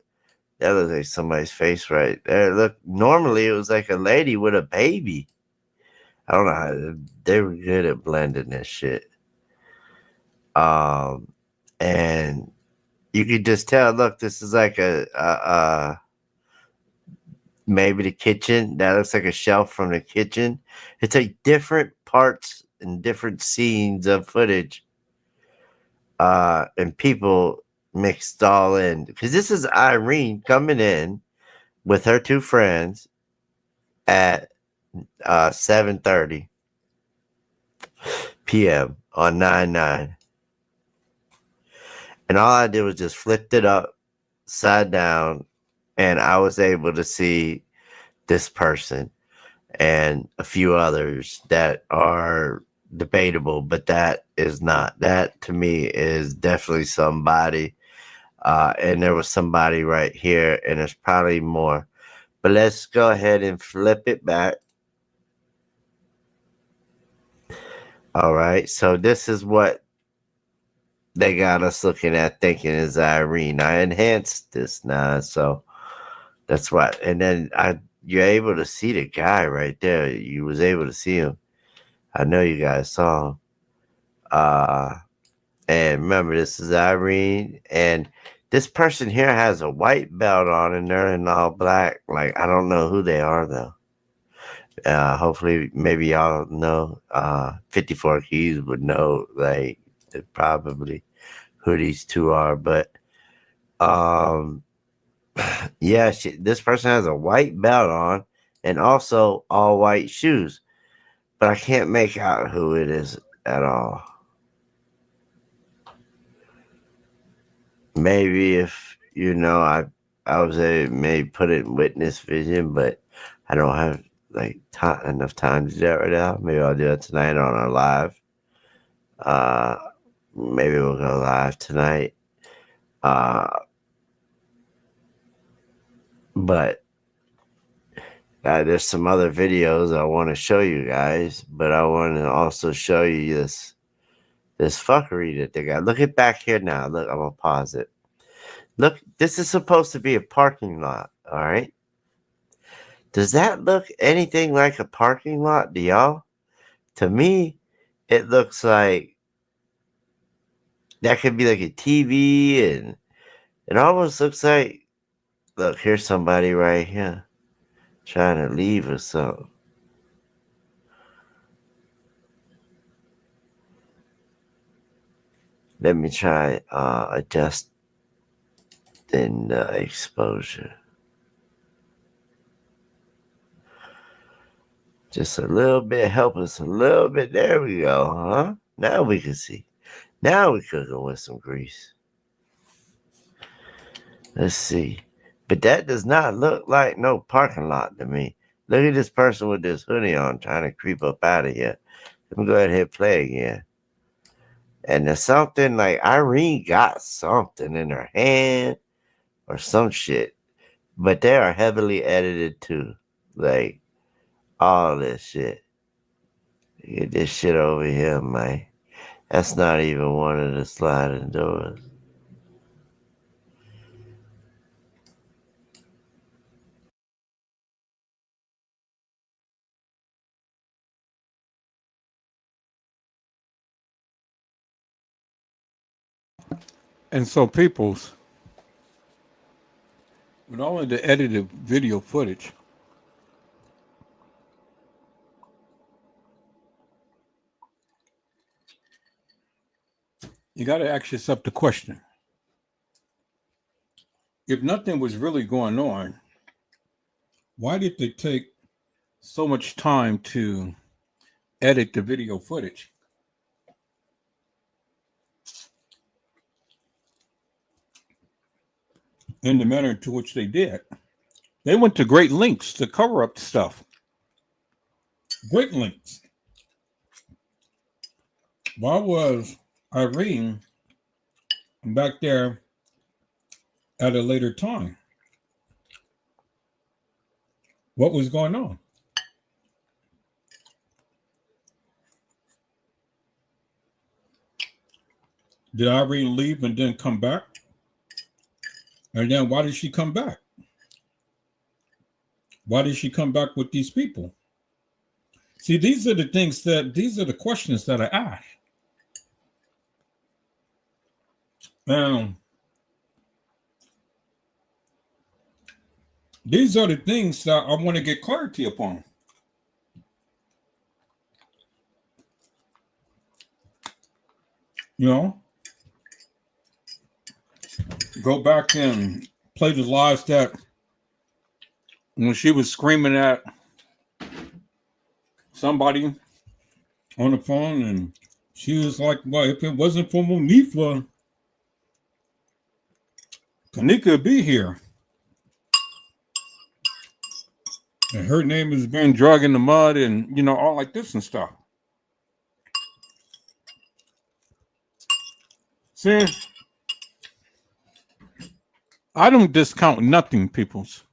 that looks like somebody's face right there. Look, normally it was like a lady with a baby. I don't know how they were good at blending this shit. And you could just tell, look, this is like a maybe the kitchen. That looks like a shelf from the kitchen. It's like different parts and different scenes of footage. And people mixed all in. Because this is Irene coming in with her two friends at 7:30 p.m. on 9/9. And all I did was just flipped it upside down, and I was able to see this person and a few others that are debatable, but that is not. That to me is definitely somebody. And there was somebody right here, and there's probably more. But let's go ahead and flip it back. All right. So this is what they got us looking at, thinking is Irene. I enhanced this now, so that's what. And then you're able to see the guy right there. You was able to see him. I know you guys saw him. And remember, this is Irene, and this person here has a white belt on, and they're in all black. Like, I don't know who they are though. Hopefully, maybe y'all know. 54 Keys would know, like, probably who these two are. But yeah, this person has a white belt on, and also all white shoes. But I can't make out who it is at all. Maybe if I was able to maybe put it in witness vision, but I don't have like enough time to do that right now. Maybe I'll do it tonight on our live. Maybe we'll go live tonight. But there's some other videos I want to show you guys, but I want to also show you this fuckery that they got. Look at back here now. Look, I'm gonna pause it. Look, this is supposed to be a parking lot, all right? Does that look anything like a parking lot to y'all? To me, it looks like that could be like a TV, and it almost looks like, look, here's somebody right here trying to leave or something. Let me try adjusting the exposure. Just a little bit, help us a little bit. There we go, huh? Now we can see. Now we're cooking with some grease. Let's see. But that does not look like no parking lot to me. Look at this person with this hoodie on trying to creep up out of here. Let me go ahead and hit play again. And there's something like Irene got something in her hand or some shit. But they are heavily edited too. Like all this shit. Get this shit over here, man. That's not even one of the sliding doors. And so, peoples, with all of the edited video footage, you got to ask yourself the question. If nothing was really going on, why did they take so much time to edit the video footage? In the manner to which they did. They went to great lengths to cover up stuff. Great lengths. Why was Irene back there at a later time? What was going on? Did Irene leave and then come back? And then why did she come back? Why did she come back with these people? See, these are the questions that I ask. These are the things that I want to get clarity upon. You know, go back and play the lies that when she was screaming at somebody on the phone, and she was like, well, if it wasn't for Monifa, Kenneka would be here. And her name has been dragged in the mud and, you know, all like this and stuff. See, I don't discount nothing, peoples.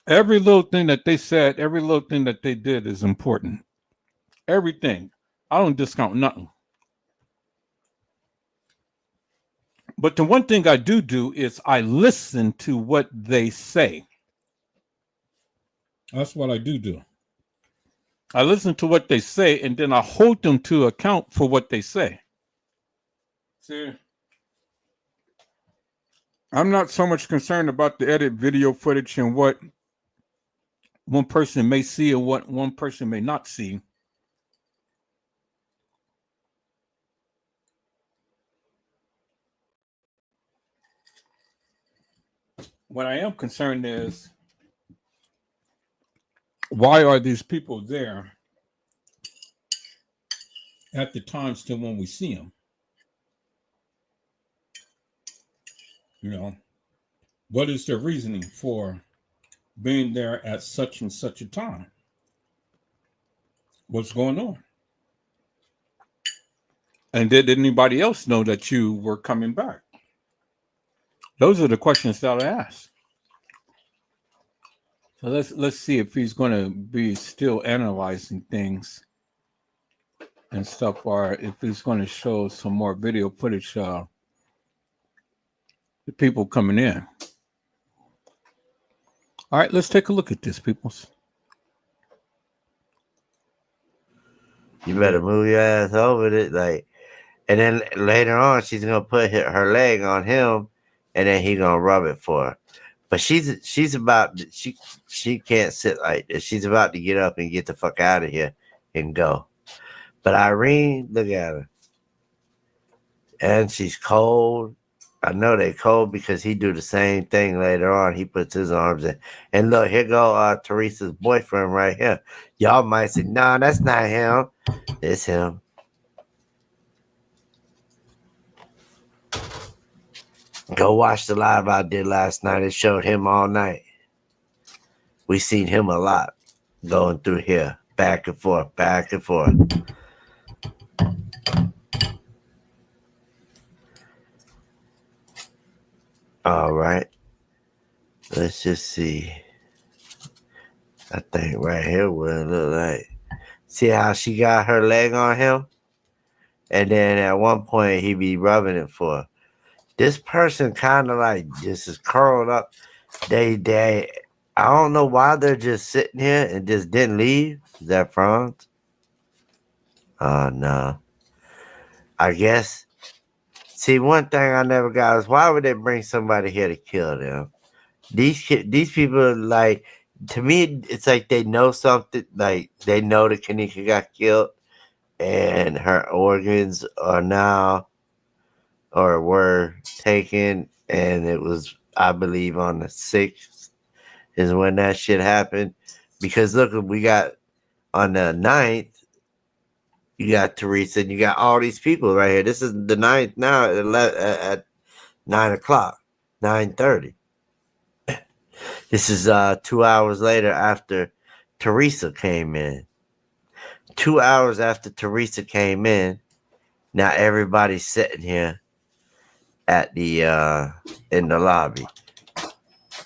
Every little thing that they said, every little thing that they did is important. Everything. I don't discount nothing. But the one thing I do is I listen to what they say. That's what I do. I listen to what they say, and then I hold them to account for what they say. See, I'm not so much concerned about the edit video footage and what one person may see and what one person may not see. What I am concerned is, why are these people there at the times to when we see them? You know, what is their reasoning for being there at such and such a time? What's going on? And did anybody else know that you were coming back? Those are the questions that I ask. So let's see if he's going to be still analyzing things and stuff, or if he's going to show some more video footage. The people coming in. All right, let's take a look at this, peoples. You better move your ass over it, like, and then later on she's gonna put her leg on him, and then he gonna rub it for her. But she's about she can't sit like this. She's about to get up and get the fuck out of here and go. But Irene, look at her, and she's cold. I know they cold because he do the same thing later on. He puts his arms in. And look, here go Teresa's boyfriend right here. Y'all might say, no, that's not him. It's him. Go watch the live I did last night. It showed him all night. We seen him a lot going through here. Back and forth, back and forth. All right. Let's just see. I think right here what it look like. See how she got her leg on him? And then at one point he be rubbing it for her. This person kind of like just is curled up. They I don't know why they're just sitting here and just didn't leave. Is that Franz? Oh no. I guess. See, one thing I never got is why would they bring somebody here to kill them? These people, like, to me, it's like they know something. Like they know that Kenneka got killed, and her organs are now or were taken, and it was, I believe, on the 6th is when that shit happened. Because look, we got on the 9th. You got Teresa, and you got all these people right here. This is the 9th now at 9 o'clock, 9:30. This is 2 hours later after Teresa came in. 2 hours after Teresa came in, now everybody's sitting here at the in the lobby.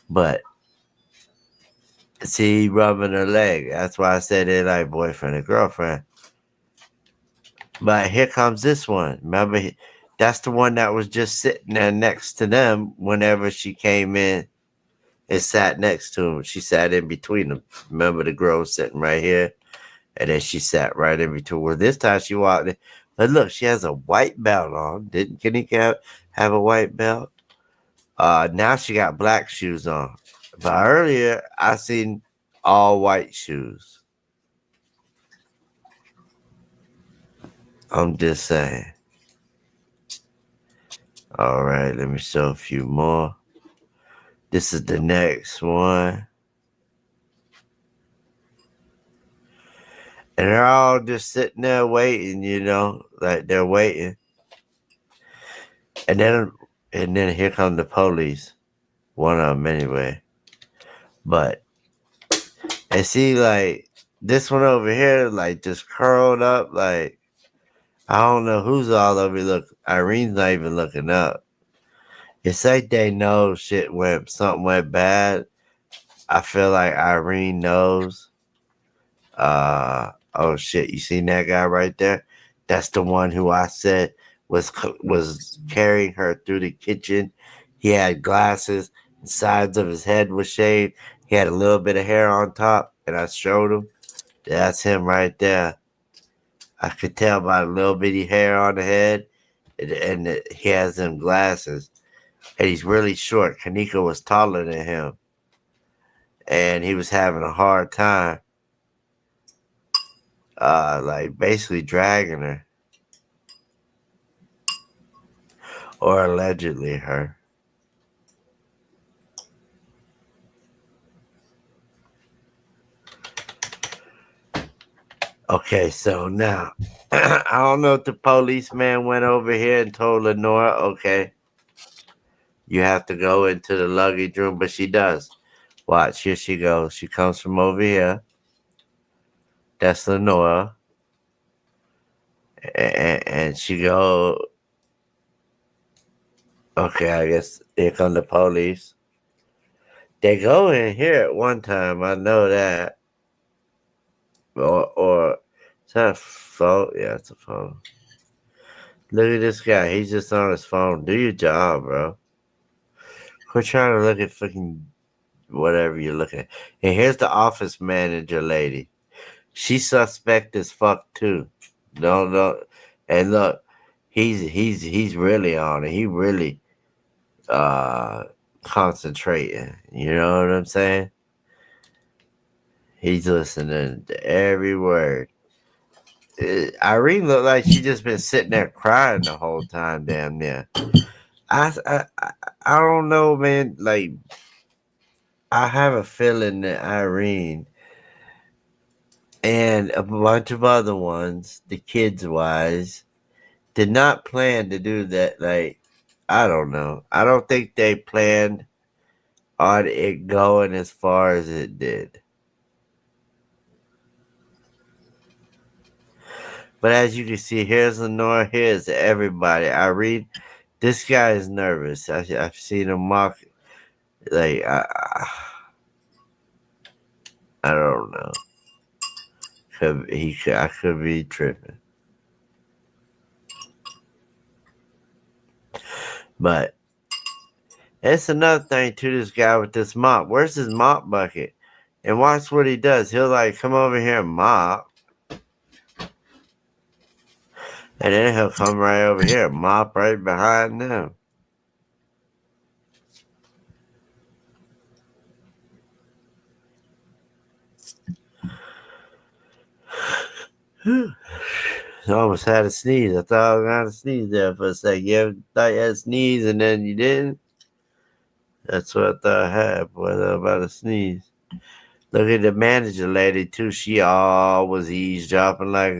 But see, rubbing her leg. That's why I said they're like boyfriend and girlfriend. But here comes this one. Remember, that's the one that was just sitting there next to them whenever she came in and sat next to him. She sat in between them. Remember, the girl was sitting right here, and then she sat right in between. Well, this time she walked in. But look, she has a white belt on. Didn't Kenneka have a white belt? Now she got black shoes on. But earlier, I seen all white shoes. I'm just saying. All right, let me show a few more. This is the next one. And they're all just sitting there waiting, you know, like they're waiting. And then here come the police. One of them anyway. But, and see, like, this one over here, like, just curled up, like, I don't know who's all over. Look, Irene's not even looking up. It's like they know something went bad. I feel like Irene knows. Oh shit! You seen that guy right there? That's the one who I said was carrying her through the kitchen. He had glasses. The sides of his head was shaved. He had a little bit of hair on top, and I showed him. That's him right there. I could tell by the little bitty hair on the head, and he has them glasses. And he's really short. Kenneka was taller than him, and he was having a hard time, like basically dragging her, or allegedly her. Okay, so now I don't know if the policeman went over here and told Lenora, okay, you have to go into the luggage room, but she does. Watch, here she goes. She comes from over here. That's Lenora. And she go, okay, I guess here come the police. They go in here at one time, I know that. Or is that a phone? Yeah, it's a phone. Look at this guy. He's just on his phone. Do your job, bro. Quit trying to look at fucking whatever you're looking at. And here's the office manager lady. She's suspect as fuck too. No. And look, he's really on it. He really concentrating. You know what I'm saying? He's listening to every word. Irene looked like she just been sitting there crying the whole time, damn near. I don't know, man. Like, I have a feeling that Irene and a bunch of other ones, the kids wise, did not plan to do that. Like, I don't know. I don't think they planned on it going as far as it did. But as you can see, here's Lenora, here's everybody. Irene, this guy is nervous. I've seen him mock. Like, I don't know. I could be tripping. But it's another thing to this guy with this mop. Where's his mop bucket? And watch what he does. He'll like come over here and mop. And then he'll come right over here and mop right behind them. I almost had a sneeze. I thought I was going to sneeze there for a second. You ever thought you had a sneeze and then you didn't? That's what I thought I had. Boy, I was about to sneeze. Look at the manager lady, too. She always eavesdropping like,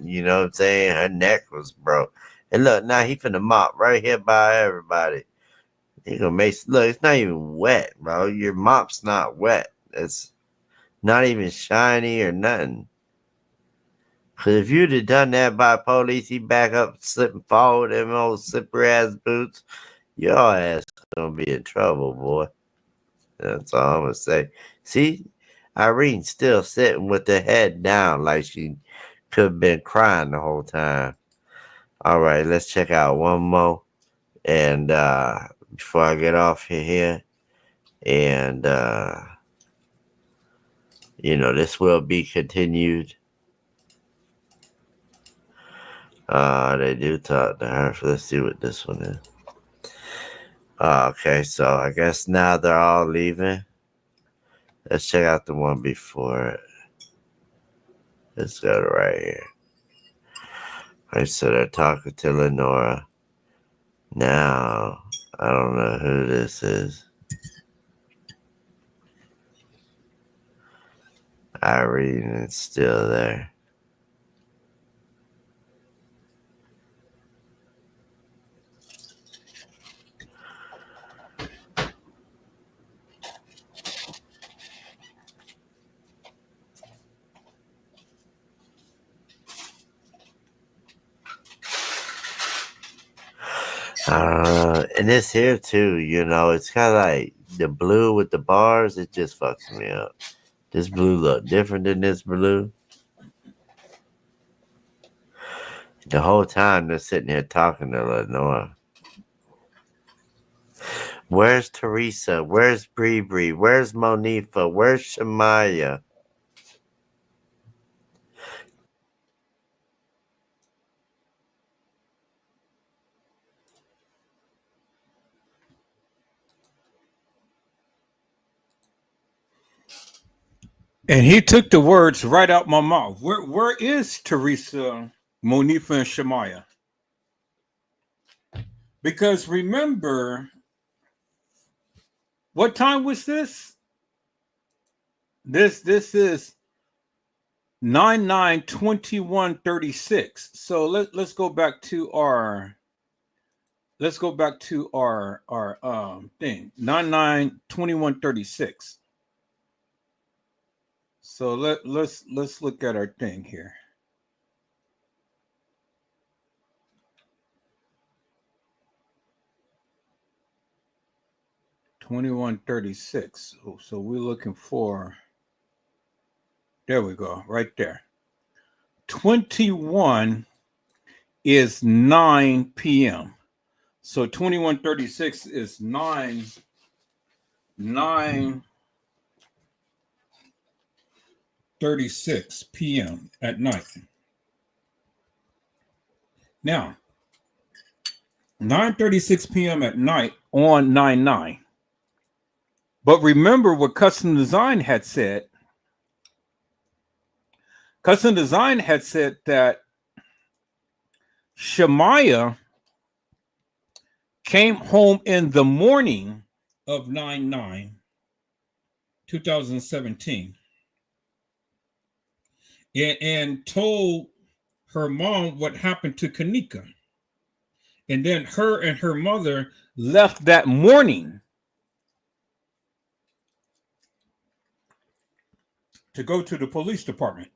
you know what I'm saying? Her neck was broke. And look, now he finna mop right here by everybody. He gonna make, look, it's not even wet, bro. Your mop's not wet. It's not even shiny or nothing. Because if you'd have done that by police, he back up, slip and fall with them old slippery ass boots, your ass gonna be in trouble, boy. That's all I'm gonna say. See, Irene's still sitting with her head down like she could have been crying the whole time. All right, let's check out one more. And before I get off here, and this will be continued. They do talk to her. So let's see what this one is. Okay, so I guess now they're all leaving. Let's check out the one before it. Let's go to right here. All right, so they're talking to Lenora. Now, I don't know who this is. Irene is still there. And this here too, it's kind of like the blue with the bars, it just fucks me up. This blue look different than this blue. The whole time they're sitting here talking to Lenore. Where's Teresa? Where's Bree Bree? Where's Monifa? Where's Shamaya? And he took the words right out my mouth. Where is Teresa, Monifa, and Shamaya? Because remember, what time was this? This is 9/9/21/36. So let's go back to our thing. 9/9/21/36. So let's look at our thing here. $21.36. So we're looking for. There we go, right there. 21 is 9 p.m. So 21:36 is 9:36 p.m. at night. Now, 9:36 p.m. at night on 9/9. But remember what Custom Design had said. Custom Design had said that Shamaya came home in the morning of 9/9/2017 and told her mom what happened to Kenneka. And then her and her mother left that morning to go to the police department.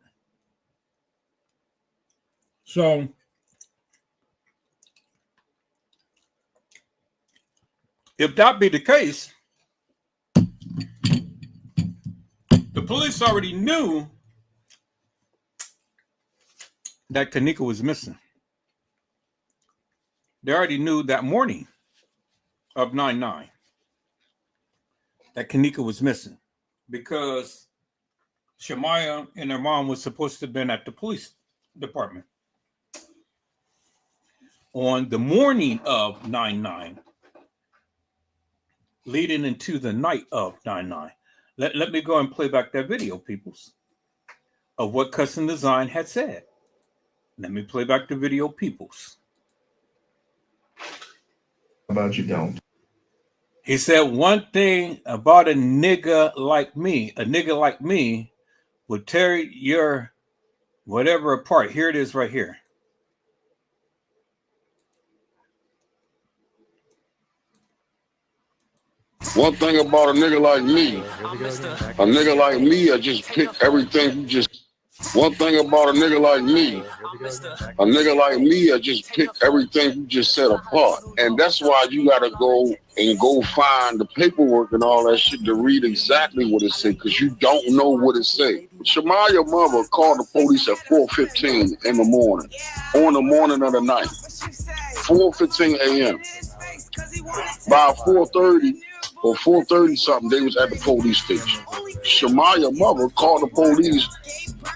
So if that be the case, the police already knew that Kenneka was missing. They already knew that morning of 9/9 that Kenneka was missing because Shamaya and her mom was supposed to have been at the police department on the morning of 9/9, leading into the night of 9/9. Let me go and play back that video, peoples, of what Custom Design had said. Let me play back the video, peoples. How about you don't? He said one thing about a nigga like me would tear your whatever apart. Here it is right here. One thing about a nigga like me, I just pick everything you just. One thing about a nigga like me, I just pick everything you just said apart. And that's why you gotta go find the paperwork and all that shit to read exactly what it said, because you don't know what it said. Shamaya mother called the police at 4:15 in the morning, on the morning of the night, 4:15 a.m. By 4:30 or 4:30 something, they was at the police station. Shamaya mother called the police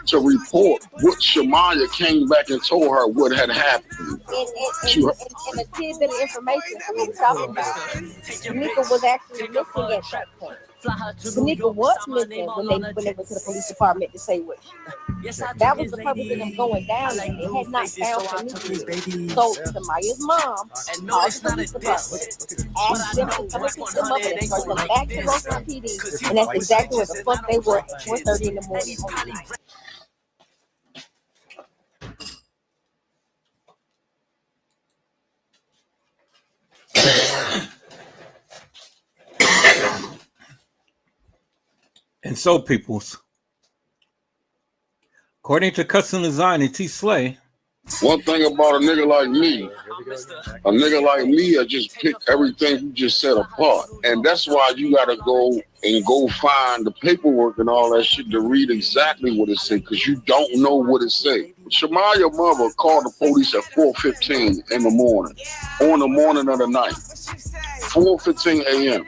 to report what Shamaya came back and told her what had happened. And a tidbit of information from what we're talking about. Kenneka was actually missing at that point. Kenneka was missing when they went to the police department to say what. That was the purpose of them going down there. They had not found Kenneka. So Shamaya's mom called the police department, asked them to come and pick them up and escort them back to Roseland PD. And that's exactly what the fuck they were at 4:30 in the morning on the night. And so, peoples, according to Custom Design and T. Slay, One thing about a nigga like me, I just pick everything you just said apart. And that's why you gotta go find the paperwork and all that shit to read exactly what it said, because you don't know what it said. Shamaya mother called the police at 4:15 in the morning, on the morning of the night, 4:15 a.m.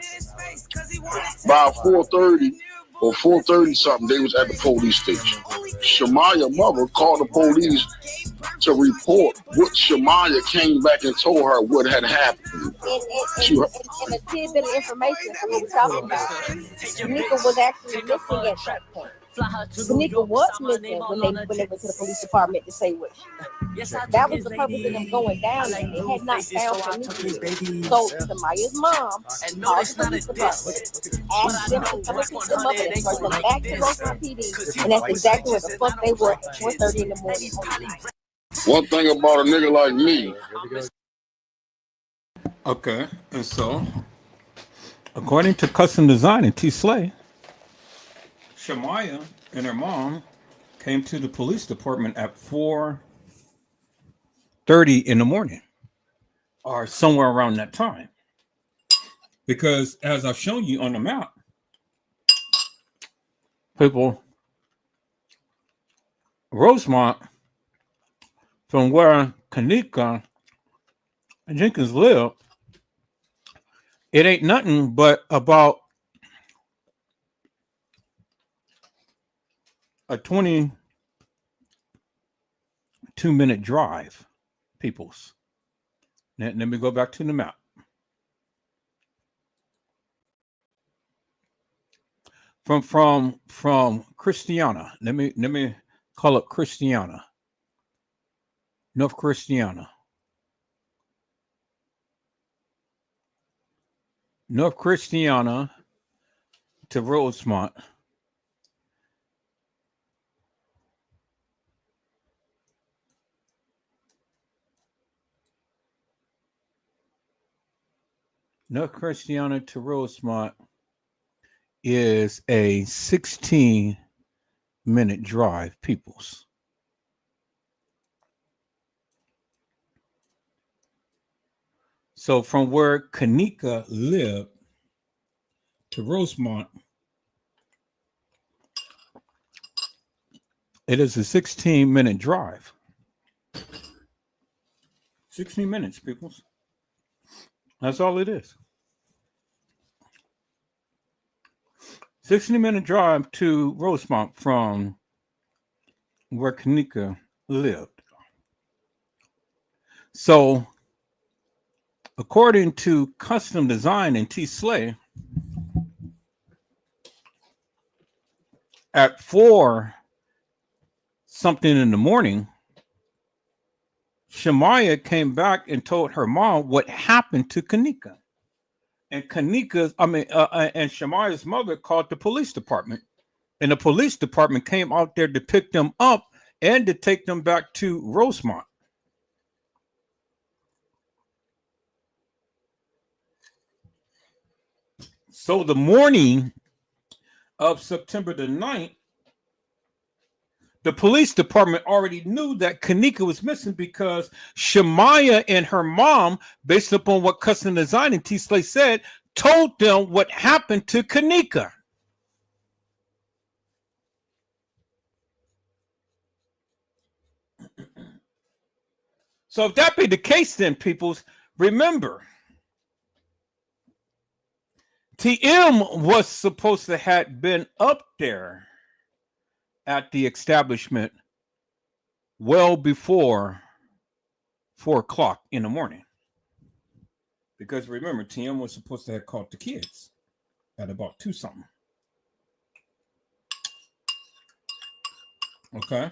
By 4:30 or 4:30 something, they was at the police station. Shamaya mother called the police to report what Shamaya came back and told her what had happened. And a tidbit of information from what we're talking about. Kenneka was actually missing at that point. Kenneka was missing when they went to the police department to say what that was the purpose of them going down there. They had not found Kenneka. So Shamaya's mom called the police department, asked them to come and pick them up and bring them back to Rosemont PD. And that's exactly what the fuck they were at 4:30 in the morning. One thing about a nigga like me. Okay, and so, according to Custom Design and T. Slay, Shamaya and her mom came to the police department at 4:30 in the morning, or somewhere around that time. Because as I've shown you on the map, people, Rosemont, from where Kenneka and Jenkins live, it ain't nothing but about a 22-minute drive, peoples. Let me go back to the map. From Christiana. Let me call it Christiana. North Christiana. North Christiana to Rosemont. North Christiana to Rosemont is a 16-minute drive, peoples. So from where Kenneka lived to Rosemont, it is a 16-minute drive. 16 minutes, peoples. That's all it is. 16-minute drive to Rosemont from where Kenneka lived. So, according to Custom Design and T. Slay, at 4 something in the morning, Shamaya came back and told her mom what happened to Kenneka. And and Shamaya's mother called the police department. And the police department came out there to pick them up and to take them back to Rosemont. So the morning of September the 9th, the police department already knew that Kenneka was missing because Shamaya and her mom, based upon what Custom Design and T. Slay said, told them what happened to Kenneka. So if that be the case, then peoples, remember, TM was supposed to have been up there at the establishment well before 4 o'clock in the morning. Because remember, TM was supposed to have called the kids at about 2 something. Okay.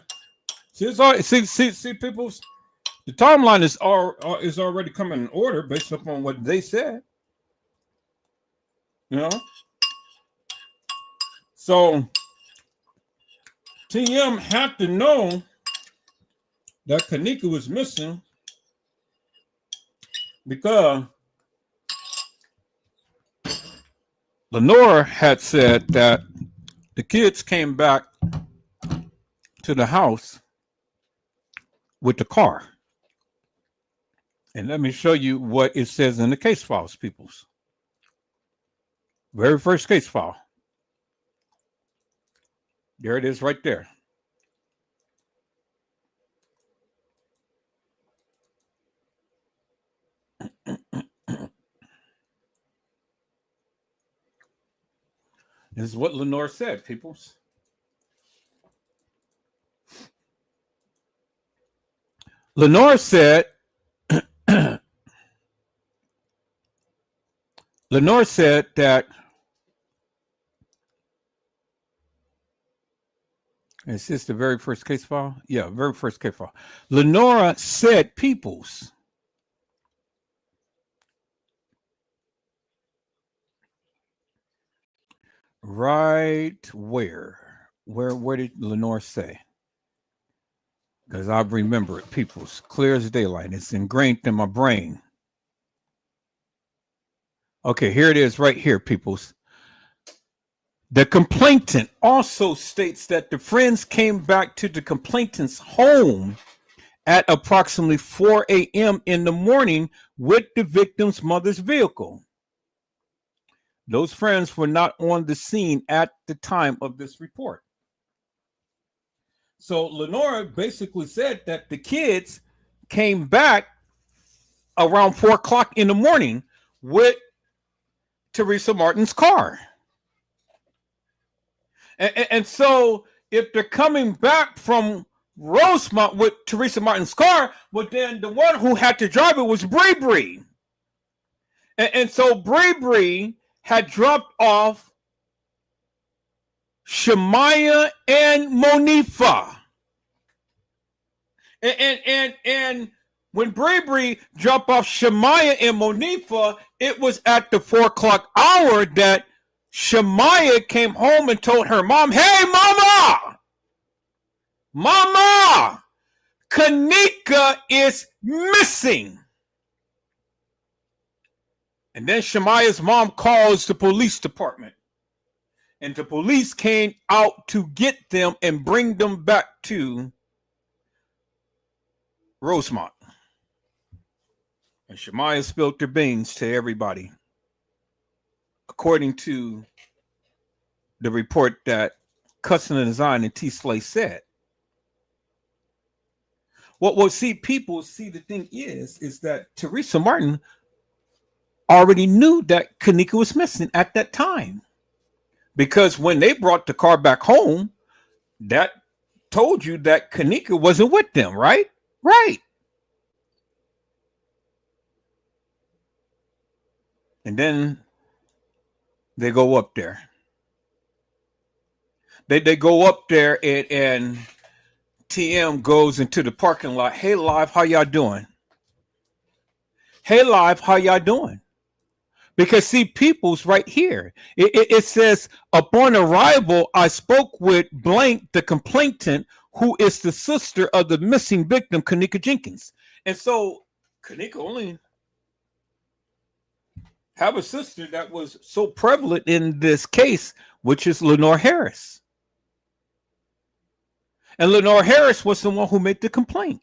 See, people, the timeline is already coming in order based upon what they said. You know? So TM had to know that Kenneka was missing because Lenore had said that the kids came back to the house with the car. And let me show you what it says in the case files, peoples. Very first case file. There it is right there. This is what Lenore said, peoples. Lenore said, Lenore said that, is this the very first case file? Yeah, very first case file. Lenora said, peoples, right where? Where did Lenore say? Because I remember it, peoples, clear as daylight. It's ingrained in my brain. Okay, here it is right here, peoples. The complainant also states that the friends came back to the complainant's home at approximately 4 a.m. in the morning with the victim's mother's vehicle. Those friends were not on the scene at the time of this report. So Lenora basically said that the kids came back around 4 o'clock in the morning with Teresa Martin's car. And so if they're coming back from Rosemont with Teresa Martin's car, well, then the one who had to drive it was Bree. And so Bree had dropped off Shemaya and Monifa. And when Bree dropped off Shemaya and Monifa, it was at the 4 o'clock hour that Shemaya came home and told her mom, "Hey, Mama, Kenneka is missing." And then Shemaya's mom calls the police department. And the police came out to get them and bring them back to Rosemont. And Shemaya spilled their beans to everybody, according to the report that Custom and Design and T. Slay said. What people see, the thing is that Teresa Martin already knew that Kenneka was missing at that time. Because when they brought the car back home, that told you that Kenneka wasn't with them, right? Right. And then they go up there. They go up there and TM goes into the parking lot. "Hey, Live, how y'all doing? Hey, Live, how y'all doing?" Because see, people's right here. It says, "Upon arrival, I spoke with blank, the complainant, who is the sister of the missing victim, Kenneka Jenkins." And so Kenneka only have a sister that was so prevalent in this case, which is Lenore Harris. And Lenore Harris was the one who made the complaint.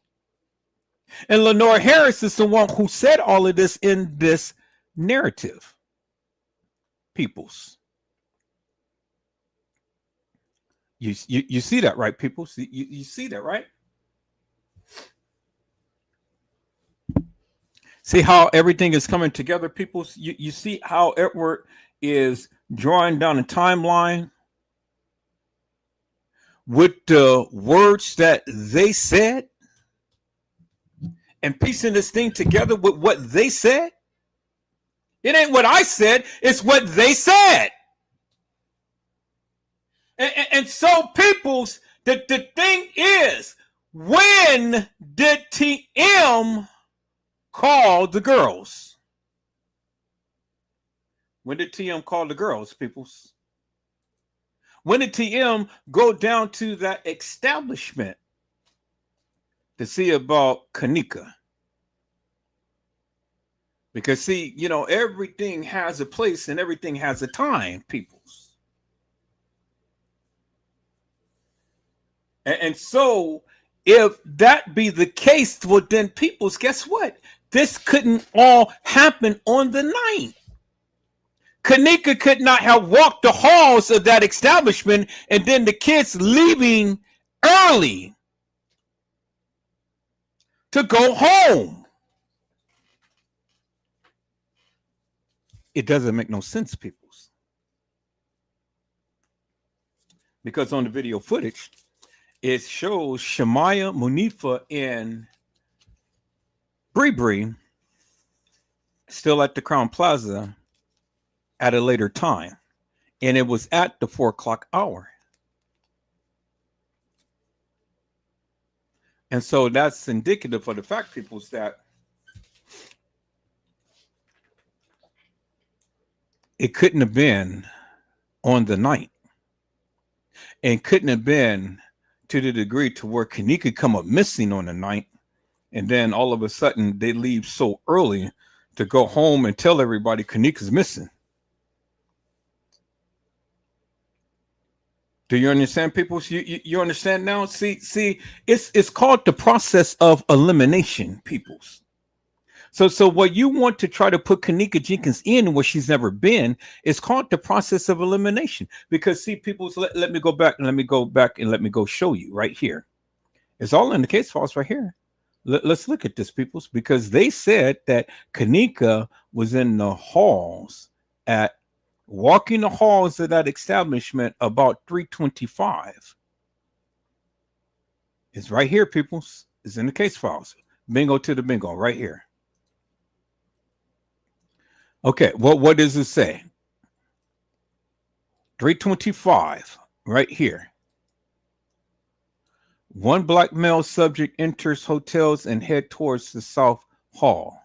And Lenore Harris is the one who said all of this in this narrative. Peoples. You see that, right, people? You see that, right? See how everything is coming together, people? You see how Edward is drawing down a timeline with the words that they said and piecing this thing together with what they said? It ain't what I said, it's what they said. And so, peoples, the thing is, when did TM call the girls? When did TM call the girls, peoples? When did TM go down to that establishment to see about Kenneka? Because see, you know, everything has a place and everything has a time, peoples. And so if that be the case, well, then peoples, guess what? This couldn't all happen on the 9th. Kenneka could not have walked the halls of that establishment and then the kids leaving early to go home. It doesn't make no sense, peoples. Because on the video footage, it shows Shamaya, Munifa, and Bree still at the Crown Plaza at a later time. And it was at the 4 o'clock hour. And so that's indicative of the fact, peoples, that it couldn't have been on the night. And couldn't have been to the degree to where Kenneka come up missing on the night. And then all of a sudden they leave so early to go home and tell everybody Kenneka's missing. Do you understand, people? You understand now? See, it's called the process of elimination, peoples. So what you want to try to put Kenneka Jenkins in where she's never been is called the process of elimination. Because see, peoples, let me go back and let me go show you right here. It's all in the case files right here. Let's look at this, peoples, because they said that Kenneka was in the halls walking the halls of that establishment about 3:25. It's right here, peoples. It's in the case files. Bingo to the bingo, right here. Okay, well, what does it say? 3:25, right here. One black male subject enters hotels and head towards the South Hall.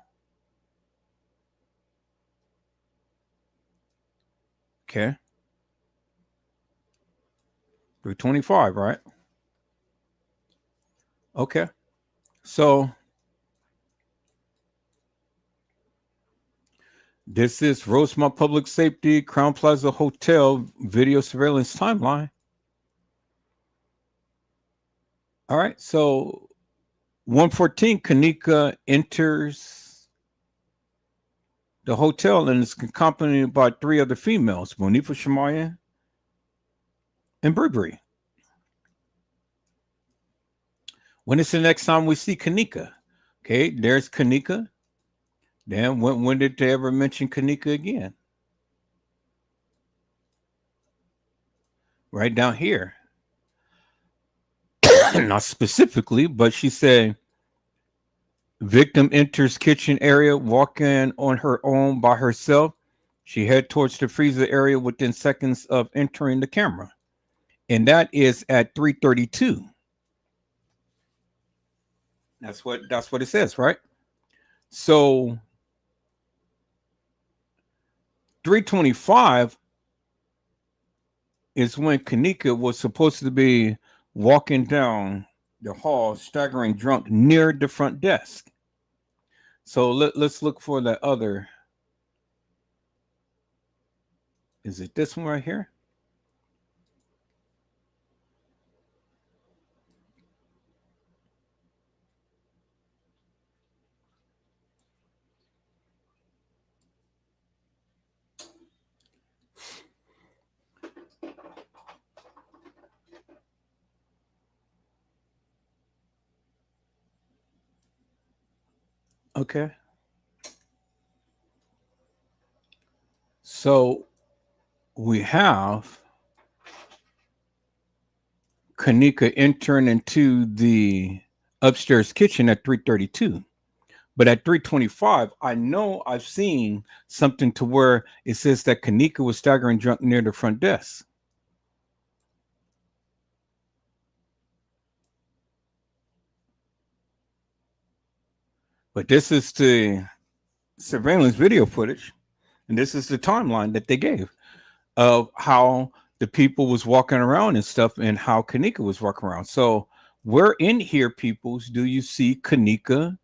Okay. 3:25, right? Okay. So this is Rosemont Public Safety Crown Plaza Hotel video surveillance timeline. All right. So 1:14, Kenneka enters the hotel and is accompanied by 3 other females, Monifa, Shamaya, and Bree. When is the next time we see Kenneka? Okay, there's Kenneka. Then when did they ever mention Kenneka again? Right down here. Not specifically, but she said, victim enters kitchen area, walking on her own by herself. She head towards the freezer area within seconds of entering the camera. And that is at 3:32. That's what it says, right? So 3:25 is when Kenneka was supposed to be walking down the hall, staggering drunk near the front desk. So let's look for the other. Is it this one right here? Okay. So we have Kenneka entering into the upstairs kitchen at 3:32. But at 3:25, I know I've seen something to where it says that Kenneka was staggering drunk near the front desk. But this is the surveillance video footage, and this is the timeline that they gave of how the people was walking around and stuff and how Kenneka was walking around. So where in here, peoples, do you see Kenneka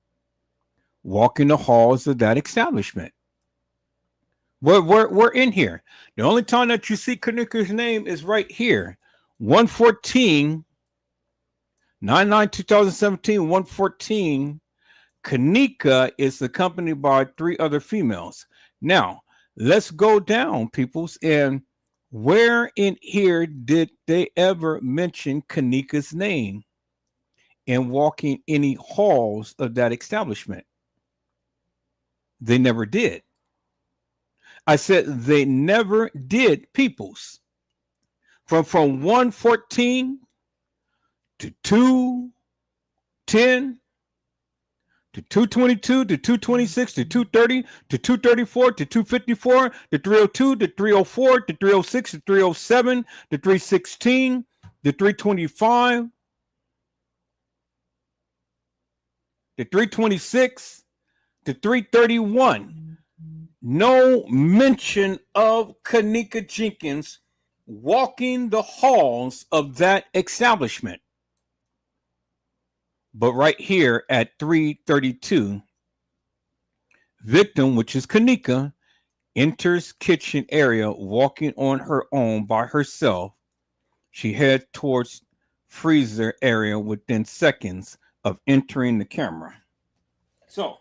walking the halls of that establishment? We're in here. The only time that you see Kenneka's name is right here. 1:14, 9/9/2017, 114. Kenneka is accompanied by 3 other females. Now, let's go down, peoples, and where in here did they ever mention Kenneka's name in walking any halls of that establishment? They never did. I said they never did, peoples. From 114 to 210 to 222 to 226 to 230 to 234 to 254 to 302 to 304 to 306 to 307 to 316 to 325 to 326 to 331. No mention of Kenneka Jenkins walking the halls of that establishment. But right here at 332, victim, which is Kenneka, enters kitchen area walking on her own by herself. She heads towards freezer area within seconds of entering the camera. So,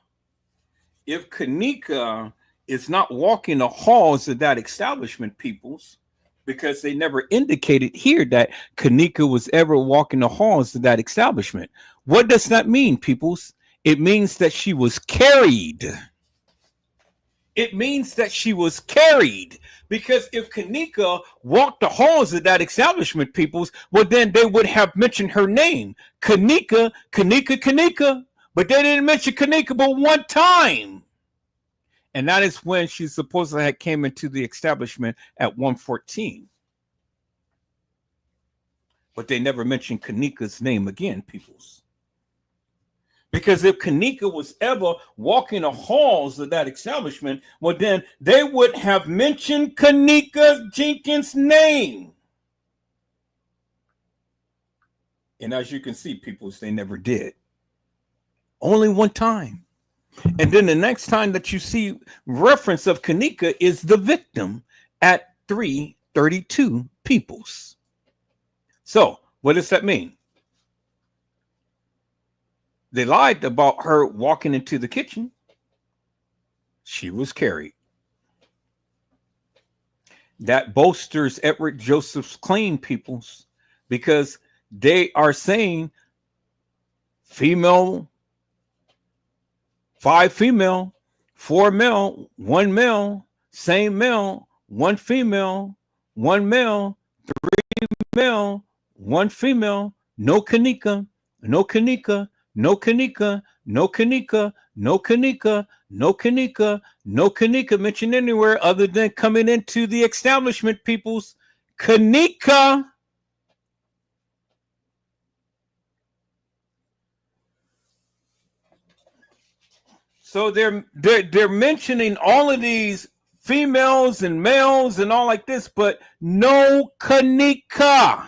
if Kenneka is not walking the halls of that establishment, peoples, because they never indicated here that Kenneka was ever walking the halls of that establishment. What does that mean, peoples? It means that she was carried. It means that she was carried. Because if Kenneka walked the halls of that establishment, peoples, well, then they would have mentioned her name. Kenneka, Kenneka, Kenneka. But they didn't mention Kenneka but one time. And that is when she supposedly had came into the establishment at 114. But they never mentioned Kenneka's name again, peoples. Because if Kenneka was ever walking the halls of that establishment, well, then they would have mentioned Kenneka Jenkins' name. And as you can see, peoples, they never did. Only one time. And then the next time that you see reference of Kenneka is the victim at 332, peoples. So, what does that mean? They lied about her walking into the kitchen. She was carried. That bolsters Edward Joseph's claim, peoples, because they are saying female, 5 female, 4 male, 1 male, same male, 1 female, 1 male, 3 male, 1 female, no Kenneka, no Kenneka, no Kenneka, no Kenneka, no Kenneka, no Kenneka, no Kenneka mentioned anywhere other than coming into the establishment, peoples. Kenneka. So they're mentioning all of these females and males and all like this, but no Kenneka.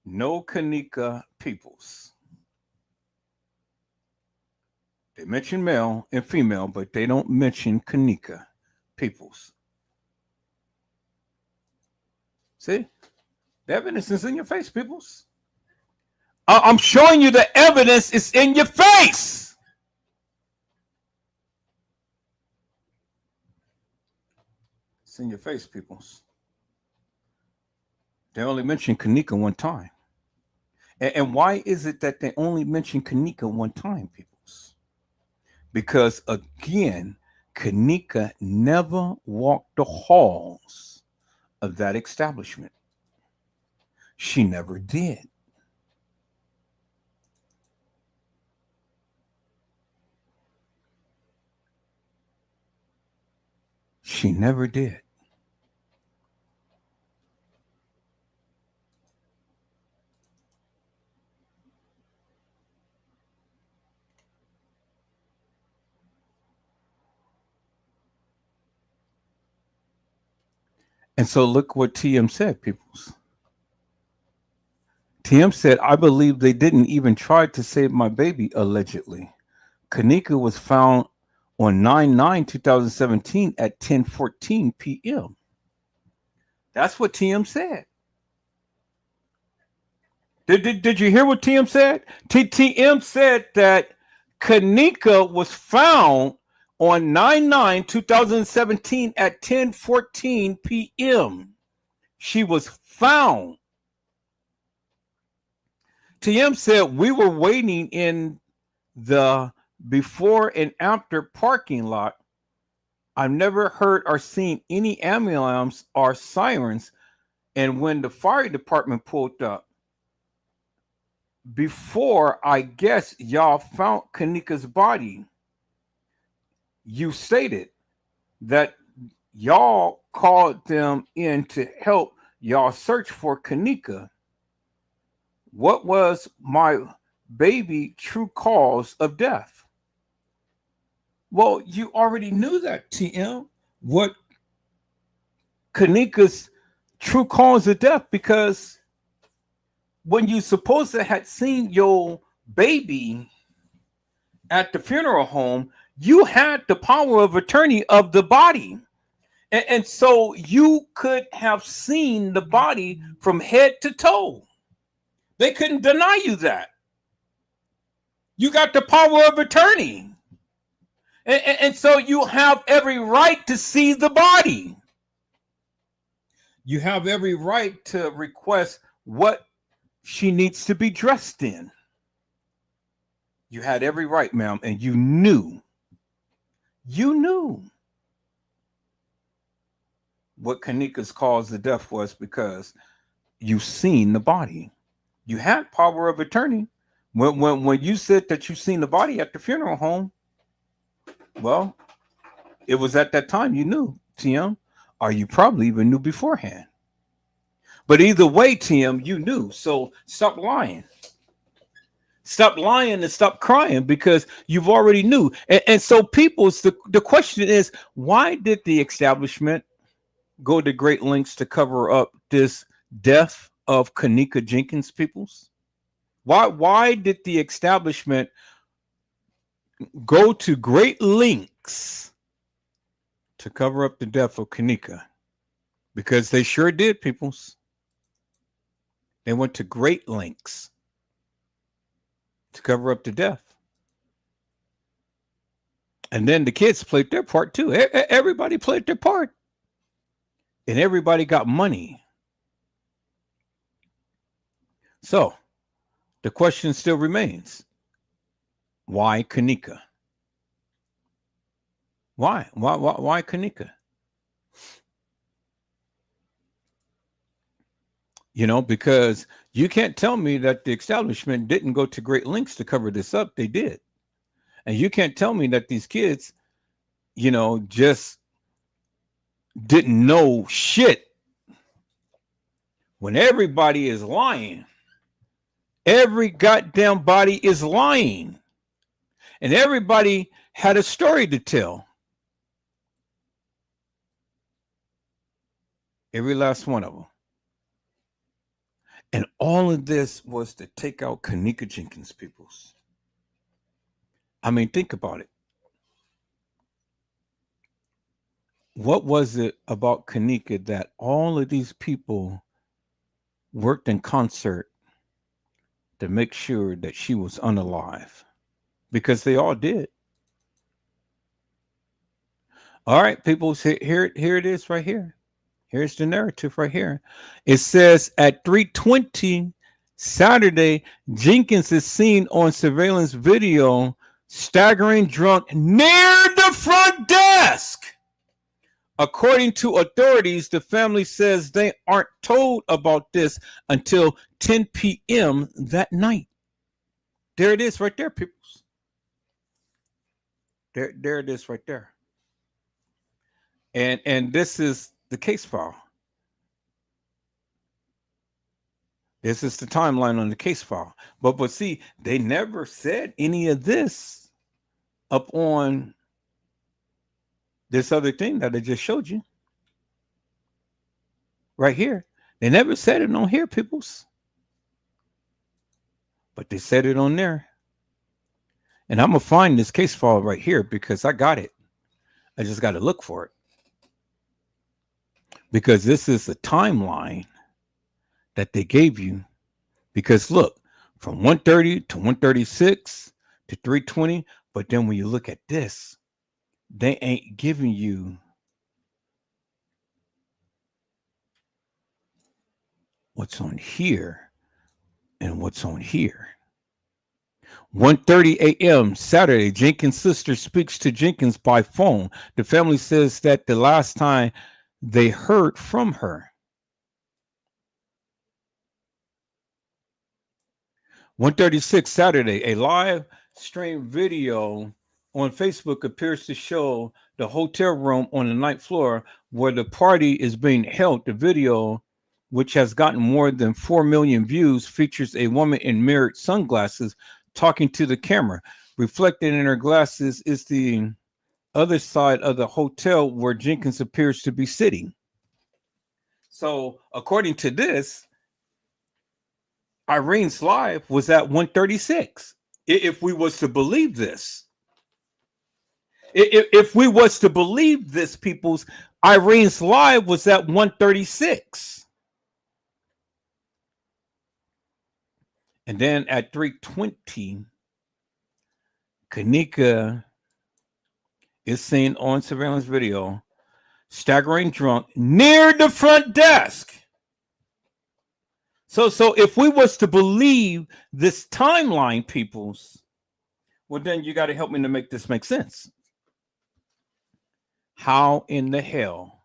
No Kenneka, peoples. They mention male and female, but they don't mention Kenneka, peoples. See? The evidence is in your face, peoples. I'm showing you the evidence is in your face. It's in your face, peoples. They only mention Kenneka one time. And why is it that they only mention Kenneka one time, peoples? Because, again, Kenneka never walked the halls of that establishment. She never did. She never did. And so look what TM said, peoples. TM said, I believe they didn't even try to save my baby, allegedly. Kenneka was found on 9/9/2017 at 10:14 p.m. That's what TM said. Did you hear what TM said? TM said that Kenneka was found on 9/9/2017 at 10:14 p.m. She was found. TM said we were waiting in the before and after parking lot. I've never heard or seen any ambulance or sirens. And when the fire department pulled up, before I guess y'all found Kenneka's body, you stated that y'all called them in to help y'all search for Kenneka. What was my baby true cause of death? Well, you already knew that, TM. What Kenneka's true cause of death, because when you supposed to had seen your baby at the funeral home, you had the power of attorney of the body. And so you could have seen the body from head to toe. They couldn't deny you that. You got the power of attorney. And so you have every right to see the body. You have every right to request what she needs to be dressed in. You had every right, ma'am, and you knew what Kenneka's cause of death was because you seen the body. You had power of attorney. When you said that you seen the body at the funeral home, well, it was at that time you knew, TM, or you probably even knew beforehand. But either way, TM, you knew. So stop lying. Stop lying and stop crying because you've already knew. And so the question is, why did the establishment go to great lengths to cover up this death of Kenneka Jenkins, peoples? Why did the establishment go to great lengths to cover up the death of Kenneka? Because they sure did, peoples. They went to great lengths to cover up the death. And then the kids played their part too. Everybody played their part. And everybody got money. So the question still remains. Why Kenneka? Why Kenneka? You know, because you can't tell me that the establishment didn't go to great lengths to cover this up. They did. And you can't tell me that these kids, you know, just didn't know shit. When everybody is lying, every goddamn body is lying. And everybody had a story to tell. Every last one of them. And all of this was to take out Kenneka Jenkins, peoples. I mean, think about it. What was it about Kenneka that all of these people worked in concert to make sure that she was unalive? Because they all did. All right, people, here it is right here. Here's the narrative right here. It says at 3:20 Saturday, Jenkins is seen on surveillance video staggering drunk near the front desk. According to authorities, the family says they aren't told about this until 10 p.m. that night. There it is right there, people. There it is right there. And this is the case file. This is the timeline on the case file. But see, they never said any of this up on this other thing that I just showed you. Right here. They never said it on here, peoples. But they said it on there. And I'm going to find this case file right here because I got it. I just got to look for it. Because this is the timeline that they gave you Because look, from 130 to 136 to 320, but then when you look at this, they ain't giving you what's on here and what's on here. 1:30 a.m. Saturday, Jenkins' sister speaks to Jenkins by phone. The family says that the last time they heard from her. 1:36 Saturday, a live stream video on Facebook appears to show the hotel room on the ninth floor where the party is being held. The video, which has gotten more than 4 million views, features a woman in mirrored sunglasses talking to the camera. Reflected in her glasses is the other side of the hotel where Jenkins appears to be sitting. So, according to this, Irene's live was at 136. If we was to believe this, if we was to believe this, people's, Irene's live was at 136. And then at 320, Kenneka is seen on surveillance video staggering drunk near the front desk. So if we was to believe this timeline, peoples, well, then you got to help me to make this make sense. How in the hell?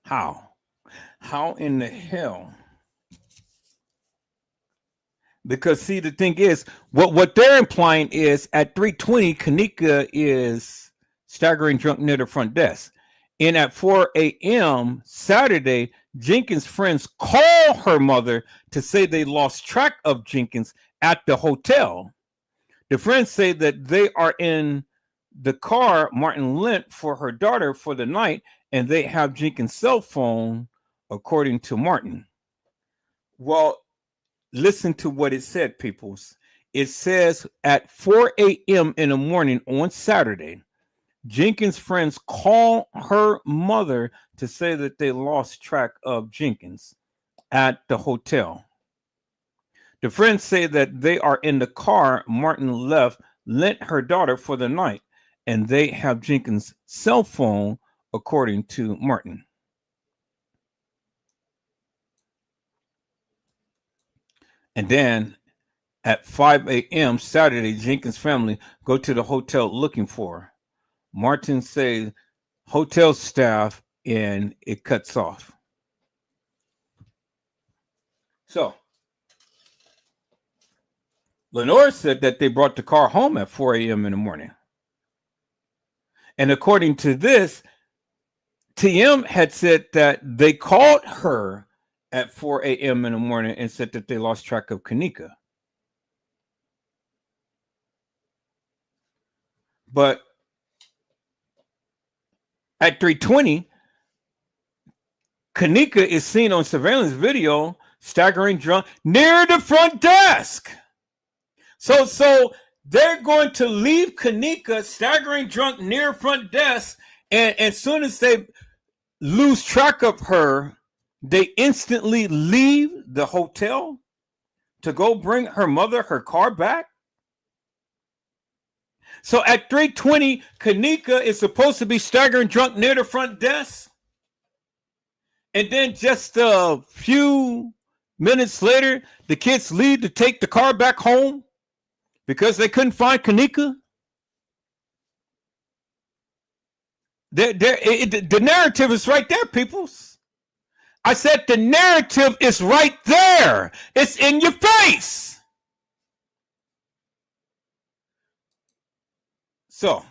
How in the hell? Because see, the thing is, what they're implying is at 3:20, Kenneka is staggering drunk near the front desk. And at 4 a.m. Saturday, Jenkins' friends call her mother to say they lost track of Jenkins at the hotel. The friends say that they are in the car Martin lent for her daughter for the night, and they have Jenkins' cell phone, according to Martin. Well, listen to what it said, peoples. It says at 4 a.m. in the morning on Saturday, Jenkins' friends call her mother to say that they lost track of Jenkins at the hotel. The friends say that they are in the car Martin lent her daughter for the night, and they have Jenkins' cell phone, according to Martin. And then at 5 a.m. Saturday, Jenkins' family go to the hotel looking for her. Martin says hotel staff, and it cuts off. So Lenore said that they brought the car home at 4 a.m. in the morning. And according to this, TM had said that they called her at 4 a.m. in the morning and said that they lost track of Kenneka. But at 3:20, Kenneka is seen on surveillance video staggering drunk near the front desk. So they're going to leave Kenneka staggering drunk near front desk, and as soon as they lose track of her, they instantly leave the hotel to go bring her mother her car back. So at 3:20, Kenneka is supposed to be staggering drunk near the front desk. And then just a few minutes later, the kids leave to take the car back home because they couldn't find Kenneka. The narrative is right there, peoples. I said the narrative is right there. It's in your face. So,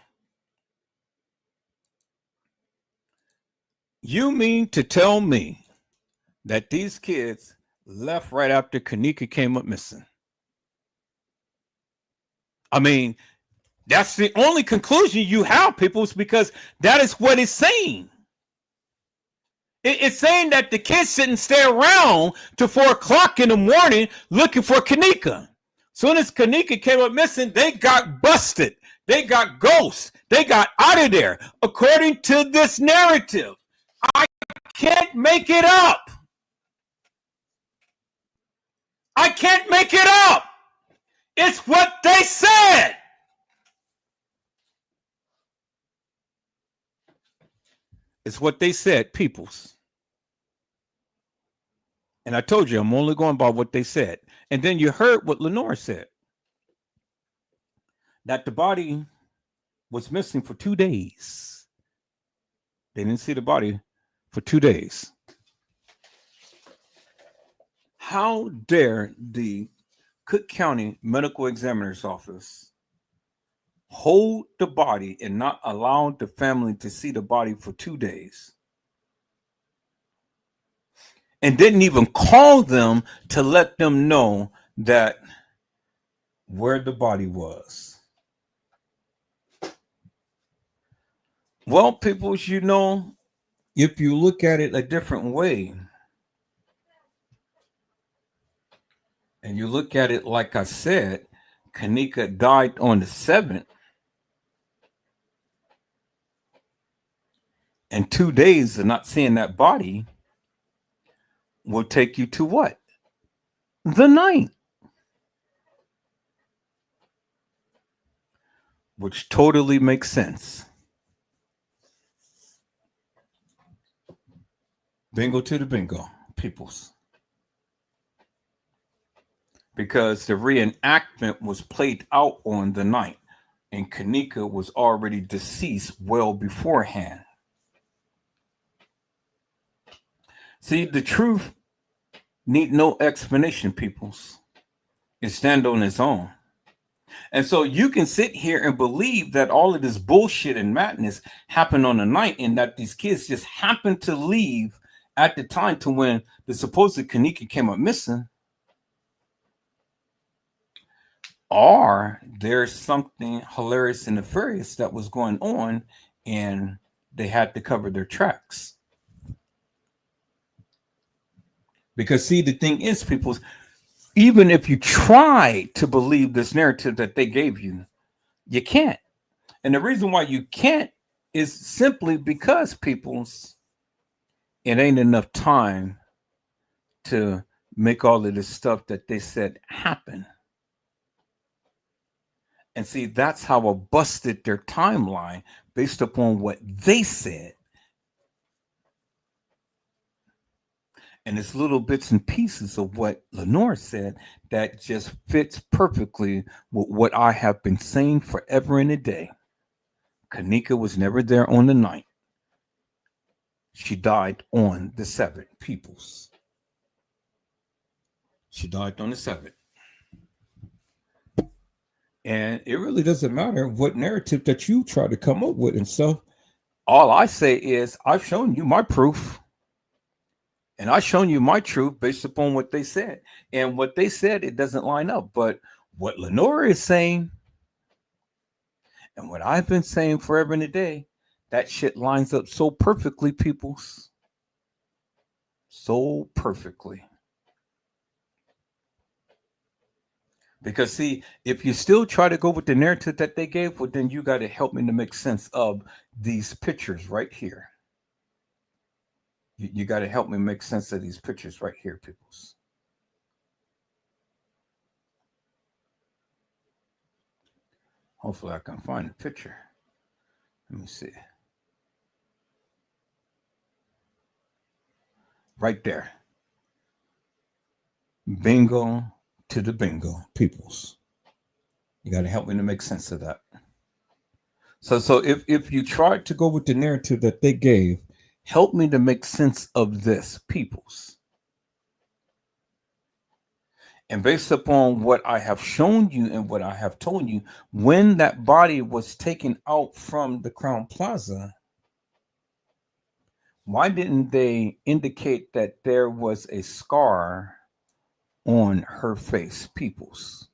you mean to tell me that these kids left right after Kenneka came up missing? I mean, that's the only conclusion you have, people, is because that is what it's saying. It's saying that the kids didn't stay around till 4 o'clock in the morning looking for Kenneka. Soon as Kenneka came up missing, they got busted. They got ghosts. They got out of there. According to this narrative, I can't make it up. I can't make it up. It's what they said. It's what they said, peoples. And I told you, I'm only going by what they said. And then you heard what Lenore said. That the body was missing for 2 days. They didn't see the body for 2 days. How dare the Cook County Medical Examiner's Office hold the body and not allow the family to see the body for 2 days? And didn't even call them to let them know that where the body was. Well, people, you know, if you look at it a different way, and you look at it like I said, Kenneka died on the 7th. And 2 days of not seeing that body will take you to what? The 9th. Which totally makes sense. Bingo to the bingo, peoples. Because the reenactment was played out on the 9th, and Kenneka was already deceased well beforehand. See, the truth need no explanation, peoples. It stand on its own. And so you can sit here and believe that all of this bullshit and madness happened on the 9th, and that these kids just happened to leave at the time to when the supposed Kenneka came up missing. Or there's something hilarious and nefarious that was going on, and they had to cover their tracks. Because see, the thing is, people, even if you try to believe this narrative that they gave you, you can't. And the reason why you can't is simply because, peoples, it ain't enough time to make all of this stuff that they said happen. And see, that's how I busted their timeline based upon what they said. And it's little bits and pieces of what Lenore said that just fits perfectly with what I have been saying forever and a day. Kenneka was never there on the 9th. She died on the 7th, peoples. She died on the 7th. And it really doesn't matter what narrative that you try to come up with and stuff. All I say is I've shown you my proof. And I've shown you my truth based upon what they said. And what they said, it doesn't line up. But what Lenore is saying and what I've been saying forever and a day, that shit lines up so perfectly, peoples. So perfectly. Because see, if you still try to go with the narrative that they gave, well, then you got to help me to make sense of these pictures right here. You got to help me make sense of these pictures right here, peoples. Hopefully I can find the picture. Let me see. Right there. Bingo to the bingo, peoples. You got to help me to make sense of that. So if you tried to go with the narrative that they gave, help me to make sense of this, peoples. And based upon what I have shown you and what I have told you, when that body was taken out from the Crown Plaza, why didn't they indicate that there was a scar on her face, peoples?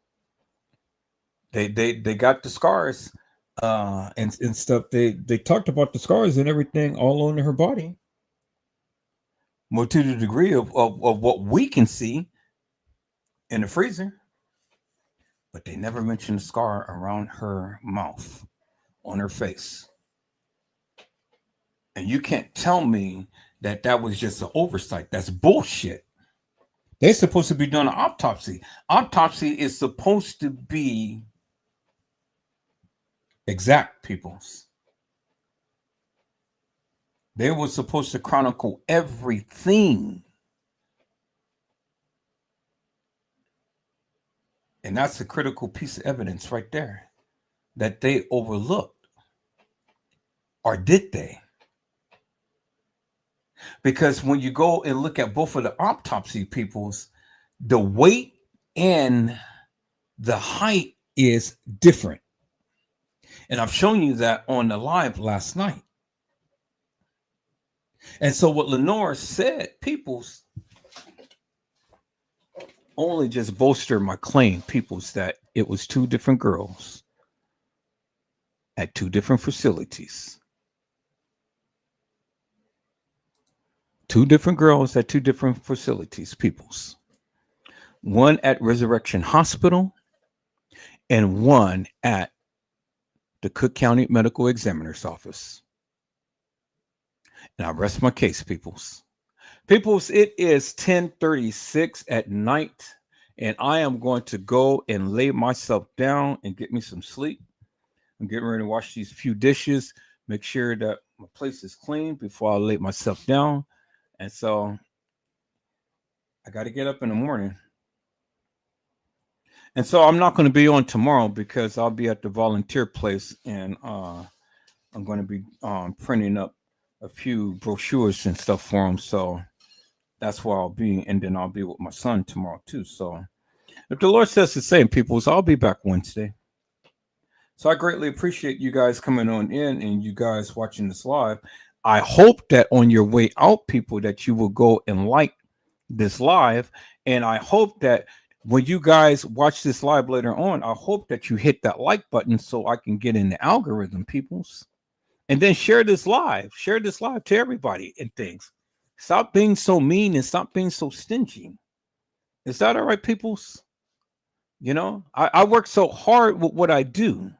They got the scars and stuff. They talked about the scars and everything all on her body. Well, to the degree of what we can see in the freezer. But they never mentioned the scar around her mouth, on her face. And you can't tell me that that was just an oversight. That's bullshit. They're supposed to be doing an autopsy. Autopsy is supposed to be exact, peoples. They were supposed to chronicle everything. And that's a critical piece of evidence right there that they overlooked. Or did they? Because when you go and look at both of the autopsy peoples, the weight and the height is different. And I've shown you that on the live last night. And so what Lenore said, peoples, only just bolster my claim, peoples, that it was two different girls at two different facilities. Two different girls at two different facilities, peoples. One at Resurrection Hospital and one at the Cook County Medical Examiner's Office. And I rest my case, peoples. Peoples, it is 10:36 at night, and I am going to go and lay myself down and get me some sleep. I'm getting ready to wash these few dishes, make sure that my place is clean before I lay myself down. And so I got to get up in the morning. And so I'm not going to be on tomorrow because I'll be at the volunteer place, and I'm going to be printing up a few brochures and stuff for them. So that's where I'll be. And then I'll be with my son tomorrow too. So if the Lord says the same, people, so I'll be back Wednesday. So I greatly appreciate you guys coming on in and you guys watching this live. I hope that on your way out, people, that you will go and like this live. And I hope that when you guys watch this live later on, I hope that you hit that like button so I can get in the algorithm, peoples. And then share this live to everybody and things. Stop being so mean and stop being so stingy. Is that all right, peoples? You know, I work so hard with what I do.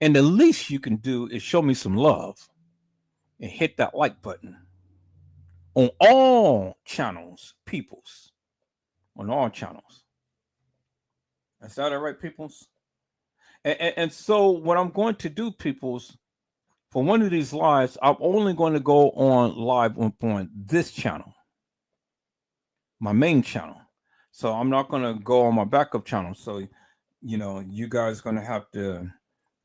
And the least you can do is show me some love and hit that like button on all channels, peoples. On all channels. Is that all right, peoples? And so what I'm going to do, peoples, for one of these lives, I'm only going to go on live on this channel, my main channel. So I'm not going to go on my backup channel. So, you know, you guys are going to have to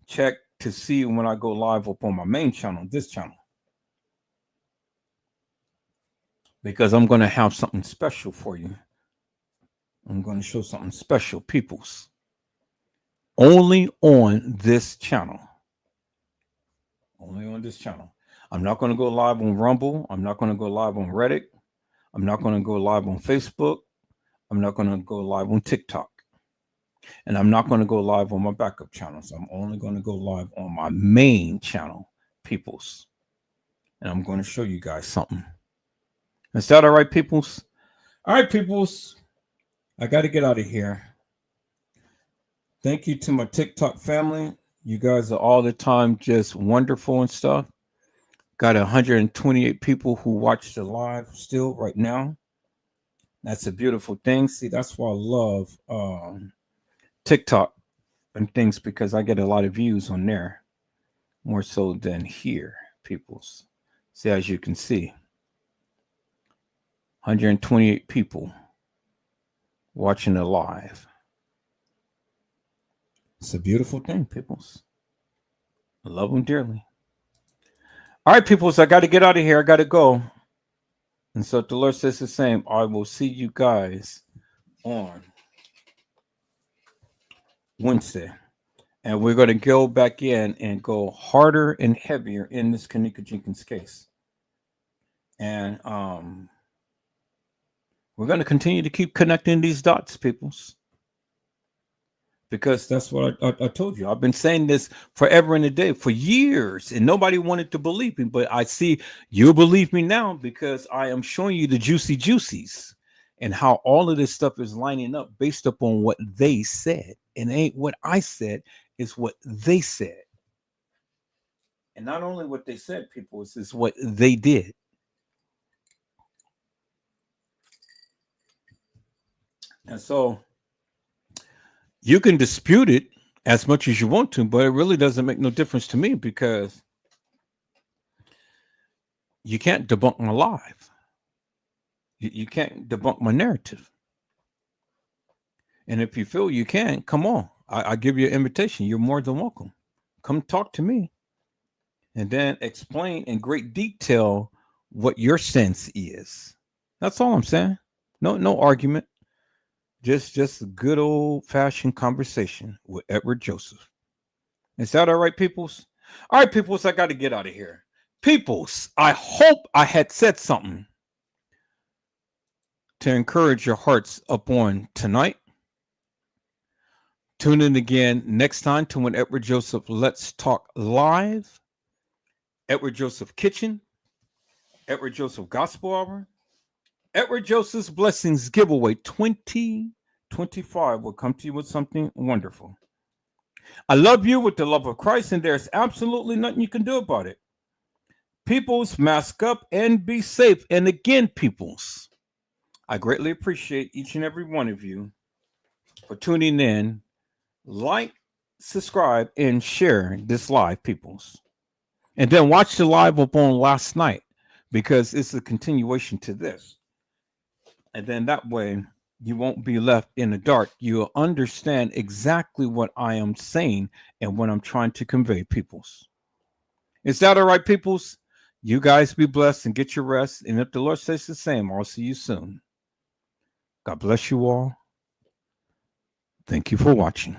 check to see when I go live up on my main channel, this channel. Because I'm going to have something special for you. I'm going to show something special, peoples. Only on this channel. Only on this channel. I'm not going to go live on Rumble. I'm not going to go live on Reddit. I'm not going to go live on Facebook. I'm not going to go live on TikTok. And I'm not going to go live on my backup channels. I'm only going to go live on my main channel, peoples. And I'm going to show you guys something. Is that all right, peoples? All right, peoples. I got to get out of here. Thank you to my TikTok family. You guys are all the time just wonderful and stuff. Got 128 people who watch the live still right now. That's a beautiful thing. See, that's why I love TikTok and things, because I get a lot of views on there, more so than here, peoples. See, as you can see, 128 people watching it live. It's a beautiful thing, peoples. I love them dearly. All right, peoples, I got to get out of here. I got to go. And so if the Lord says the same, I will see you guys on Wednesday. And we're going to go back in and go harder and heavier in this Kenneka Jenkins case. And we're going to continue to keep connecting these dots, peoples. Because that's what I told you. I've been saying this forever and a day for years, and nobody wanted to believe me. But I see you believe me now because I am showing you the juicy juicies and how all of this stuff is lining up based upon what they said. And it ain't what I said, it's what they said. And not only what they said, people, it's what they did. And so you can dispute it as much as you want to, but it really doesn't make no difference to me because you can't debunk my life. You can't debunk my narrative. And if you feel you can, come on. I give you an invitation. You're more than welcome. Come talk to me. And then explain in great detail what your sense is. That's all I'm saying. No argument. Just a good old fashioned conversation with Edward Joseph. Is that all right, peoples? All right, peoples, I got to get out of here. Peoples, I hope I had said something to encourage your hearts upon tonight. Tune in again next time to when Edward Joseph Let's Talk Live, Edward Joseph Kitchen, Edward Joseph Gospel Hour, Edward Joseph's Blessings Giveaway 2025 will come to you with something wonderful. I love you with the love of Christ, and there's absolutely nothing you can do about it. Peoples, mask up and be safe. And again, peoples, I greatly appreciate each and every one of you for tuning in. Like, subscribe, and share this live, peoples. And then watch the live up on last night because it's a continuation to this. And then that way you won't be left in the dark. You'll understand exactly what I am saying and what I'm trying to convey, peoples. Is that all right, peoples? You guys be blessed and get your rest. And if the Lord says the same, I'll see you soon. God bless you all. Thank you for watching.